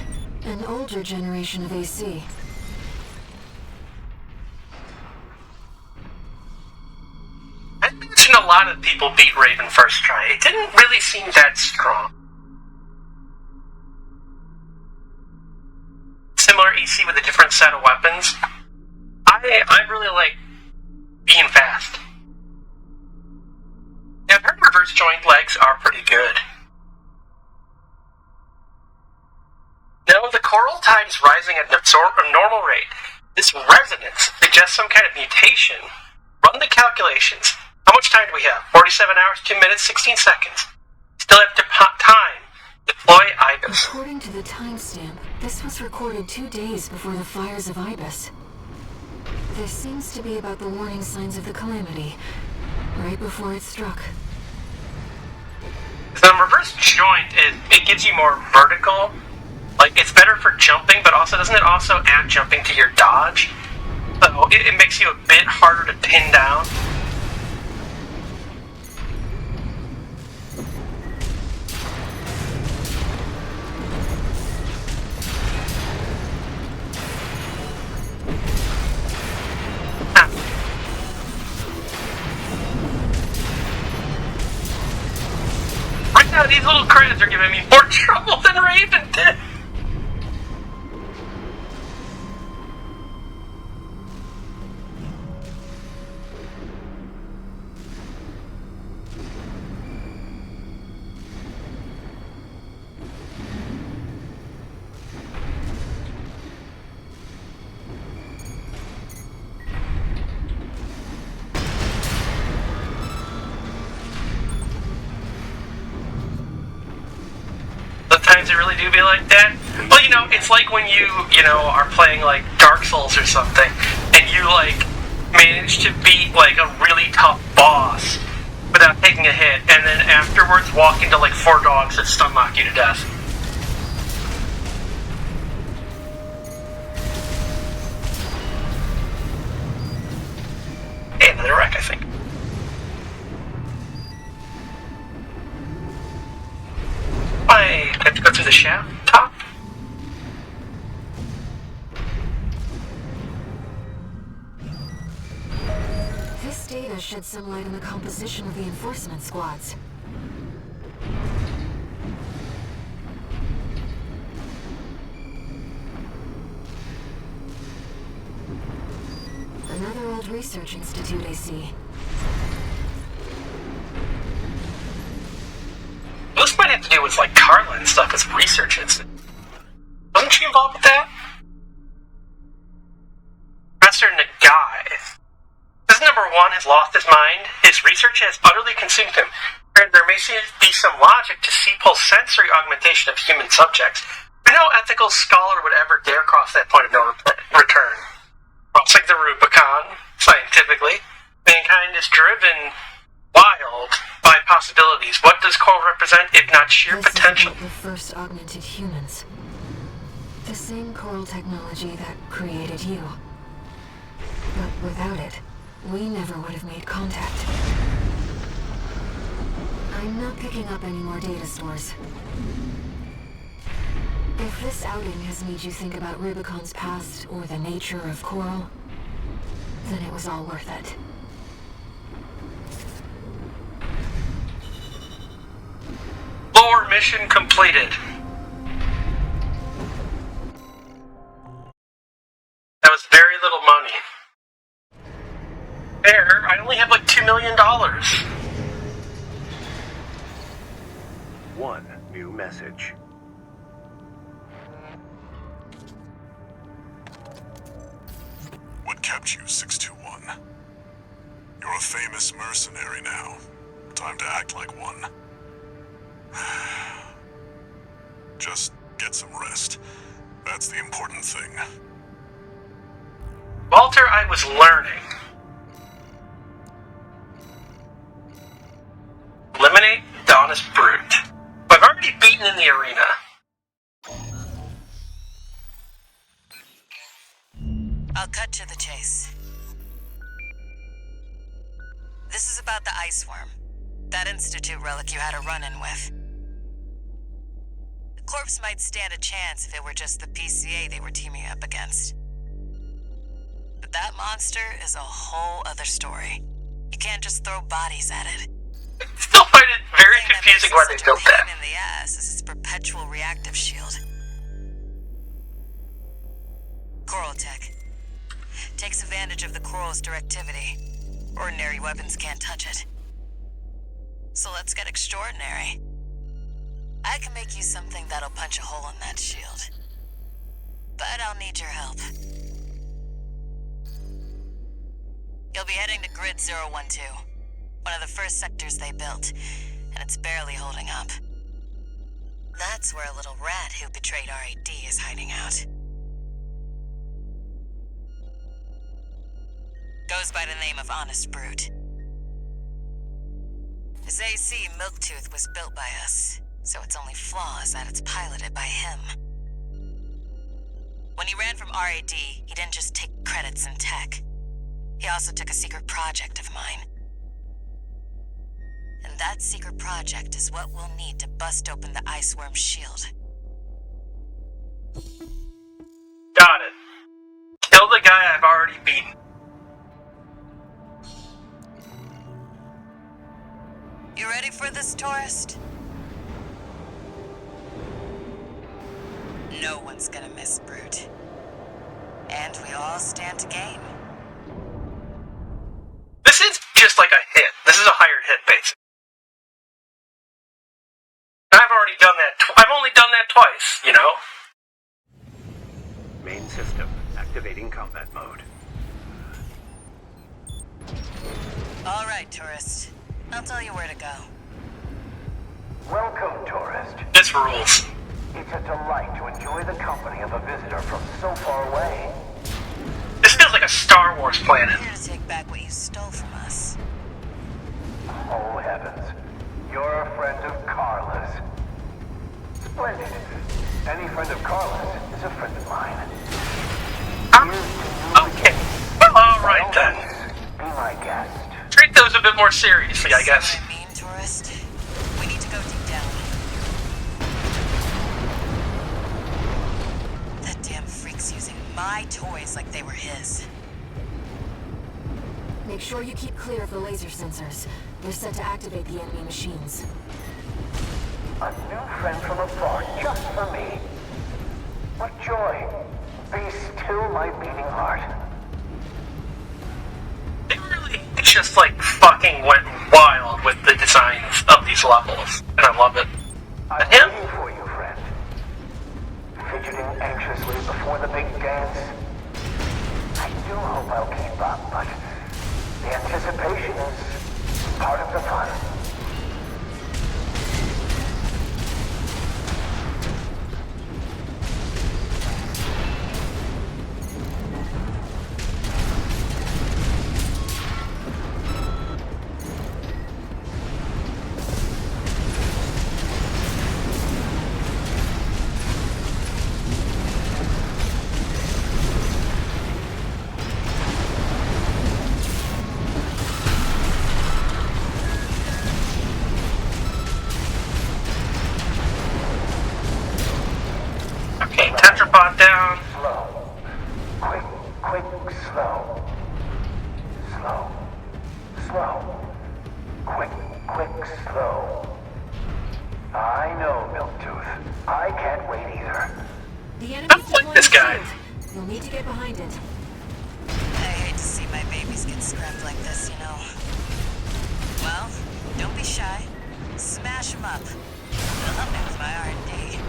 B: An older generation of AC.
A: I imagine a lot of people beat Raven first try. It didn't really seem that strong. Similar AC with a different set of weapons. I really like being fast. Yeah, I've heard reverse joint legs are pretty good. No, the coral tide's rising at a normal rate. This resonance suggests some kind of mutation. Run the calculations. How much time do we have? 47 hours, 2 minutes, 16 seconds. Still have time. Deploy Ibis.
B: According to the timestamp, this was recorded 2 days before the fires of Ibis. This seems to be about the warning signs of the calamity, right before it struck.
A: The reverse joint, it gives you more vertical. Like, it's better for jumping, but also, doesn't it also add jumping to your dodge? So, it makes you a bit harder to pin down. These little creds are giving me more trouble than Raven did. Sometimes it really do be like that. Well, you know, it's like when you are playing like Dark Souls or something, and you like manage to beat like a really tough boss without taking a hit, and then afterwards walk into like 4 dogs that stun lock you to death. Hey, another wreck, I think. I have to go through the shaft top.
B: This data sheds some light on the composition of the enforcement squads. Another old research institute, I see.
A: This might have to do with like Carla and stuff as research institute. Wasn't she involved with that? Professor Nagai. This number 1 has lost his mind. His research has utterly consumed him. And there may be some logic to Sepul's sensory augmentation of human subjects. But no ethical scholar would ever dare cross that point of no return. Crossing the Rubicon, scientifically, mankind is driven wild by possibilities. What does Coral represent if not sheer
B: This
A: potential?
B: is about the first augmented humans. The same coral technology that created you. But without it, we never would have made contact. I'm not picking up any more data stores. If this outing has made you think about Rubicon's past or the nature of Coral, then it was all worth it.
A: Lore mission completed. That was very little money. There, I only have like $2 million.
E: One new message.
F: What kept you, 621? You're a famous mercenary now. Time to act like one. Just get some rest. That's the important thing.
A: Walter, I was learning. Eliminate the honest brute. I've already beaten in the arena.
J: I'll cut to the chase. This is about the ice worm. That Institute relic you had a run-in with. The corpse might stand a chance if it were just the PCA they were teaming up against. But that monster is a whole other story. You can't just throw bodies at it.
A: Still find it very confusing why they built that.
J: Pain in the ass is its perpetual reactive shield. Coral tech. Takes advantage of the coral's directivity. Ordinary weapons can't touch it. So let's get extraordinary. I can make you something that'll punch a hole in that shield. But I'll need your help. You'll be heading to Grid 012, one of the first sectors they built, and it's barely holding up. That's where a little rat who betrayed RAD is hiding out. Goes by the name of Honest Brute. His AC Milktooth was built by us, so its only flaw is that it's piloted by him. When he ran from RAD, he didn't just take credits in tech. He also took a secret project of mine. And that secret project is what we'll need to bust open the Iceworm's shield.
A: Got it. Kill the guy I've already beaten.
J: You ready for this, tourist? No one's gonna miss Brute. And we all stand to gain.
A: This is just like a hit. This is a hired hit, basically. I've already done that. I've only done that twice, you know?
E: Main system activating combat mode.
J: All right, tourist. I'll tell you where to go.
C: Welcome, tourist.
A: This rules.
C: It's a delight to enjoy the company of a visitor from so far away.
A: This feels like a Star Wars planet.
J: Here to take back what you stole from us.
C: Oh, heavens. You're a friend of Carla's. Splendid. Any friend of Carla's is a friend of mine.
A: Okay. Alright then.
C: Be my guest.
A: Treat those a bit more seriously, I guess.
J: See what I mean, tourist? We need to go deep down. That damn freak's using my toys like they were his.
B: Make sure you keep clear of the laser sensors. They're set to activate the enemy machines.
C: A new friend from afar, just for me. What joy. Be still my beating heart.
A: They really just like fucking went wild with the designs of these levels. And I love it.
C: I'm
A: Him?
C: waiting for you, friend. Fidgeting anxiously before the big dance. I do hope I'll keep up, but the anticipation is part of the fun.
A: Okay, tetrapod down.
C: Slow. Quick, slow. Slow. Slow. Quick, slow. I know, Milktooth. I can't wait either.
B: The
A: I
B: enemy's
A: don't like
B: deploying
A: this
B: a
A: guy.
B: shield. You'll need to get behind it.
J: I hate to see my babies get scrapped like this, you know. Well, don't be shy. Smash them up. It'll help me with my R&D.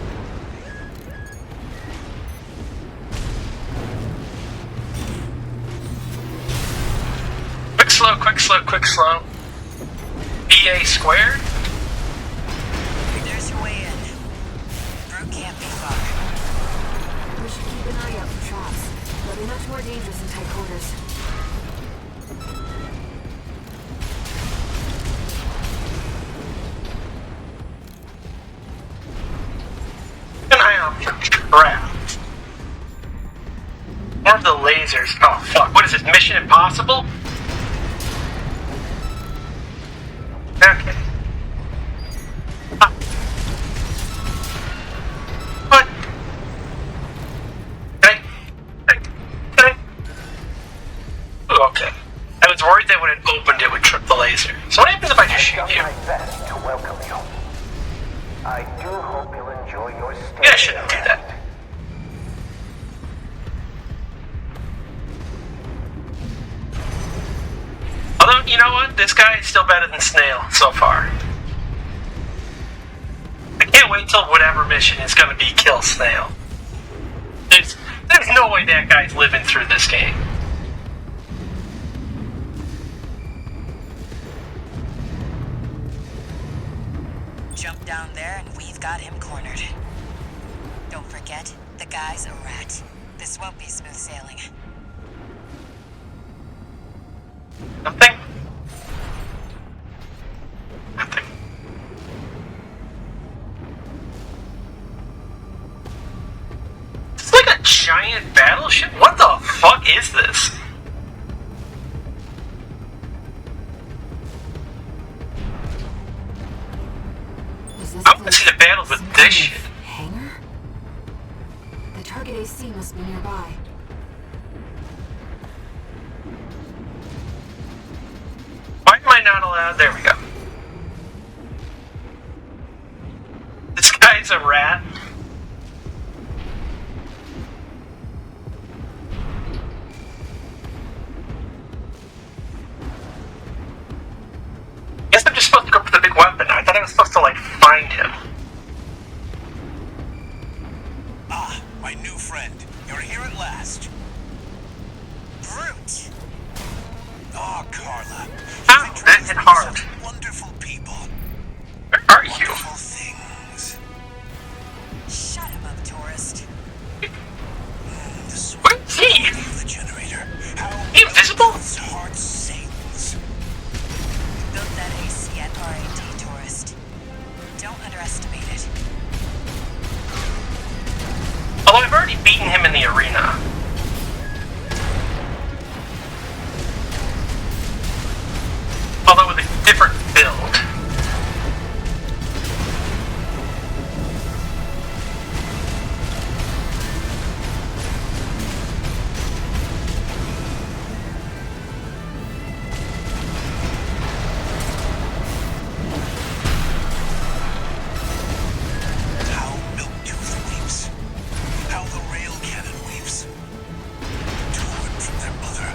A: Quick slow. BA squared?
J: There's your way in. Brute can't be far.
B: We should keep an eye out for traps. They'll be much more dangerous in tight quarters.
A: Keep an eye out for traps. More of the lasers. Oh fuck, what is this, Mission Impossible? Okay. What? Okay. I was worried they would have opened it with the laser. So what happens if I just shoot
C: I've
A: you?
C: done my best to welcome you. I do hope you'll enjoy your stay.
A: Yeah, I shouldn't do that. Although, you know what? This guy is still better than Snail so far. I can't wait till whatever mission is going to be kill Snail. There's no way that guy's living through this game.
J: Jump down there and we've got him cornered. Don't forget, the guy's a rat. This won't be smooth sailing.
A: Nothing? Nothing. It's like a giant battleship? What the fuck is this?
B: Is this
A: I want to see the battles with
B: some
A: this
B: kind
A: shit.
B: of hangar? The target AC must be nearby.
A: Why am I not allowed? There we go. This guy's a rat.
D: my new friend. You're here at last. Brute! Oh, Carla.
A: Ow, that hit hard.
D: Such wonderful people.
A: Where are you?
D: Wonderful things.
J: Shut him up, tourist.
D: The sweet
A: What is he?
D: melody of the generator. How
A: Invisible?
D: his heart sings.
J: Built that AC at RAD, tourist. Don't underestimate it.
A: Although I've already beaten him in the arena. Although with a different build.
D: How Milktooth weeps. How the rail cannon weeps. Torn from their mother.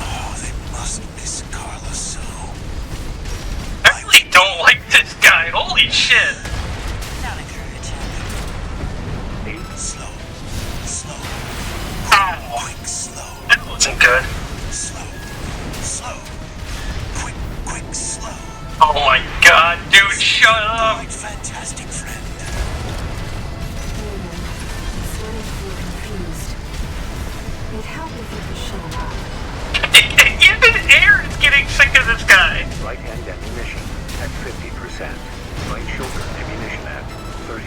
D: Oh, they must miss Carla so.
A: I really don't like this guy. Holy shit.
J: Don't encourage him.
D: Slow. Slow.
A: Ow.
D: Quick, slow.
A: That wasn't good.
D: Slow. Slow. Quick, quick, slow.
A: Oh my god, dude, shut up.
D: My fantastic friend.
B: Hayden, I'm starting to feel confused. It'd help if you could shut up.
A: Even Air is getting sick of this guy.
E: Right-hand ammunition at 50%. Right shoulder ammunition at 30%.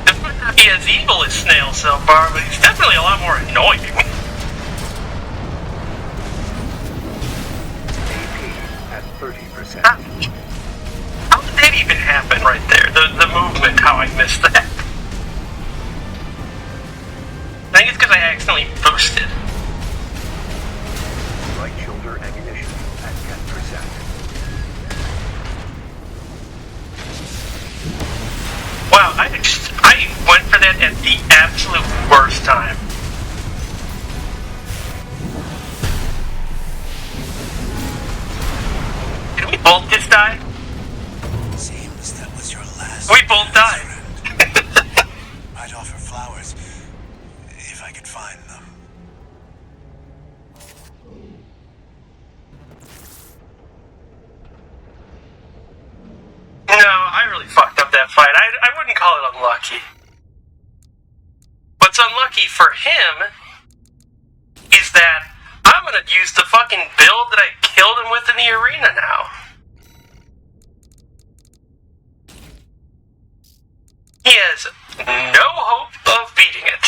A: This might not be as evil as Snail so far, but he's definitely a lot more annoying.
E: AP at 30%.
A: How did that even happen right there? The movement, how I missed that. I think it's because I accidentally boosted.
E: Right shoulder ammunition at 10%.
A: Wow, I went for that at the absolute worst time. Did we both just die?
D: Seems that was your last.
A: We both died.
D: friend. I'd offer flowers if I could find them.
A: No, I really fucked up that fight. I wouldn't call it unlucky. What's unlucky for him is that I'm gonna use the fucking build that I killed him with in the arena now. He has no hope of beating it.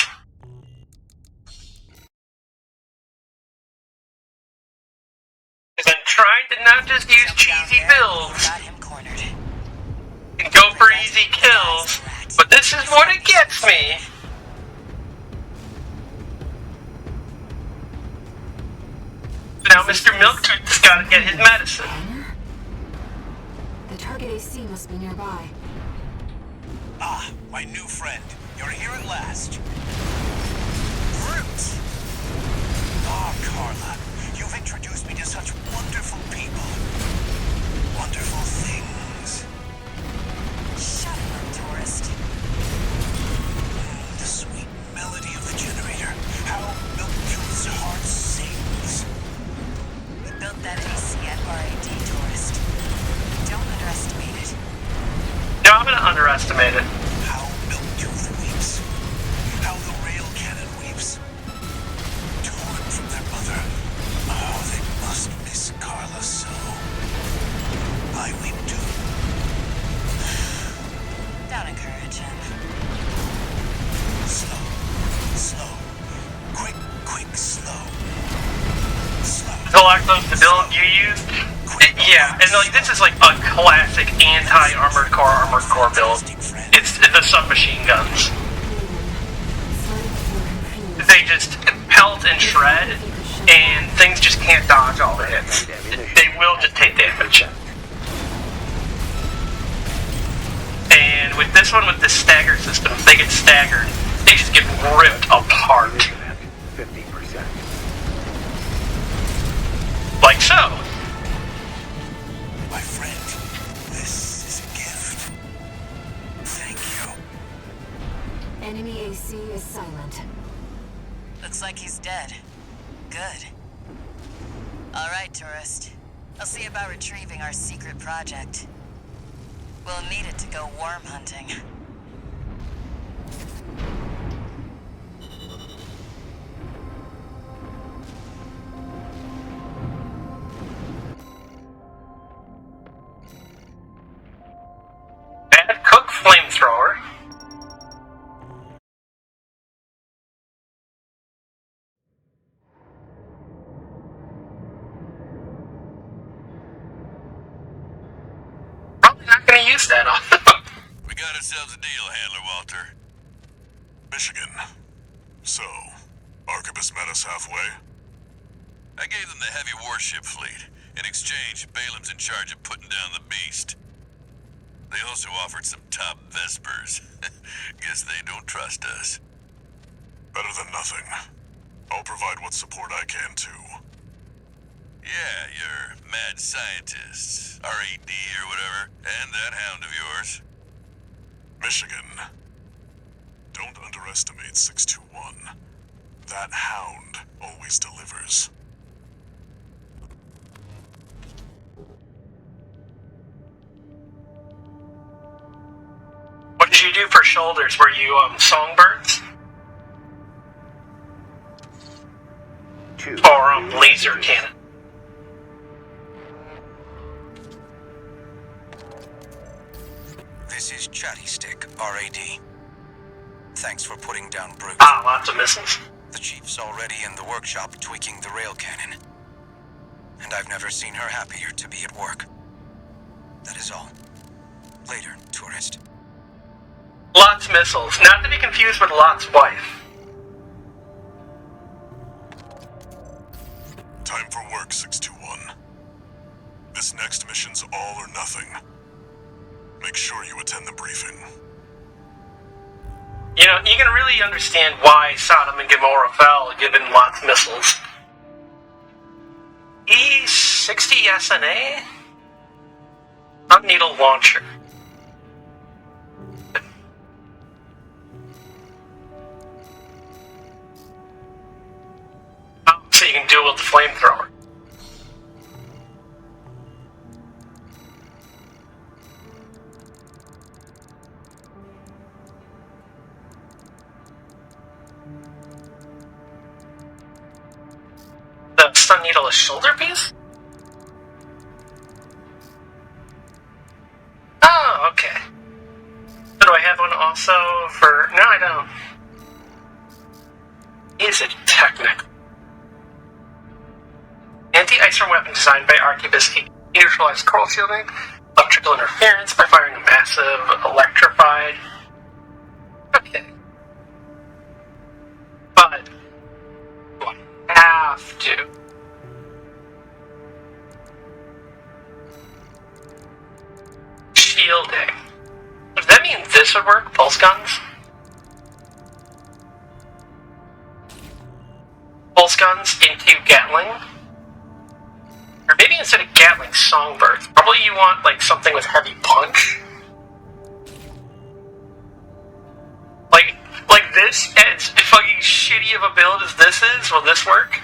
A: Because I'm trying to not just use cheesy builds
J: Got him cornered.
A: and go for easy kills, but this is what it gets me. Now Mr. Milktooth's gotta get his medicine.
B: Banner? The target AC must be nearby.
D: Ah, my new friend. You're here at last. Brute! Ah, Carla. You've introduced me to such wonderful people. Wonderful things.
J: Shut him up, tourist.
D: The sweet melody of the generator. How Milktooth's heart sings.
J: We built that AC at RAD, tourist. Don't underestimate it.
A: No, I'm gonna underestimate it.
D: How Milktooth weeps. How the rail cannon weeps. Torn from their mother. Oh, they must miss Carla so. I weep too.
J: Don't encourage him.
D: Slow. Slow. Quick, quick, slow. Slow.
A: Galactos, the build you used? Yeah, and like this is like a classic anti-armored core build. It's the submachine guns. They just pelt and shred, and things just can't dodge all the hits. They will just take damage. And with this one, with the stagger system, if they get staggered, they just get ripped apart.
E: Ammunition at 50%.
A: Like so.
D: My friend, this is a gift. Thank you.
B: Enemy AC is silent.
J: Looks like he's dead. Good. All right, tourist. I'll see about retrieving our secret project. We'll need it to go worm hunting.
A: Bad cook flamethrower. Probably not gonna use that on.
F: We got ourselves a deal, Handler Walter. Michigan. So, Arquebus met us halfway? I gave them the heavy warship fleet. In exchange, Balaam's in charge of putting down the beast. They also offered some top Vespers. Guess they don't trust us. Better than nothing. I'll provide what support I can, too. Yeah, your mad scientists, RAD or whatever, and that hound of yours. Michigan. Don't underestimate 621. That hound always delivers.
A: What did you do for shoulders? Were you, songbirds?
E: 2.
A: Or, laser cannon?
K: This is Chatty Stick, RAD. Thanks for putting down Brute.
A: Ah, lots of missiles.
K: The Chief's already in the workshop tweaking the rail cannon. And I've never seen her happier to be at work. That is all. Later, tourist.
A: Lot's missiles, not to be confused with Lot's wife.
F: Time for work, 621. This next mission's all or nothing. Make sure you attend the briefing.
A: You know, you can really understand why Sodom and Gomorrah fell given Lot's missiles. E-60 SNA? Needle launcher. Oh, so you can duel with the flamethrower. The stun needle is shoulder piece? Oh, okay. So do I have one also for... No, I don't. Is it technical? Anti-icer weapon designed by Arquebus to neutralize coral shielding, electrical interference by firing a massive electrified... Okay. But... do I have to? Shielding. Does that mean this would work? Pulse guns? Pulse guns into Gatling? Or maybe instead of Gatling, Songbirds. Probably you want, like, something with heavy punch? Like this, as fucking shitty of a build as this is, will this work?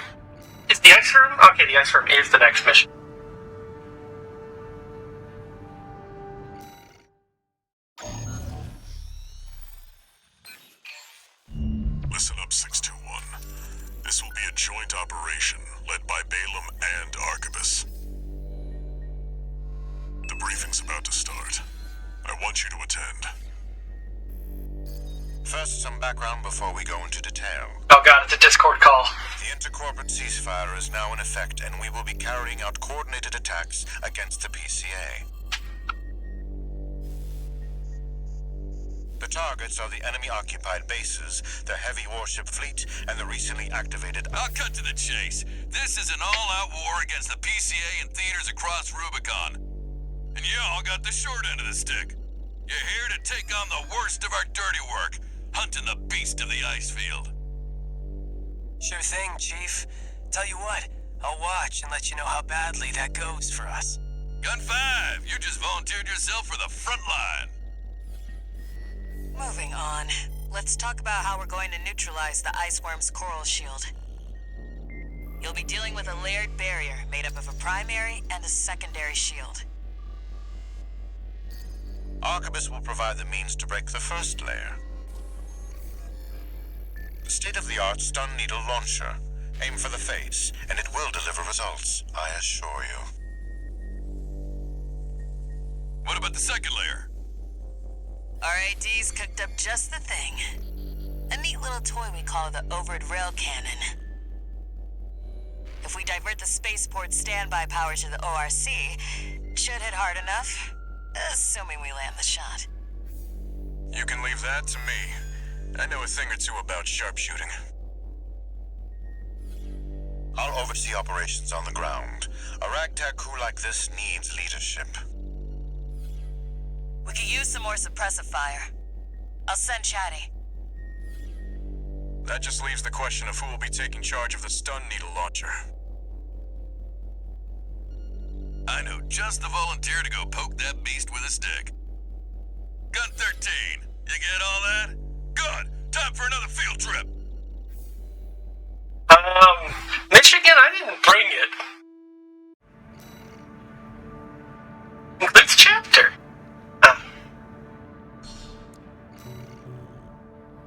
A: Is the ice room? Okay, the ice room is the next mission.
F: Listen up, 621. This will be a joint operation led by Balaam and Arquebus. The briefing's about to start. I want you to attend.
K: First, some background before we go into detail.
A: Oh god, it's a Discord call.
K: The intercorporate ceasefire is now in effect, and we will be carrying out coordinated attacks against the PCA. The targets are the enemy-occupied bases, the heavy warship fleet, and the recently activated...
F: I'll cut to the chase. This is an all-out war against the PCA and theaters across Rubicon. And y'all got the short end of the stick. You're here to take on the worst of our dirty work, hunting the beast of the ice field.
D: Sure thing, Chief. Tell you what, I'll watch and let you know how badly that goes for us.
L: Gun 5, you just volunteered yourself for the front line.
J: Moving on. Let's talk about how we're going to neutralize the Iceworm's coral shield. You'll be dealing with a layered barrier made up of a primary and a secondary shield.
K: Arquebus will provide the means to break the first layer. The state-of-the-art stun needle launcher. Aim for the face, and it will deliver results, I assure you.
L: What about the second layer?
J: RAD's cooked up just the thing. A neat little toy we call the Overed Rail Cannon. If we divert the spaceport standby power to the ORC, it should hit hard enough, assuming we land the shot.
F: You can leave that to me. I know a thing or two about sharpshooting.
K: I'll oversee operations on the ground. A ragtag crew like this needs leadership.
J: We could use some more suppressive fire. I'll send Chatty.
F: That just leaves the question of who will be taking charge of the stun needle launcher.
L: I know just the volunteer to go poke that beast with a stick. Gun 13, you get all that? Good! Time for another field trip!
A: Michigan, I didn't bring it. Includes chapter.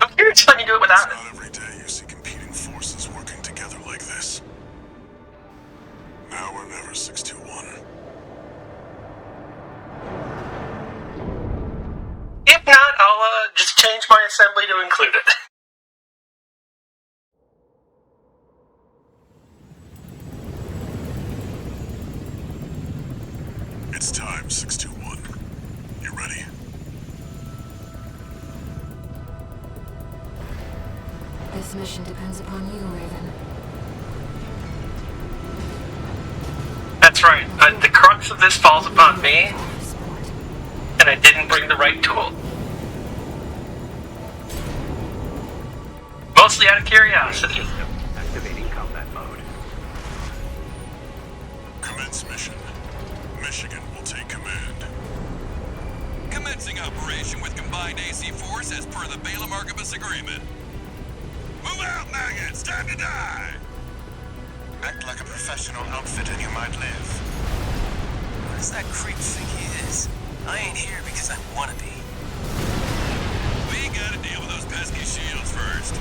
A: I'm curious if I can do it without
F: It's
A: it.
F: not every day you see competing forces working together like this. Now or never, 621.
A: If not, I'll just change my assembly to include it.
F: It's time, 621. You ready?
B: This mission depends upon you, Raven.
A: That's right. The crux of this falls upon me, and I didn't bring the right tool. Mostly out of curiosity.
E: Activating combat mode.
F: Commence mission. Michigan will take command.
L: Commencing operation with combined AC force as per the Balaam Arquebus agreement. Move out, maggots! Time to die!
K: Act like a professional outfit and you might live.
D: What does that creep think he is? I ain't here because I want to be.
L: We gotta deal with those pesky shields first.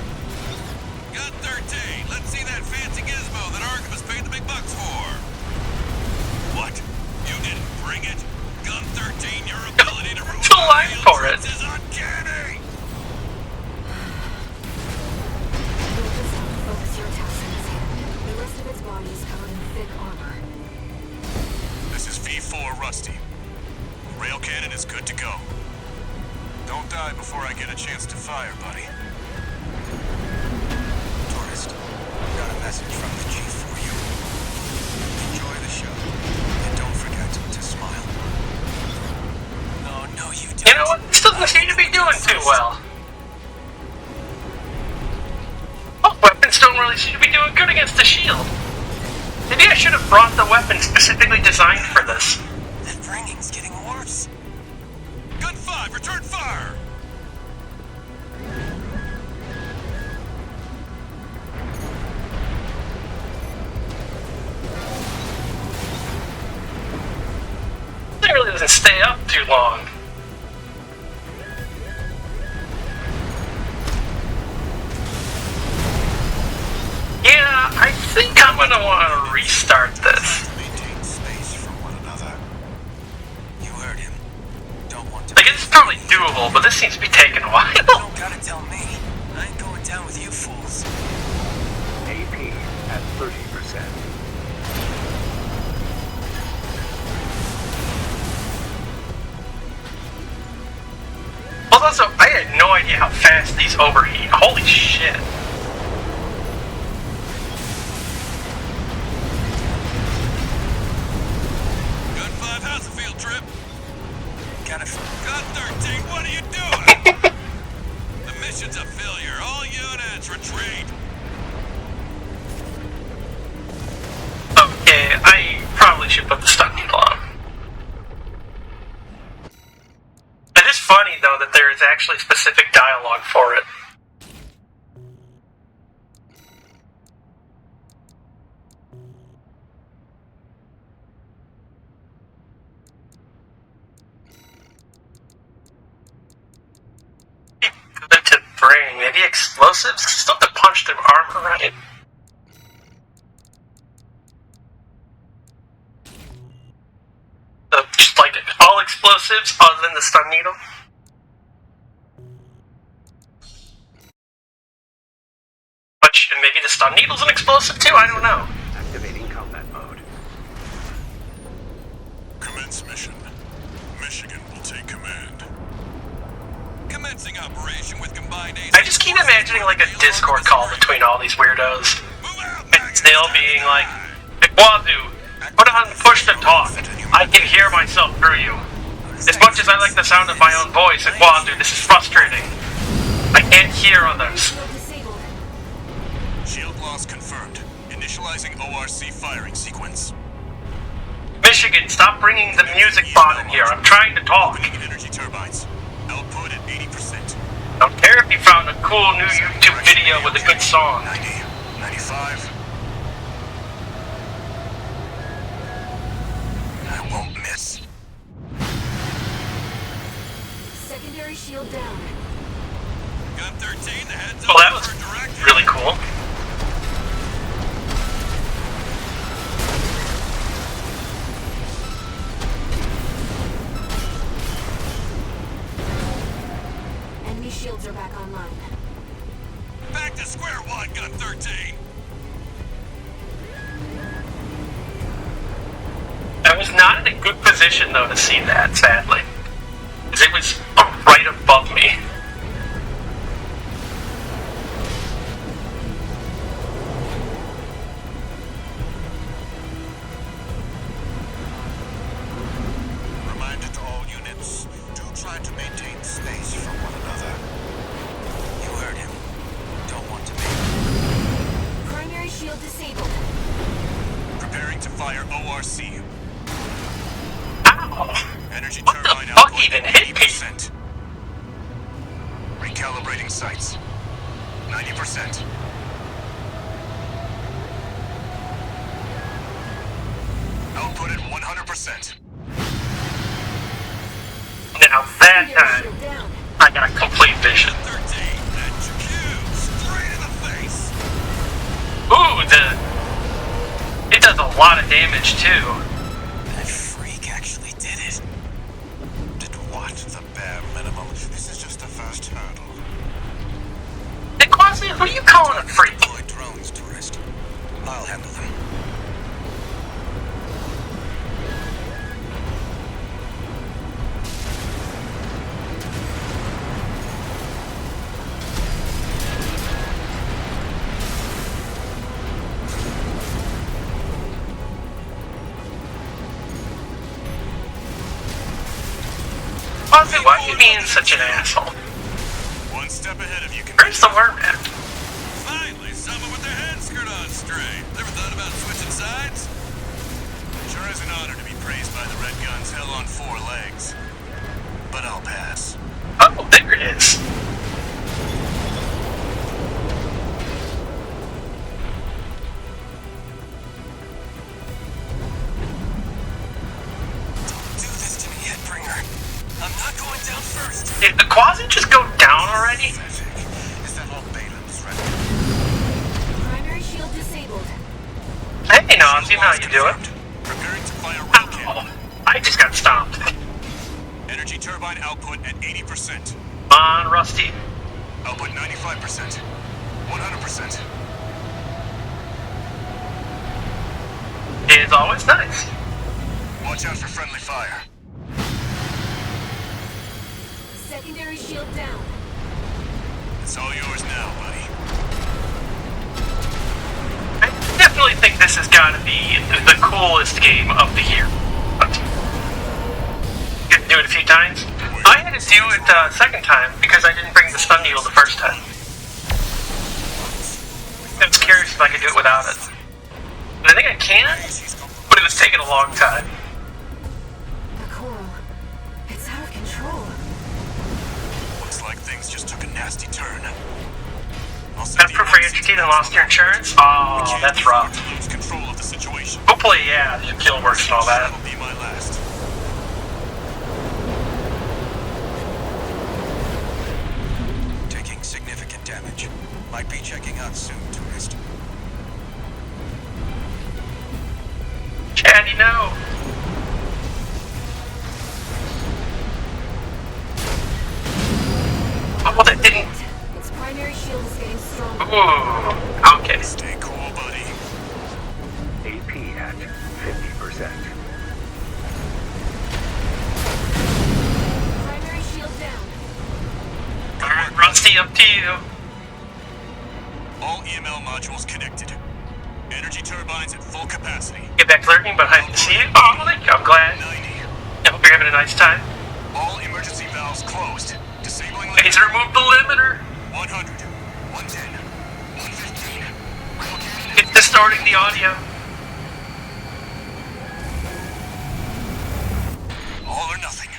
L: Gun 13, let's see that fancy gizmo that Arquebus paid the big bucks for. What? You didn't bring it? Gun 13, your ability to ruin
A: Too light for it.
L: is uncanny!
B: You'll just have to focus your attacks on his hand. The rest of its body is covered in thick armor.
F: This is V4 Rusty. Rail cannon is good to go. Don't die before I get a chance to fire, buddy.
D: Tourist, got a message from the chief for you. Enjoy the show, and don't forget to smile. No, you don't.
A: You know what? This doesn't seem to be doing too well. Oh, weapons don't really seem to be doing good against the shield. Maybe I should have brought the weapon specifically designed for this.
D: That ringing's getting worse.
L: Gun 5, return fire!
A: It really doesn't stay up too long. Yeah, I think I'm gonna want to restart this.
K: Maintain space from one another.
D: You heard him. Don't want to.
A: Like, it's probably doable, but this seems to be taking a while.
D: You don't gotta tell me. I ain't going down with you fools.
E: AP at 30%.
A: Also, I had no idea how fast these overheat. Holy shit.
L: Gun 5, how's the field trip?
D: Got it.
L: Gun 13, what are you doing? The mission's a failure. All units, retreat.
A: actually put the stun needle on. It is funny, though, that there is actually specific dialogue for it. Good to bring. Maybe explosives? Still have to punch through armor, right? So just like all explosives other than the stun needle? But maybe the stun needle's an explosive too? I don't know.
E: Activating combat mode.
F: Commence mission. Michigan will take command.
L: Commencing operation with combined AC.
A: I just keep imagining like a Discord call between all these weirdos. And still being like, Wazoo, put on push to talk. I can hear myself through you. As much as I like the sound of my own voice, and Wazoo, this is frustrating. I can't hear others.
F: Shield loss confirmed. Initializing ORC firing sequence.
A: Michigan, stop bringing the music bot in here. I'm trying to talk.
F: Opening energy turbines. Output at 80%.
A: Don't care if you found a cool new YouTube video with a good song.
F: 90, 95. I won't miss.
B: Secondary shield down.
L: Gun 13, the heads
A: Well, that
L: up
A: was
L: for direct.
A: really cool.
B: Enemy shields are back online.
L: Back to square one, Gun 13.
A: I was not in a good position, though, to see that, sadly. Because it was right above me.
F: Reminder to all units, do try to maintain space from one another. You heard him. Don't want to make.
B: Primary shield disabled.
F: Preparing to fire ORC.
A: Ow!
F: Energy
A: What the
F: turbine
A: fuck
F: output
A: even
F: at
A: hit me?
F: 80%. Recalibrating sights. 90%. Output at 100%.
A: Now that
B: Secondary
A: time,
B: shield down.
A: I got complete vision.
L: 13, that's your cue. Straight in the face.
A: Ooh, it does a lot of damage, too.
F: That freak actually did it. Did what? The bare minimum. This is just the first hurdle.
A: Hey, Quasi, who are you calling a freak?
F: Deploy drones, tourist. I'll handle them.
A: Quasi, why are you being such an asshole?
F: One step ahead of you can.
A: Where's the worm at?
L: Finally, someone with their head screwed on straight. Never thought about switching sides?
F: Sure is an honor to be praised by the Red Guns hell on four legs. But I'll pass.
A: Oh, there it is.
F: Do this to me, Headbringer. I'm not going down first.
A: Did the Quasi just go down already?
F: Is that all Balin's right?
B: Primary shield disabled.
A: Hey, Nazi, how you doing?
F: Preparing to fire roll cannon.
A: Oh, I just got stomped.
F: Energy turbine output at 80%.
A: Come on, Rusty.
F: Output 95%. 100%.
A: It's always nice.
F: Watch out for friendly fire.
B: Secondary shield down.
F: It's all yours now, buddy.
A: I definitely think this has got to be the coolest game of the year. Get to do it a few times. I had to do it second time because I didn't bring the stun needle the first time. I was curious if I could do it without it. But I think I can, but it was taking a long time.
B: The coral. It's out of control.
F: Looks like things just took a nasty turn.
A: That's proof for educated and lost your insurance? Oh, that's rough.
F: To lose control of the situation.
A: Hopefully, yeah, the appeal works and all that.
F: That'll be my last.
K: Taking significant damage. Might be checking out soon, tourist.
A: Chatty, no. Oh, well, that didn't.
B: Its primary shield is getting stronger.
A: Ooh, okay.
F: Stay cool, buddy.
E: AP at 50%.
B: Primary shield down.
A: Alright, Rusty, up to you.
F: All EML modules connected. Energy turbines at full capacity.
A: Get back lurking behind the scene. Oh, thank you. I'm glad.
F: 90.
A: I hope you're having a nice time.
F: All emergency valves closed. Disabling
A: Please remove the limiter.
F: 100. 110. 115.
A: It's distorting the audio.
F: All or nothing.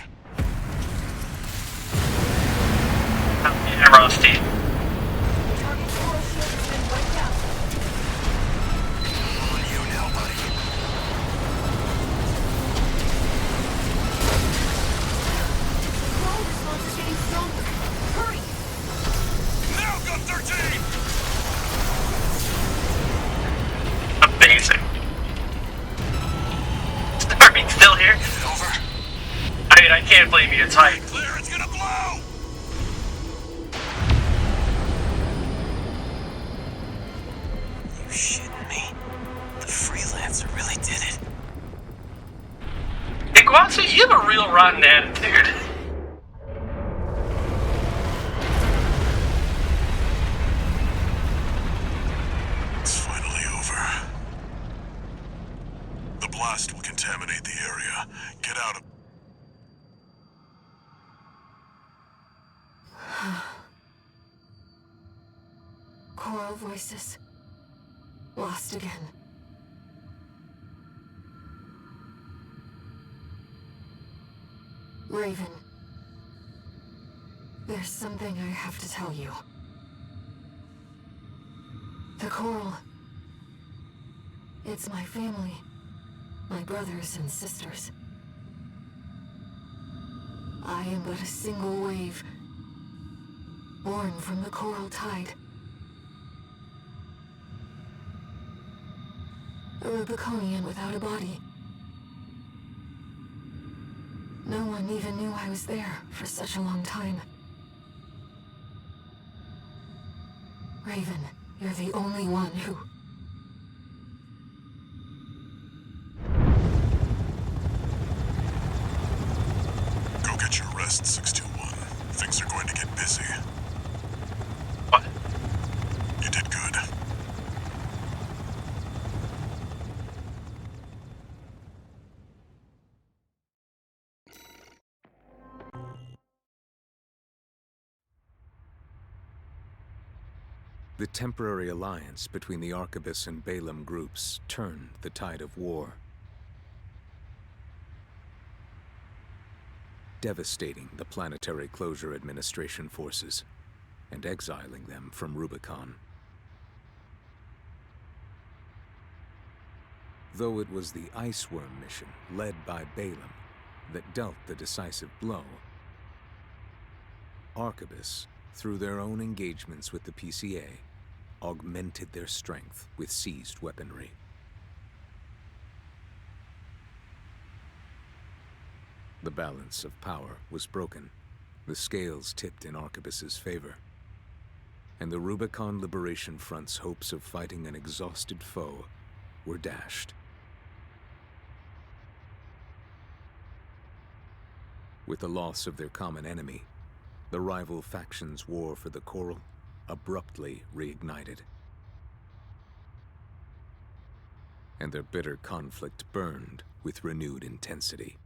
A: Yeah, Rusty.
B: Target coral shield has been wiped out.
F: On you now, buddy.
B: The coral response is getting stronger. Hurry!
F: Now, Gun 13!
A: Amazing. Starving still here?
F: Is it over?
A: I mean, I can't blame you. It's hype.
F: Clear, it's gonna blow!
D: You shitting me? The freelancer really did it.
A: Hey, Guasu, you have a real rotten attitude.
F: It's finally over. The blast will contaminate the area. Get out of...
B: Coral voices. Lost again. Raven. There's something I have to tell you. The coral. It's my family. My brothers and sisters. I am but a single wave. Born from the coral tide. A Rubiconian without a body. No one even knew I was there for such a long time. Raven, you're the only one who...
F: Go get your rest, 621. Things are going to get busy.
A: What?
F: You did good.
M: The temporary alliance between the Arquebus and Balaam groups turned the tide of war, devastating the Planetary Closure Administration forces and exiling them from Rubicon. Though it was the Iceworm mission led by Balaam that dealt the decisive blow, Arquebus, through their own engagements with the PCA, augmented their strength with seized weaponry. The balance of power was broken, the scales tipped in Arquebus's favor, and the Rubicon Liberation Front's hopes of fighting an exhausted foe were dashed. With the loss of their common enemy, the rival factions' war for the Coral abruptly reignited. And their bitter conflict burned with renewed intensity.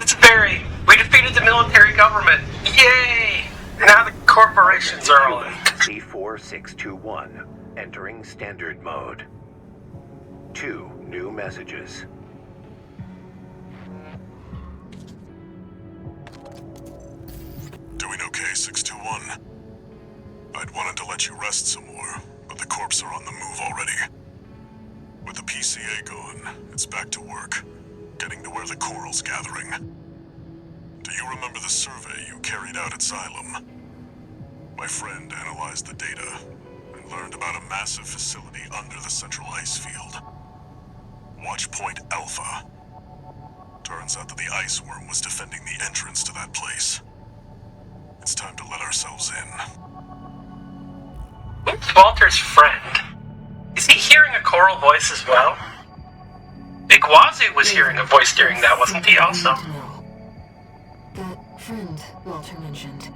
A: It's very. We defeated the military government. Yay! Now the corporations are all in.
E: C4621, entering standard mode. 2 new messages.
F: Doing okay, 621. I'd wanted to let you rest some more, but the corps are on the move already. With the PCA gone, it's back to work, getting to where the coral's gathering. Do you remember the survey you carried out at Xylem? My friend analyzed the data and learned about a massive facility under the central ice field. Watch Point Alpha. Turns out that the ice worm was defending the entrance to that place. It's time to let ourselves in.
A: Who's Walter's friend? Is he hearing a choral voice as well? Iguazu was hearing a voice during that, wasn't he also?
B: That friend Walter mentioned.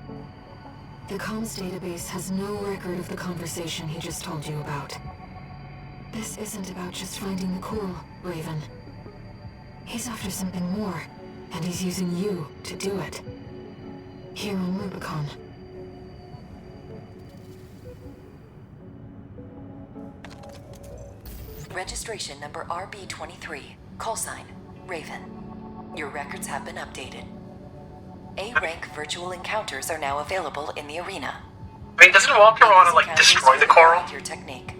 B: The comms database has no record of the conversation he just told you about. This isn't about just finding the coral, Raven. He's after something more, and he's using you to do it. Here on Rubicon.
I: Registration number RB23, call sign, Raven. Your records have been updated. A-rank virtual encounters are now available in the arena.
A: I mean, doesn't Walter want to, like, destroy the coral?
I: Your technique.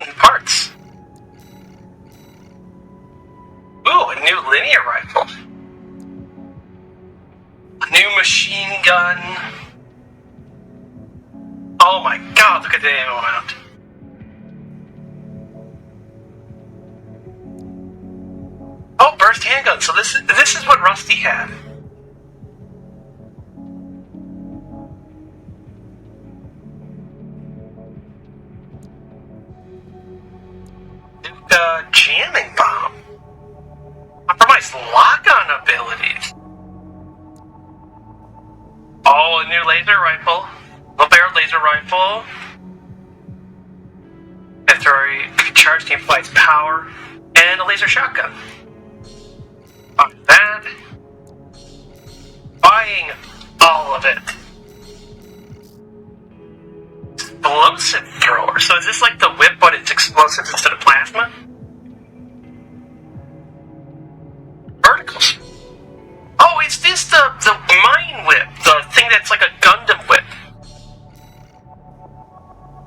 A: In parts. Ooh, a new linear rifle. A new machine gun. Oh my god, look at the ammo amount. Oh, burst handgun. So this is what Rusty had. Jamming bomb. Compromised lock-on abilities. Oh, a new laser rifle. Barrel laser rifle. Charged amplifies power. And a laser shotgun. Buy that. Buying all of it. Explosive thrower. So is this like the whip, but it's explosives instead of plasma? Verticals. Oh, is this the mine whip? The thing that's like a Gundam whip?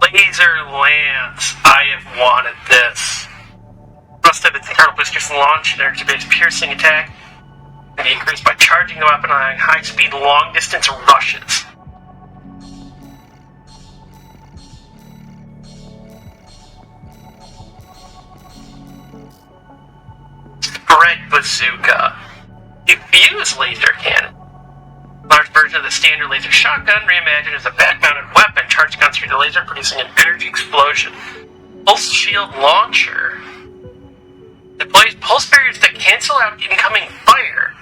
A: Laser lance. I have wanted this. Must have its internal boosters launch and energy-based piercing attack. Can be increased by charging the weapon on high-speed, long-distance rushes. Spread bazooka. Diffuse laser cannon. Large version of the standard laser shotgun, reimagined as a back-mounted weapon, charged concentrated laser, producing an energy explosion. Pulse shield launcher. Deploys pulse barriers that cancel out incoming fire.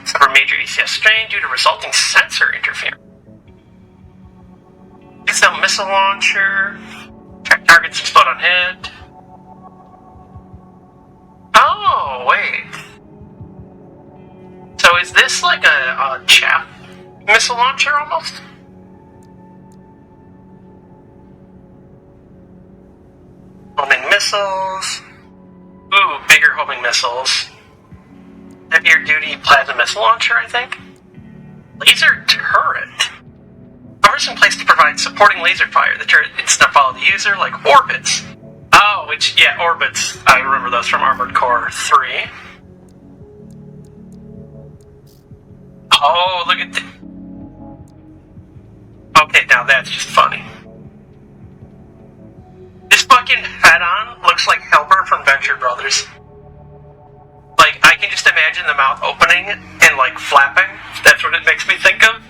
A: Suffer major ACS strain due to resulting sensor interference. XL missile launcher. Track targets explode on hit. Oh, wait. So is this like a chaff missile launcher almost? Homing missiles. Ooh, bigger homing missiles. Heavier duty plasma missile launcher, I think. Laser turret. Covers in place to provide supporting laser fire. The turret needs to follow the user like orbits. Oh, orbits. I remember those from Armored Core 3. Oh, look at Okay, now that's just funny. This fucking head-on looks like Helper from Venture Brothers. Like, I can just imagine the mouth opening and, like, flapping. That's what it makes me think of.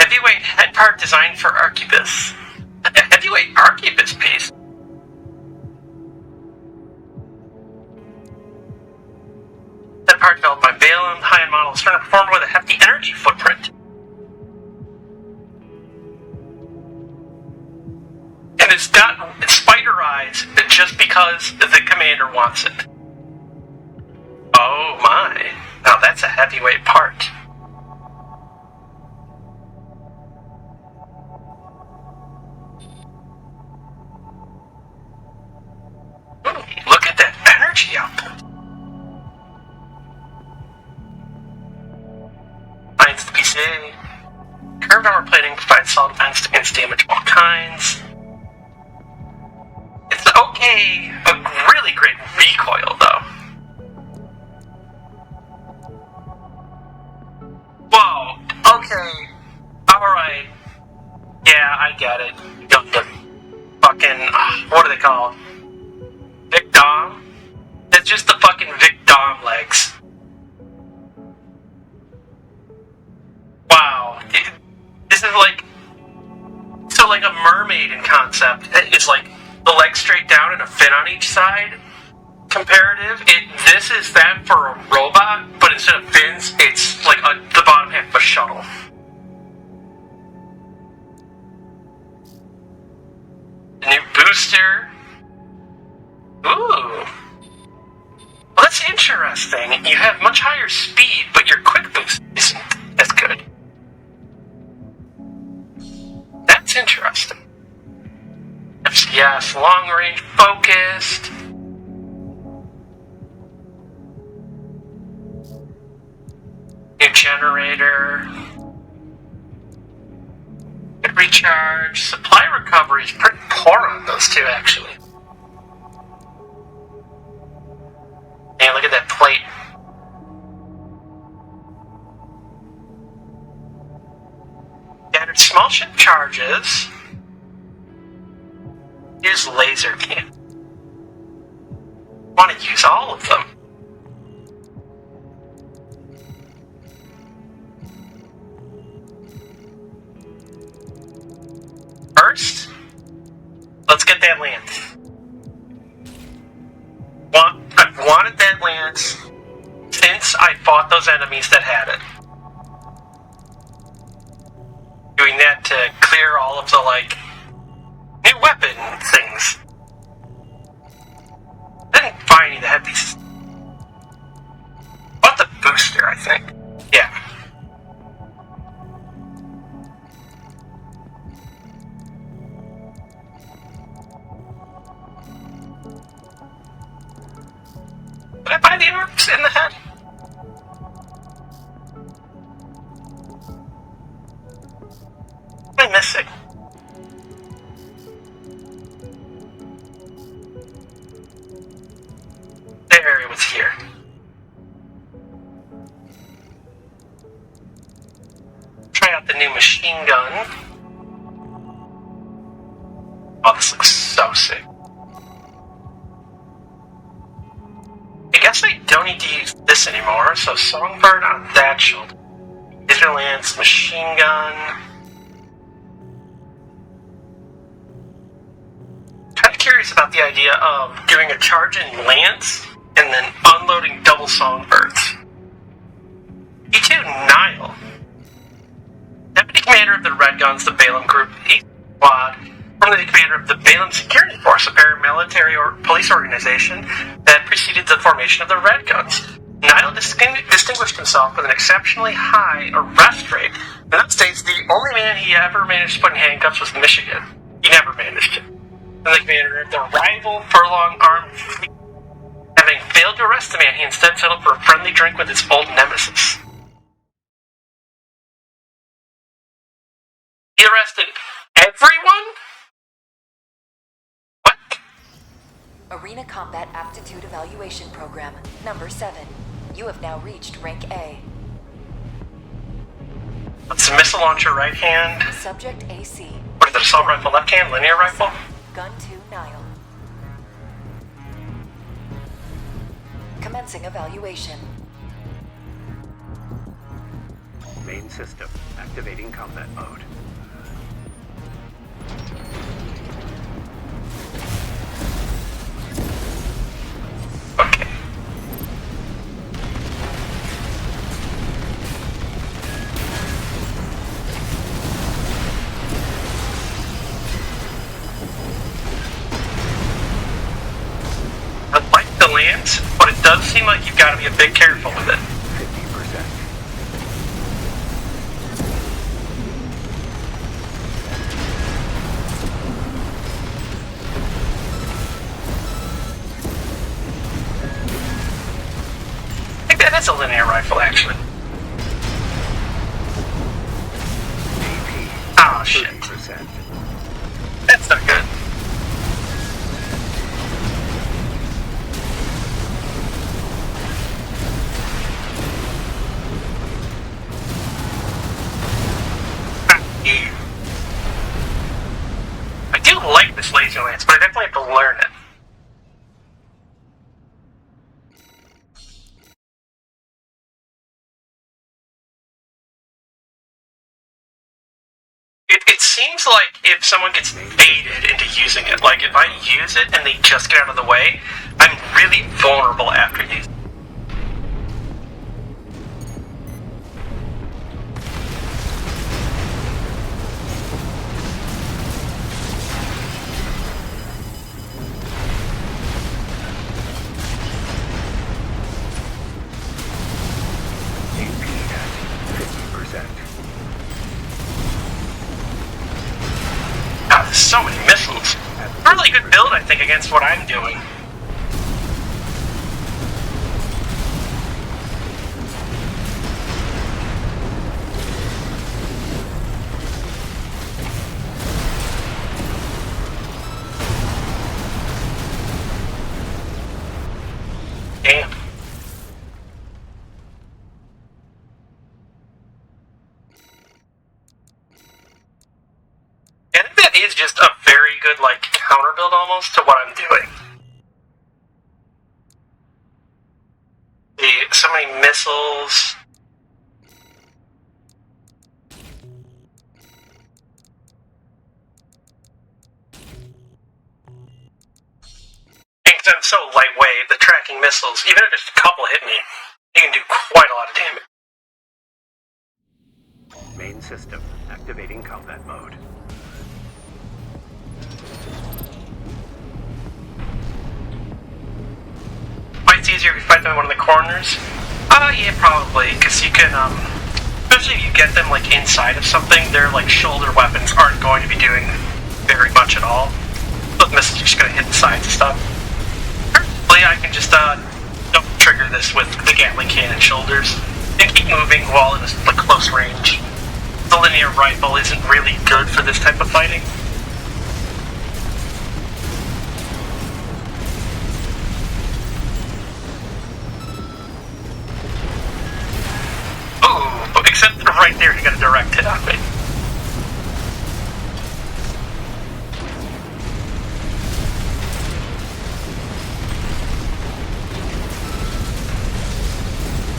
A: Heavyweight head part designed for Arquebus. A heavyweight Arquebus piece. Head part developed by Balaam, high-end model, is trying to perform with a hefty energy footprint. And it's got spider eyes just because the commander wants it. my. Now that's a heavyweight part. Ooh, look at that energy output. Finds the PCA. Curved armor plating provides solid defense against damage of all kinds. It's okay, a really great recoil though. Whoa, okay, alright. Yeah, I get it. The fucking, what are they called? Vic Dom? It's just the fucking Vic Dom legs. Wow. This is like, so like a mermaid in concept. It's like the legs straight down and a fin on each side. Comparative. This is that for a robot, but instead of fins, it's like the bottom half of a shuttle. A new booster. Ooh. Well, that's interesting. You have much higher speed, but your quick boost isn't as good. That's interesting. FCS, long range focused. New generator. Good recharge. Supply recovery is pretty poor on those two, actually. Man, look at that plate. Scattered small ship charges. Use laser cannon. Want to use all of them. First, let's get that lance. I've wanted that lance since I fought those enemies that had it. Doing that to clear all of the, like, new weapon things. I didn't find any that had these. Bought the booster, I think. Yeah. Did I buy the arcs in the head? What am I missing? There, it was here. Try out the new machine gun. Oh, this looks so sick. I guess I don't need to use this anymore, so Songbird on that shoulder. Laser lance, machine gun. Kind of curious about the idea of doing a charge-in lance and then unloading double Songbirds. E2 Nile. Deputy Commander of the Red Guns, the Balaam Group A Squad, formerly the commander of the Balaam Security Force, a paramilitary or police organization that preceded the formation of the Red Guns. Nile distinguished himself with an exceptionally high arrest rate. In the United States, the only man he ever managed to put in handcuffs was Michigan. He never managed it. And the commander of the rival Furlong Armed Fleet. Having failed to arrest the man, he instead settled for a friendly drink with his old nemesis. He arrested everyone? What?
I: Arena Combat Aptitude Evaluation Program, number 7. You have now reached rank A.
A: What's the missile launcher right hand?
I: Subject AC.
A: What is the assault rifle left hand? Linear rifle?
I: Gun 2 Nile. Commencing evaluation.
E: Main system activating combat mode.
A: Okay. I like the brilliant, but it does seem like you've got to be a bit careful with it.
E: 50%.
A: I think that is a linear rifle, actually. Oh, shit.
E: 30%.
A: That's not good. I do like this laser lance, but I definitely have to learn it. It seems like if someone gets baited into using it, like if I use it and they just get out of the way, I'm really vulnerable after using it.
E: AP at 50%.
A: God, there's so many missiles. Really good build, I think, against what I'm doing. Damn. I think that is just a very good, like, counter build almost to what I'm doing. So many missiles. And 'cause I'm so lightweight, the tracking missiles, even if just a couple hit me, you can do quite a lot of damage.
E: Main system activating combat mode.
A: Might it's easier if you fight them in one of the corners. Yeah, probably, because you can, especially if you get them, like, inside of something, their, like, shoulder weapons aren't going to be doing very much at all. Those missiles are just going to hit the sides and stuff. Personally, I can just, don't trigger this with the Gatling cannon shoulders, and keep moving while in this, like, close range. The linear rifle isn't really good for this type of fighting. Oh, except right there, you got a direct hit on me.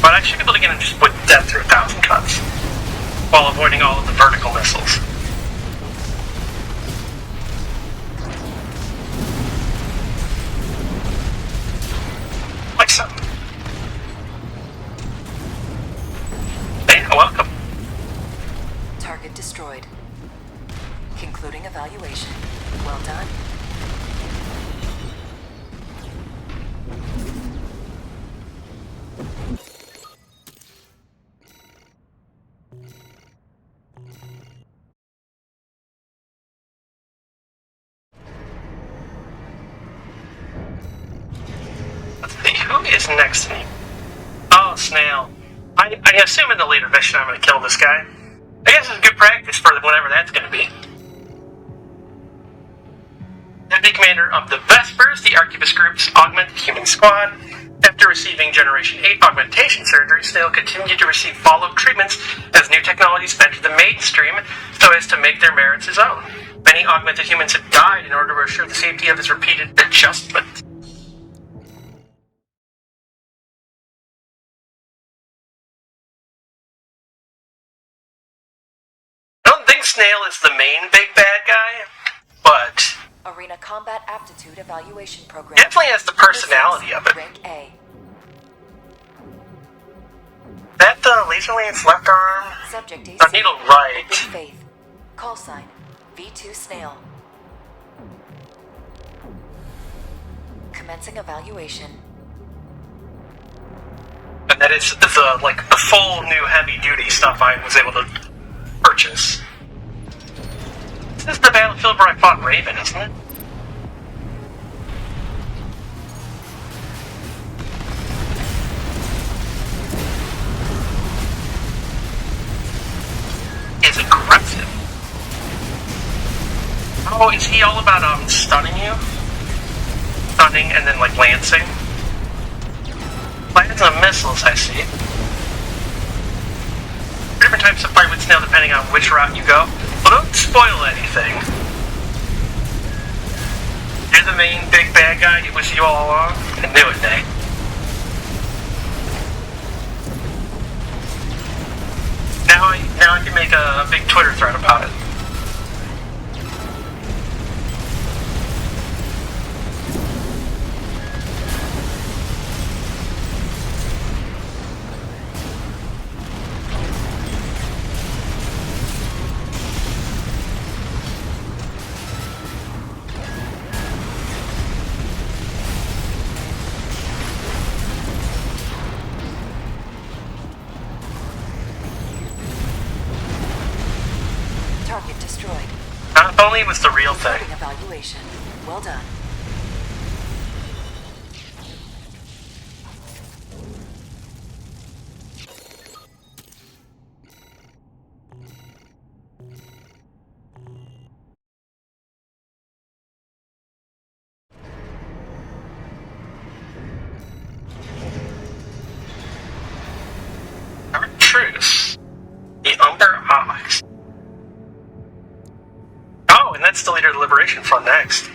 A: But I should be able to get him just with death through 1,000 cuts, while avoiding all of the vertical missiles. Like so. Hey, welcome.
I: Target destroyed. Concluding evaluation. Well done.
A: Let's see, who is next to me? Oh, Snail. I assume in the later mission I'm going to kill this guy. I guess it's good practice for whatever that's going to be. Deputy Commander of the Vespers, the Arquebus Group's augmented human squad. After receiving Generation 8 augmentation surgery, Snail continued to receive follow-up treatments as new technologies enter the mainstream so as to make their merits his own. Many augmented humans have died in order to assure the safety of his repeated adjustment. I don't think Snail is the main big bad guy, but
I: Arena Combat Aptitude Evaluation Program.
A: definitely has the personality of it.
I: Rank A.
A: That the laser lance left arm?
I: Subject AC.
A: Oh, needle right.
I: Good faith. Call sign. V2 Snail. Commencing evaluation.
A: that is the full new heavy duty stuff I was able to purchase. This is the battlefield where I fought Raven, isn't it? Is aggressive. Oh, is he all about stunning you? Stunning and then like lancing? Plans of missiles, I see. Different types of fight with snail depending on which route you go. Well, don't spoil anything. You're the main big bad guy. It was you all along. I knew it, Nate. Now I can make a big Twitter thread about it.
I: Target destroyed.
A: If only it was the real thing.
I: Evaluation. Well done.
A: Our truce. The Umber Ox. Oh, and that's the leader of the Liberation Front next.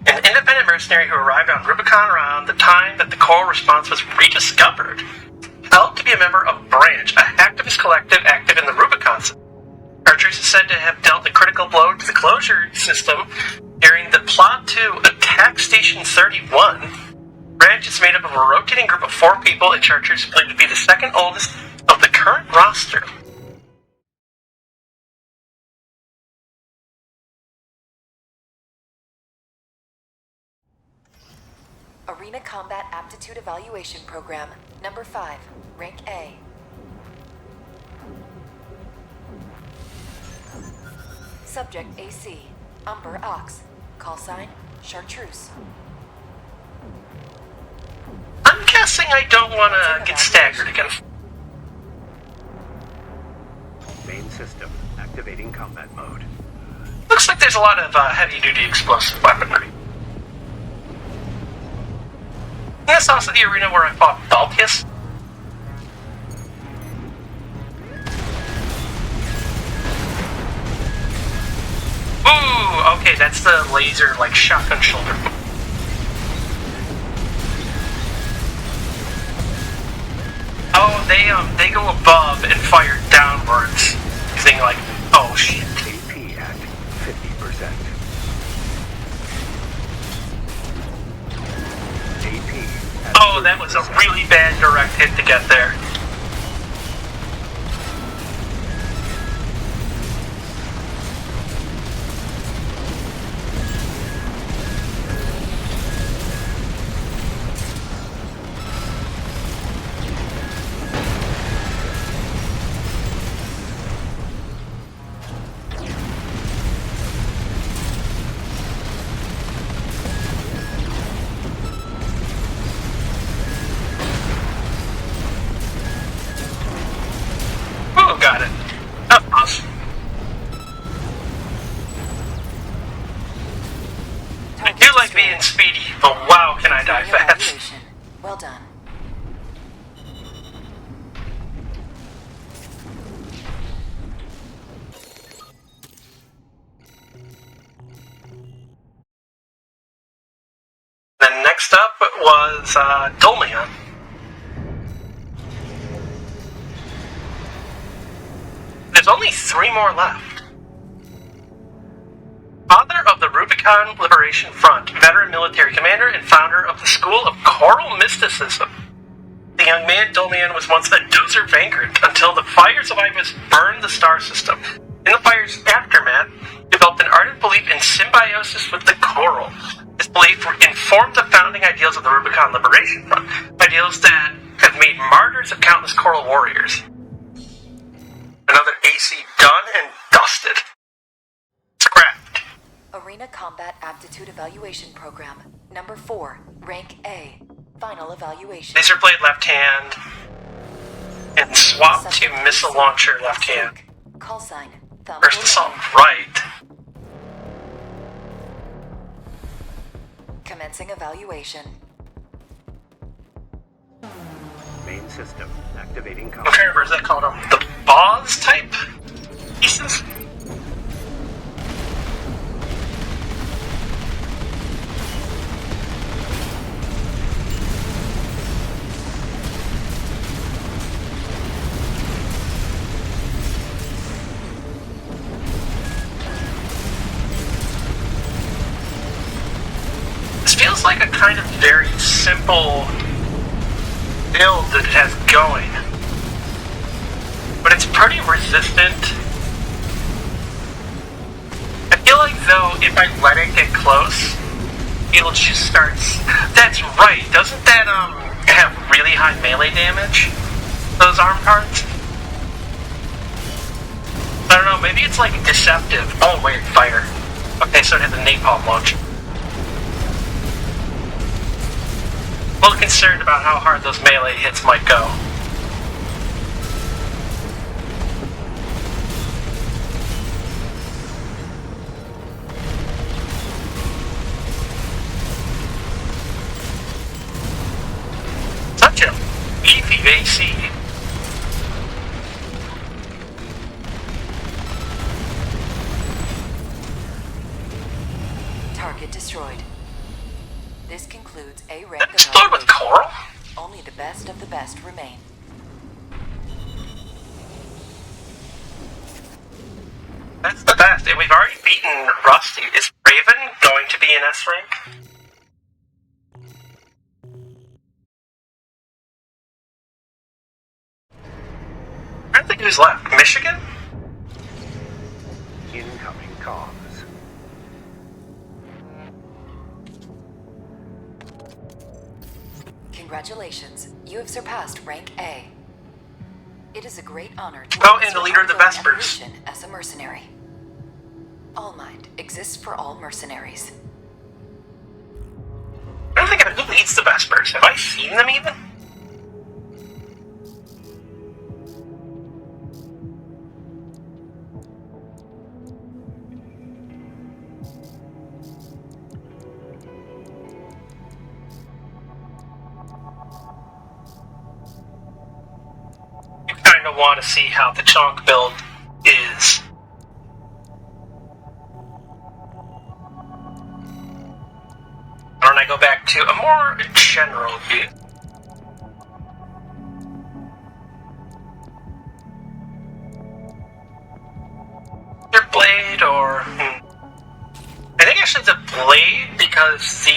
A: An independent mercenary who arrived on Rubicon around the time that the Coral Response was rediscovered. Held to be a member of Branch, a hacktivist collective active in the Rubicon system. Chartreuse is said to have dealt a critical blow to the closure system during the plot to attack Station 31. Branch is made up of a rotating group of 4 people, and Chartreuse is believed to be the second oldest of the current roster.
I: Arena Combat Aptitude Evaluation Program, number 5, rank A. Subject AC, Umber Ox. Call sign, Chartreuse.
A: I'm guessing I don't want to get staggered again.
E: Main system activating combat mode.
A: Looks like there's a lot of heavy-duty explosive weaponry. Isn't this also the arena where I fought Baltius? Ooh, okay, that's the laser, like, shotgun shoulder. Oh, they go above and fire downwards. Using, like, oh shit.
E: AP at 50%. AP at
A: Oh, that was a really bad direct hit to get there. Oh, got it. That's awesome. I do like being speedy, but wow, can I die fast.
I: Well done.
A: Then next up was Dolmian. There's only 3 more left. Father of the Rubicon Liberation Front, veteran military commander and founder of the School of Choral Mysticism. The young man, Dolmian, was once a dozer vagrant until the fires of Ibis burned the star system. In the fire's aftermath, he developed an ardent belief in symbiosis with the Coral. This belief informed the founding ideals of the Rubicon Liberation Front, ideals that have made martyrs of countless Coral warriors. Another AC done and dusted. Scrapped.
I: Arena Combat Aptitude Evaluation Program, number 4, rank A. Final evaluation.
A: Laser blade left hand. And swap to
I: Subject
A: missile launcher left hand.
I: Call sign. Thumb
A: First assault right.
I: Commencing evaluation.
E: Main system activating
A: What kind of birds they called them? The Boz type pieces? This feels like a kind of very simple build that it has going. But it's pretty resistant. I feel like though if I let it get close, it'll just start. That's right, doesn't that have really high melee damage? Those arm parts? I don't know, maybe it's like deceptive. Oh wait, fire. Okay, so it has a napalm launch. A little concerned about how hard those melee hits might go. Such a beefy AC.
I: Target destroyed. This concludes A rank
A: That explode with Coral?
I: Only the best of the best remain.
A: That's the best, and we've already beaten Rusty. Is Raven going to be an S rank? I don't think who's left. Michigan?
E: incoming comms.
I: Congratulations, you have surpassed rank A. It is a great honor to
A: Oh,
I: witness
A: and the
I: your
A: leader of the
I: ongoing
A: Vespers.
I: evolution as a mercenary. All Mind exists for all mercenaries.
A: I don't think I know who leads the Vespers. Have I seen them even? You kind of want to see how the chunk build is. Why don't I go back to a more general view? Your blade, or I think actually the blade, because the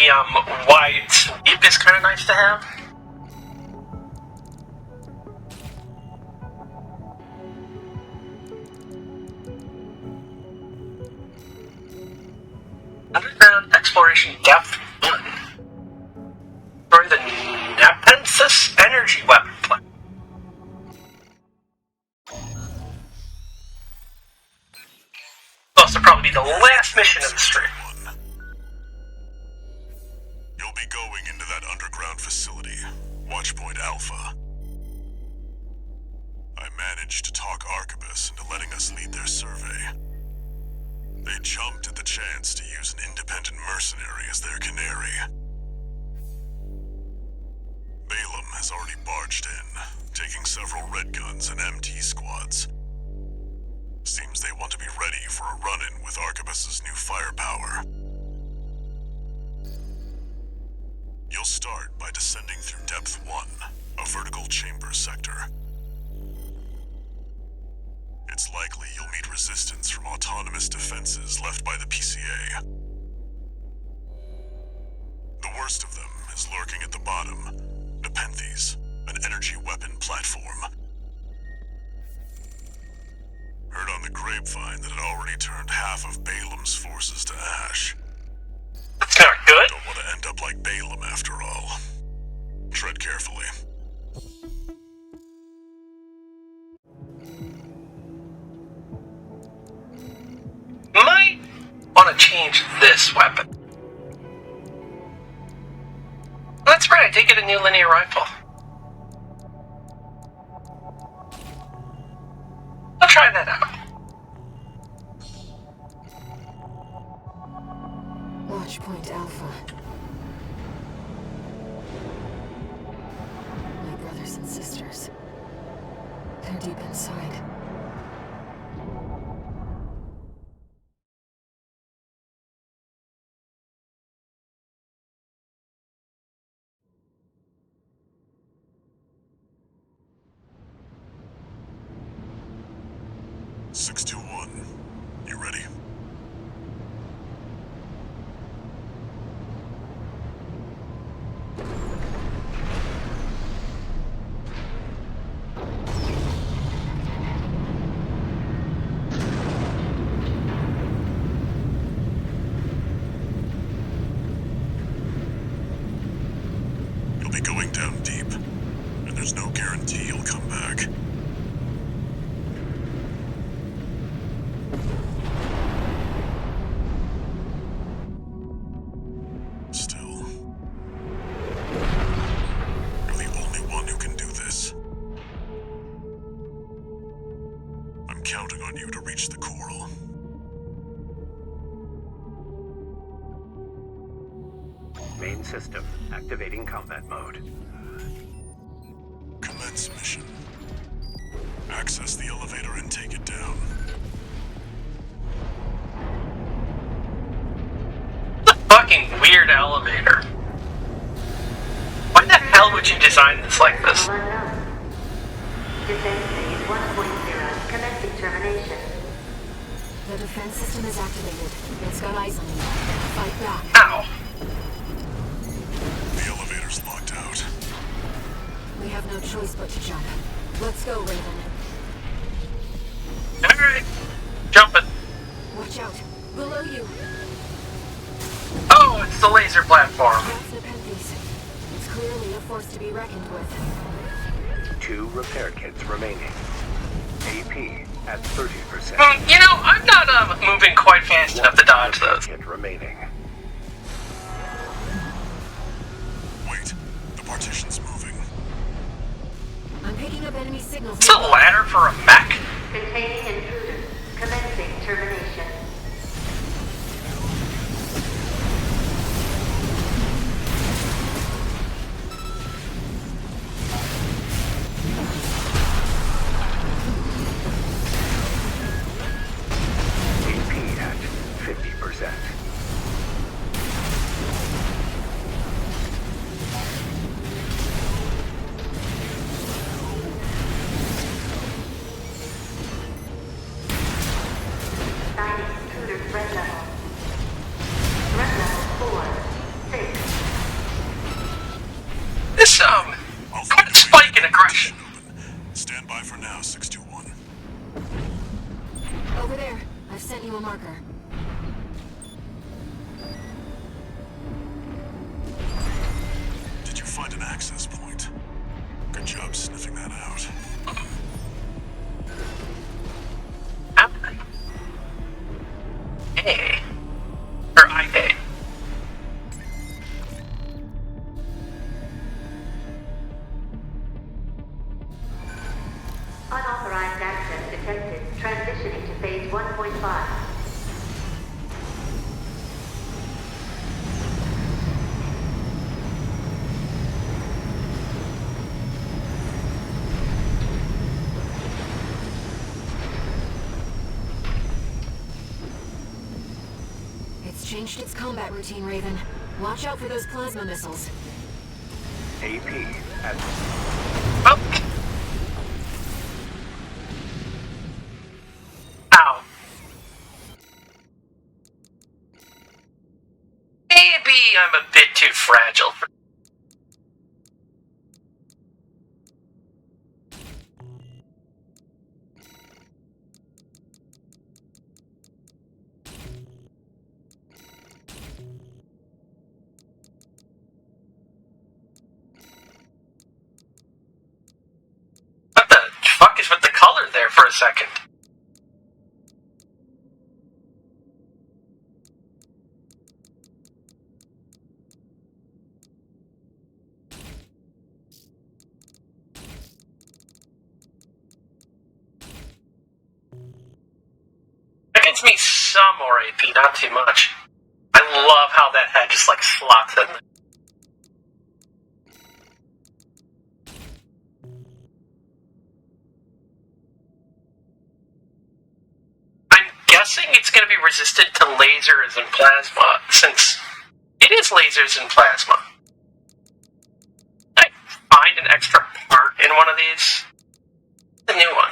A: wide sweep is kind of nice to have. Underground exploration depth 1. For the Nepenthes energy weapon plant. Supposed to probably be the last mission of the stream.
F: You'll be going into that underground facility, Watchpoint Alpha. I managed to talk Arquebus into letting us lead their survey. They jumped at the chance to use an independent mercenary as their canary. Balaam has already barged in, taking several red guns and MT squads. Seems they want to be ready for a run-in with Arquebus's new firepower. You'll start by descending through Depth 1, a vertical chamber sector. It's likely you'll meet resistance from autonomous defenses left by the PCA. The worst of them is lurking at the bottom, Nepenthes, an energy weapon platform. Heard on the grapevine that it already turned half of Balaam's forces to ash.
A: That's not good.
F: Don't want to end up like Balaam after all. Tread carefully.
A: Alright, I did get a new linear rifle. I'll try that out.
B: Watch point Alpha. My brothers and sisters. They're deep inside.
F: You ready? You'll be going down deep, and there's no guarantee you'll come back. Still, you're the only one who can do this. I'm counting on you to reach the coral.
E: Main system activating combat mode.
F: Commence mission. Access the elevator and take it down.
A: Fucking weird elevator. Why the hell would you design this like this?
C: Defense phase 1.0, commencing termination.
B: The defense system is activated. It's got eyes on you. Fight back.
A: Ow.
F: The elevator's locked out.
B: We have no choice but to jump. Let's go, Raven.
A: Alright. Jumping.
B: Watch out. Below you.
A: Oh, it's the laser platform.
B: That's Nepenthes. It's clearly a force to be reckoned with.
E: 2 repair kits remaining. AP at 30%.
A: You know, I'm not moving quite fast enough to dodge those.
E: Kit remaining.
F: Wait, the partition's moving.
B: I'm picking up enemy signals.
A: It's a ladder for a mech?
C: Containing intruder. Commencing termination.
E: AP at 50%.
C: Signing intruder threat level. Threat level 4, 6.
A: This, quite a spike in aggression.
F: Stand by for now, 621.
B: Over there. I've sent you a marker.
F: Did you find an access point? Good job sniffing that out.
A: A. Or IA.
C: Unauthorized access detected. Transitioning to phase 1.5.
B: It's changed its combat routine, Raven. Watch out for those plasma missiles.
E: AP at
A: Oh. Ow. Maybe I'm a bit too fragile for. What the fuck is with the color there for a second? gives me some more AP, not too much. I love how that head just like slots in there. I'm guessing it's going to be resistant to lasers and plasma, since it is lasers and plasma. I find an extra part in one of these. The new one.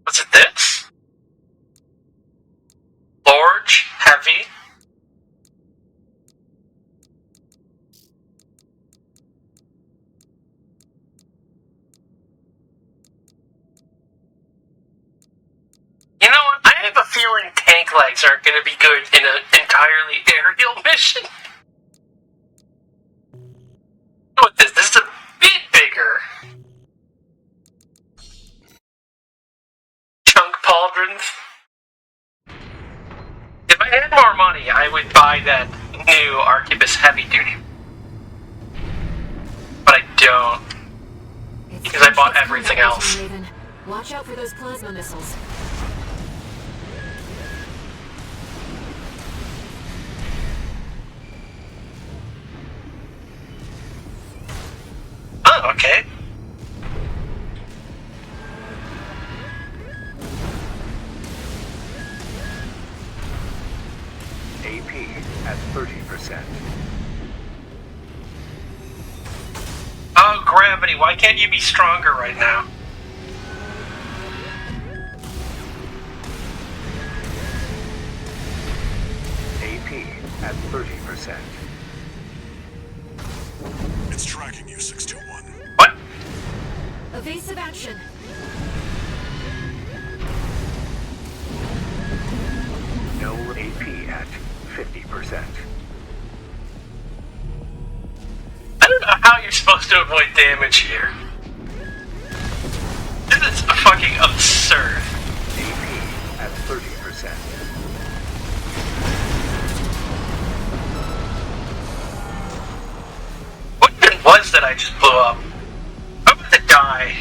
A: Was it this? Large, heavy. You know what? I have a feeling tank legs aren't going to be good in an entirely aerial mission. What this? This is a bit bigger. Chunk pauldrons. If I had more money, I would buy that new Arquebus Heavy Duty. But I don't. Because I bought everything else.
B: Watch out for those plasma missiles.
A: Oh, okay.
E: AP at 30%.
A: Oh, gravity, why can't you be stronger right now?
E: AP at 30%.
F: It's tracking you, 621.
A: What?
B: Evasive action.
E: No AP at 50%.
A: I don't know how you're supposed to avoid damage here. This is fucking absurd.
E: AP at 30%.
A: What even was that I just blew up? I'm about to die.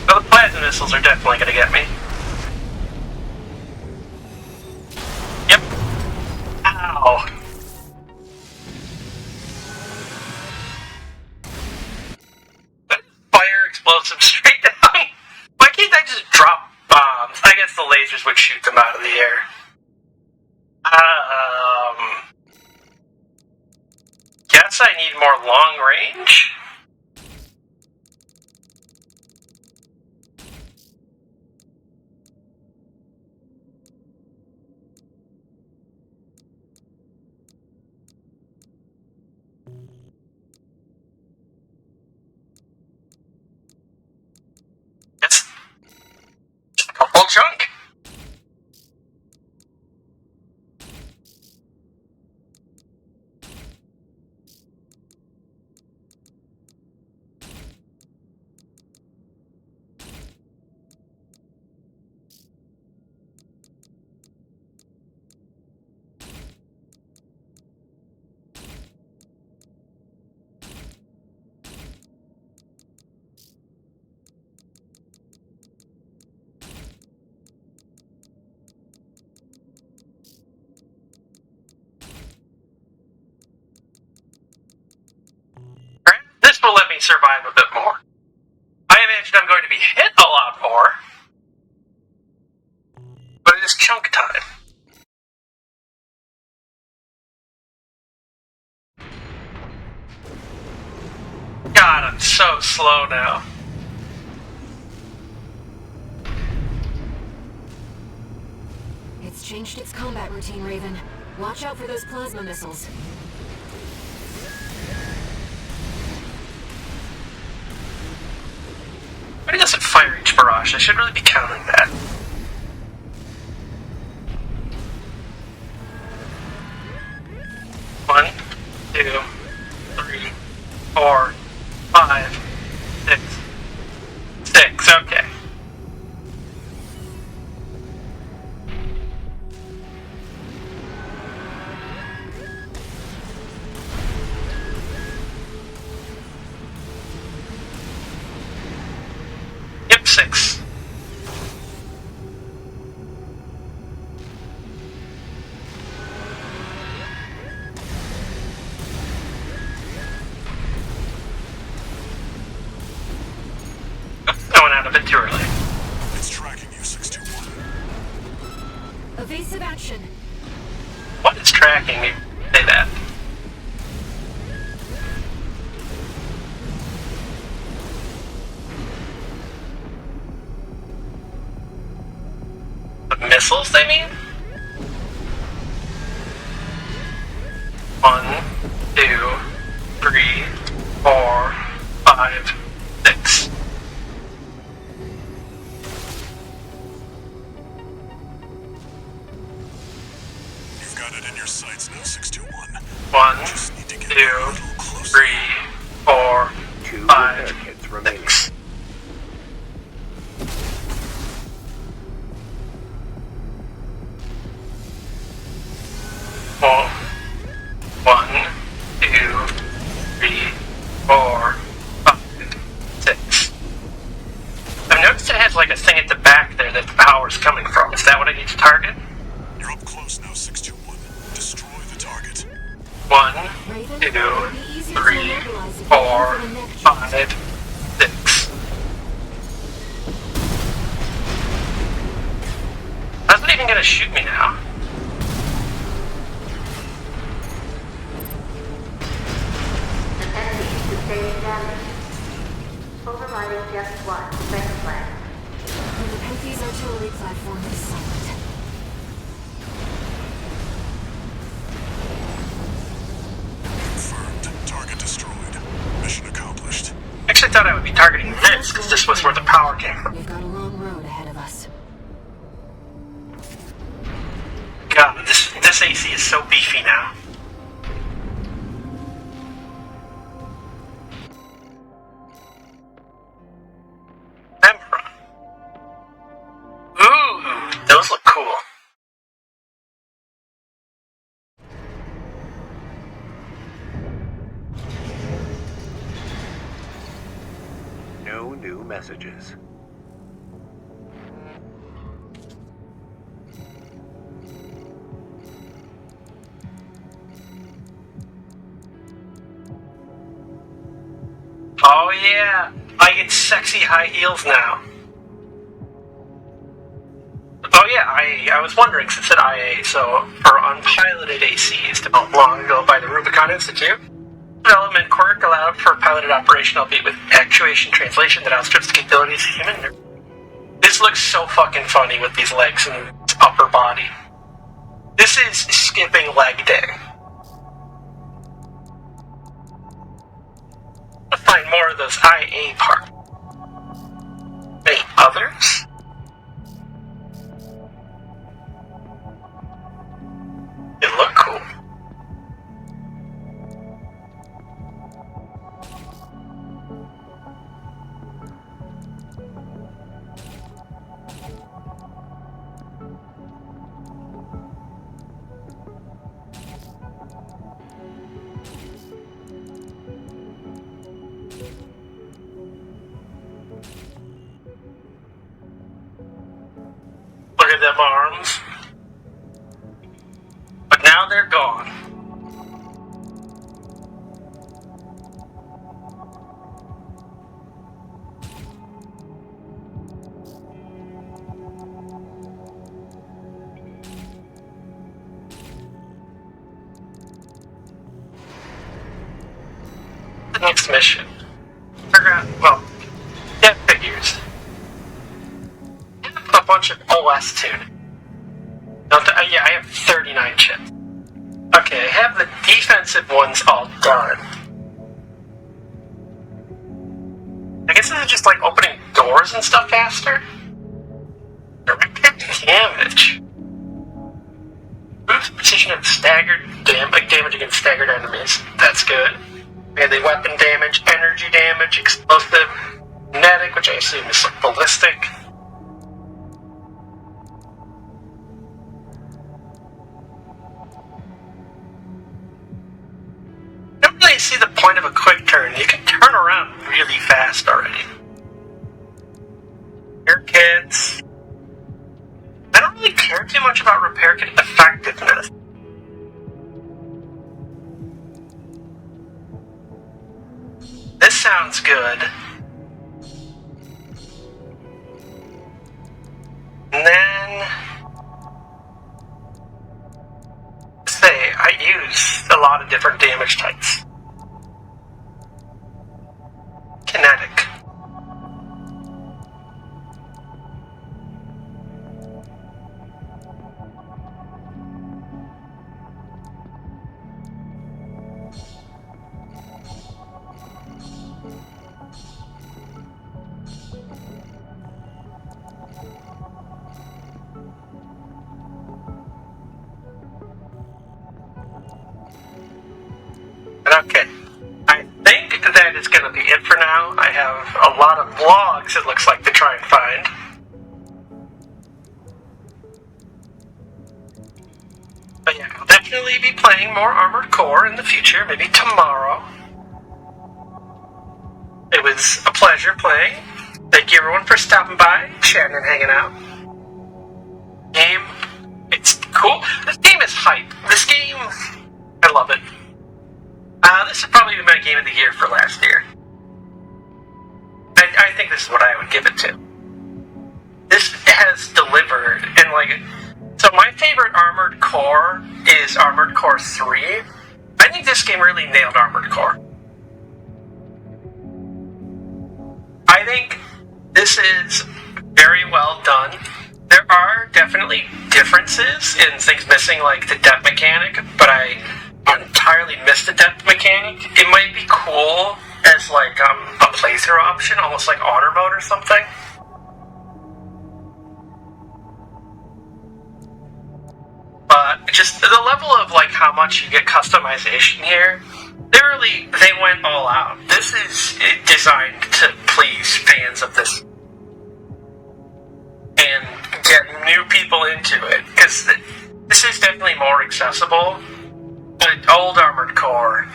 A: Well, the plasma missiles are definitely gonna get me. Yep. Ow. Fire explosives straight down. Why can't I just drop bombs? I guess the lasers would shoot them out of the air. Guess I need more long range? It's just a couple junk. This will let me survive a bit more. I imagine I'm going to be hit a lot more. But it is chunk time. God, I'm so slow now.
B: It's changed its combat routine, Raven. Watch out for those plasma missiles.
A: But he doesn't fire each barrage. I should really be counting that. One, two, three, four, too early.
F: It's tracking you, 621.
B: Evasive action.
A: What is tracking me? Say that. The missiles, they mean? 1, 2, 3, 4, 5, 6.
F: You've got it in your sights now, 621.
A: 1,
F: Just need to get
A: 2,
F: a little closer.
A: 3, 4,
E: 2
A: 5,
E: repair kits remaining.
A: 6. Four, 1, 2, 3, 4, 5, 6. I've noticed it has like a thing at the back there that the power's coming from. Is that what I need to target?
F: You're up close now, 621. Destroy the target.
A: 1,
B: Raven,
A: 2,
B: it'll be easier to
A: 3,
B: immobilize if you
A: 4,
B: aim for the neck
A: 5,
B: joint.
A: 6. How's it even gonna shoot me now?
C: Attendees sustaining damage. Overriding just one. Second plan.
B: The Nepenthes artillery platform is silent.
F: Confirmed. Target destroyed. Mission accomplished.
A: I actually thought I would be targeting this, because this was where the power came from.
B: We've got a long road ahead of us.
A: God, this AC is so beefy now. Emperor. Ooh, those look cool.
E: No new messages.
A: Oh yeah, I get sexy high heels now. Oh yeah, I was wondering since it IA, so for unpiloted ACs developed long ago by the Rubicon Institute, development quirk allowed for piloted operation, albeit with actuation translation that outstrips the capabilities of human. This looks so fucking funny with these legs and upper body. This is skipping leg day. I'll find more of those IA parts. Any others? They look cool. Look at them arms. But now they're gone. The next mission. Figure out, well, get figures. A bunch of OS tuning. Yeah, I have 39 chips. Okay, I have the defensive ones all done. I guess this is just like opening doors and stuff faster. Direct damage. Boost precision of staggered damage against staggered enemies. That's good. And the weapon damage, energy damage, explosive, kinetic, which I assume is like ballistic. I don't really see the point of a quick turn. You can turn around really fast already. Repair kits. I don't really care too much about repair kit effectiveness. This sounds good. use a lot of different damage types. Kinetic. Okay. I think that is going to be it for now. I have a lot of vlogs, it looks like, to try and find. But yeah, I'll definitely be playing more Armored Core in the future, maybe tomorrow. It was a pleasure playing. Thank you everyone for stopping by, chatting and hanging out. Game, it's cool. This game is hype. This game, I love it. This would probably be my game of the year for last year. I think this is what I would give it to. This has delivered, and like, so my favorite Armored Core is Armored Core 3. I think this game really nailed Armored Core. I think this is very well done. There are definitely differences in things missing, like the depth mechanic, but I entirely missed the depth mechanic. It might be cool as like a playthrough option, almost like honor mode or something. But just the level of like how much you get customization here, they went all out. This is designed to please fans of this and get new people into it, because this is definitely more accessible. The old Armored Core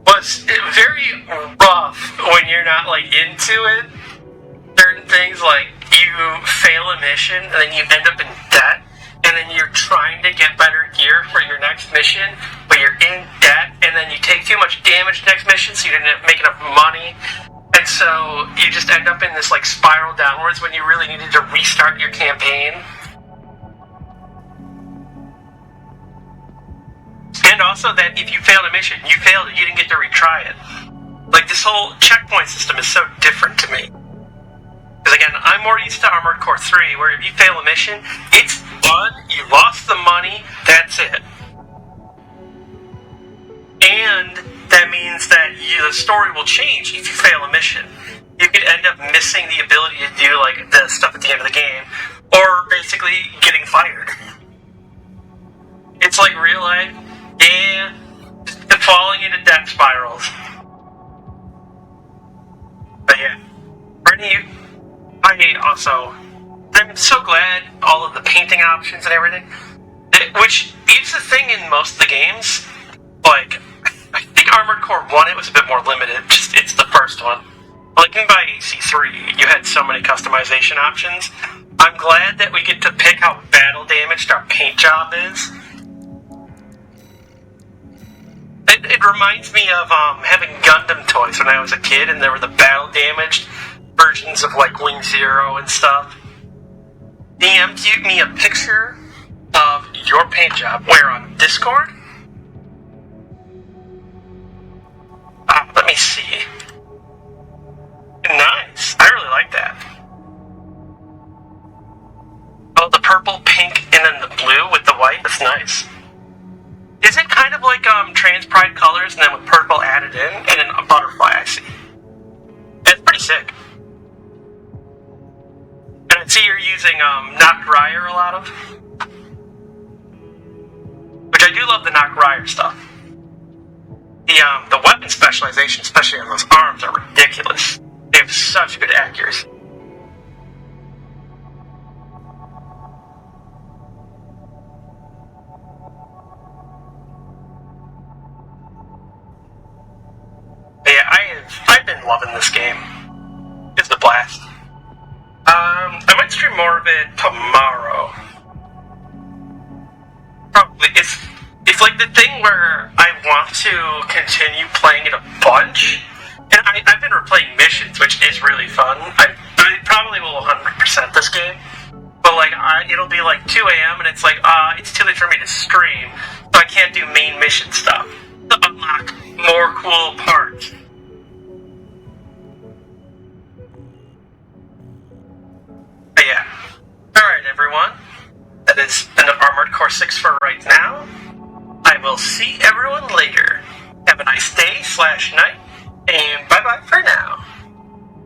A: was very rough when you're not like into it. Certain things like you fail a mission and then you end up in debt, and then you're trying to get better gear for your next mission, but you're in debt, and then you take too much damage next mission, so you didn't make enough money, and so you just end up in this like spiral downwards when you really needed to restart your campaign. And also that if you failed a mission, you failed it, you didn't get to retry it. Like, this whole checkpoint system is so different to me. Because again, I'm more used to Armored Core 3, where if you fail a mission, it's done, you lost the money, that's it. And that means that the story will change if you fail a mission. You could end up missing the ability to do like the stuff at the end of the game, or basically getting fired. It's like real life. Yeah, just falling into death spirals. But yeah, I'm so glad all of the painting options and everything, which is the thing in most of the games. Like, I think Armored Core 1, it was a bit more limited, just it's the first one. Like in by AC3, you had so many customization options. I'm glad that we get to pick how battle damaged our paint job is. It reminds me of having Gundam toys when I was a kid, and there were the battle-damaged versions of, like, Wing Zero and stuff. DM queued me a picture of your paint job. Where, on Discord? Let me see. Nice. I really like that. Oh, the purple, pink, and then the blue with the white. That's nice. Is it kind of like trans pride colors and then with purple added in and then a butterfly, I see. It's pretty sick. And I see you're using Knock Ryer a lot of. Which I do love the Knock Ryer stuff. The weapon specialization, especially on those arms, are ridiculous. They have such good accuracy. I've been loving this game. It's a blast. I might stream more of it tomorrow. Probably. It's like the thing where I want to continue playing it a bunch. And I've been replaying missions, which is really fun. I probably will 100% this game. But like, it'll be like 2 a.m. and it's like, it's too late for me to stream. So I can't do main mission stuff to unlock more cool parts. But yeah. Alright, everyone. That is enough Armored Core 6 for right now. I will see everyone later. Have a nice day/night, and bye-bye for now.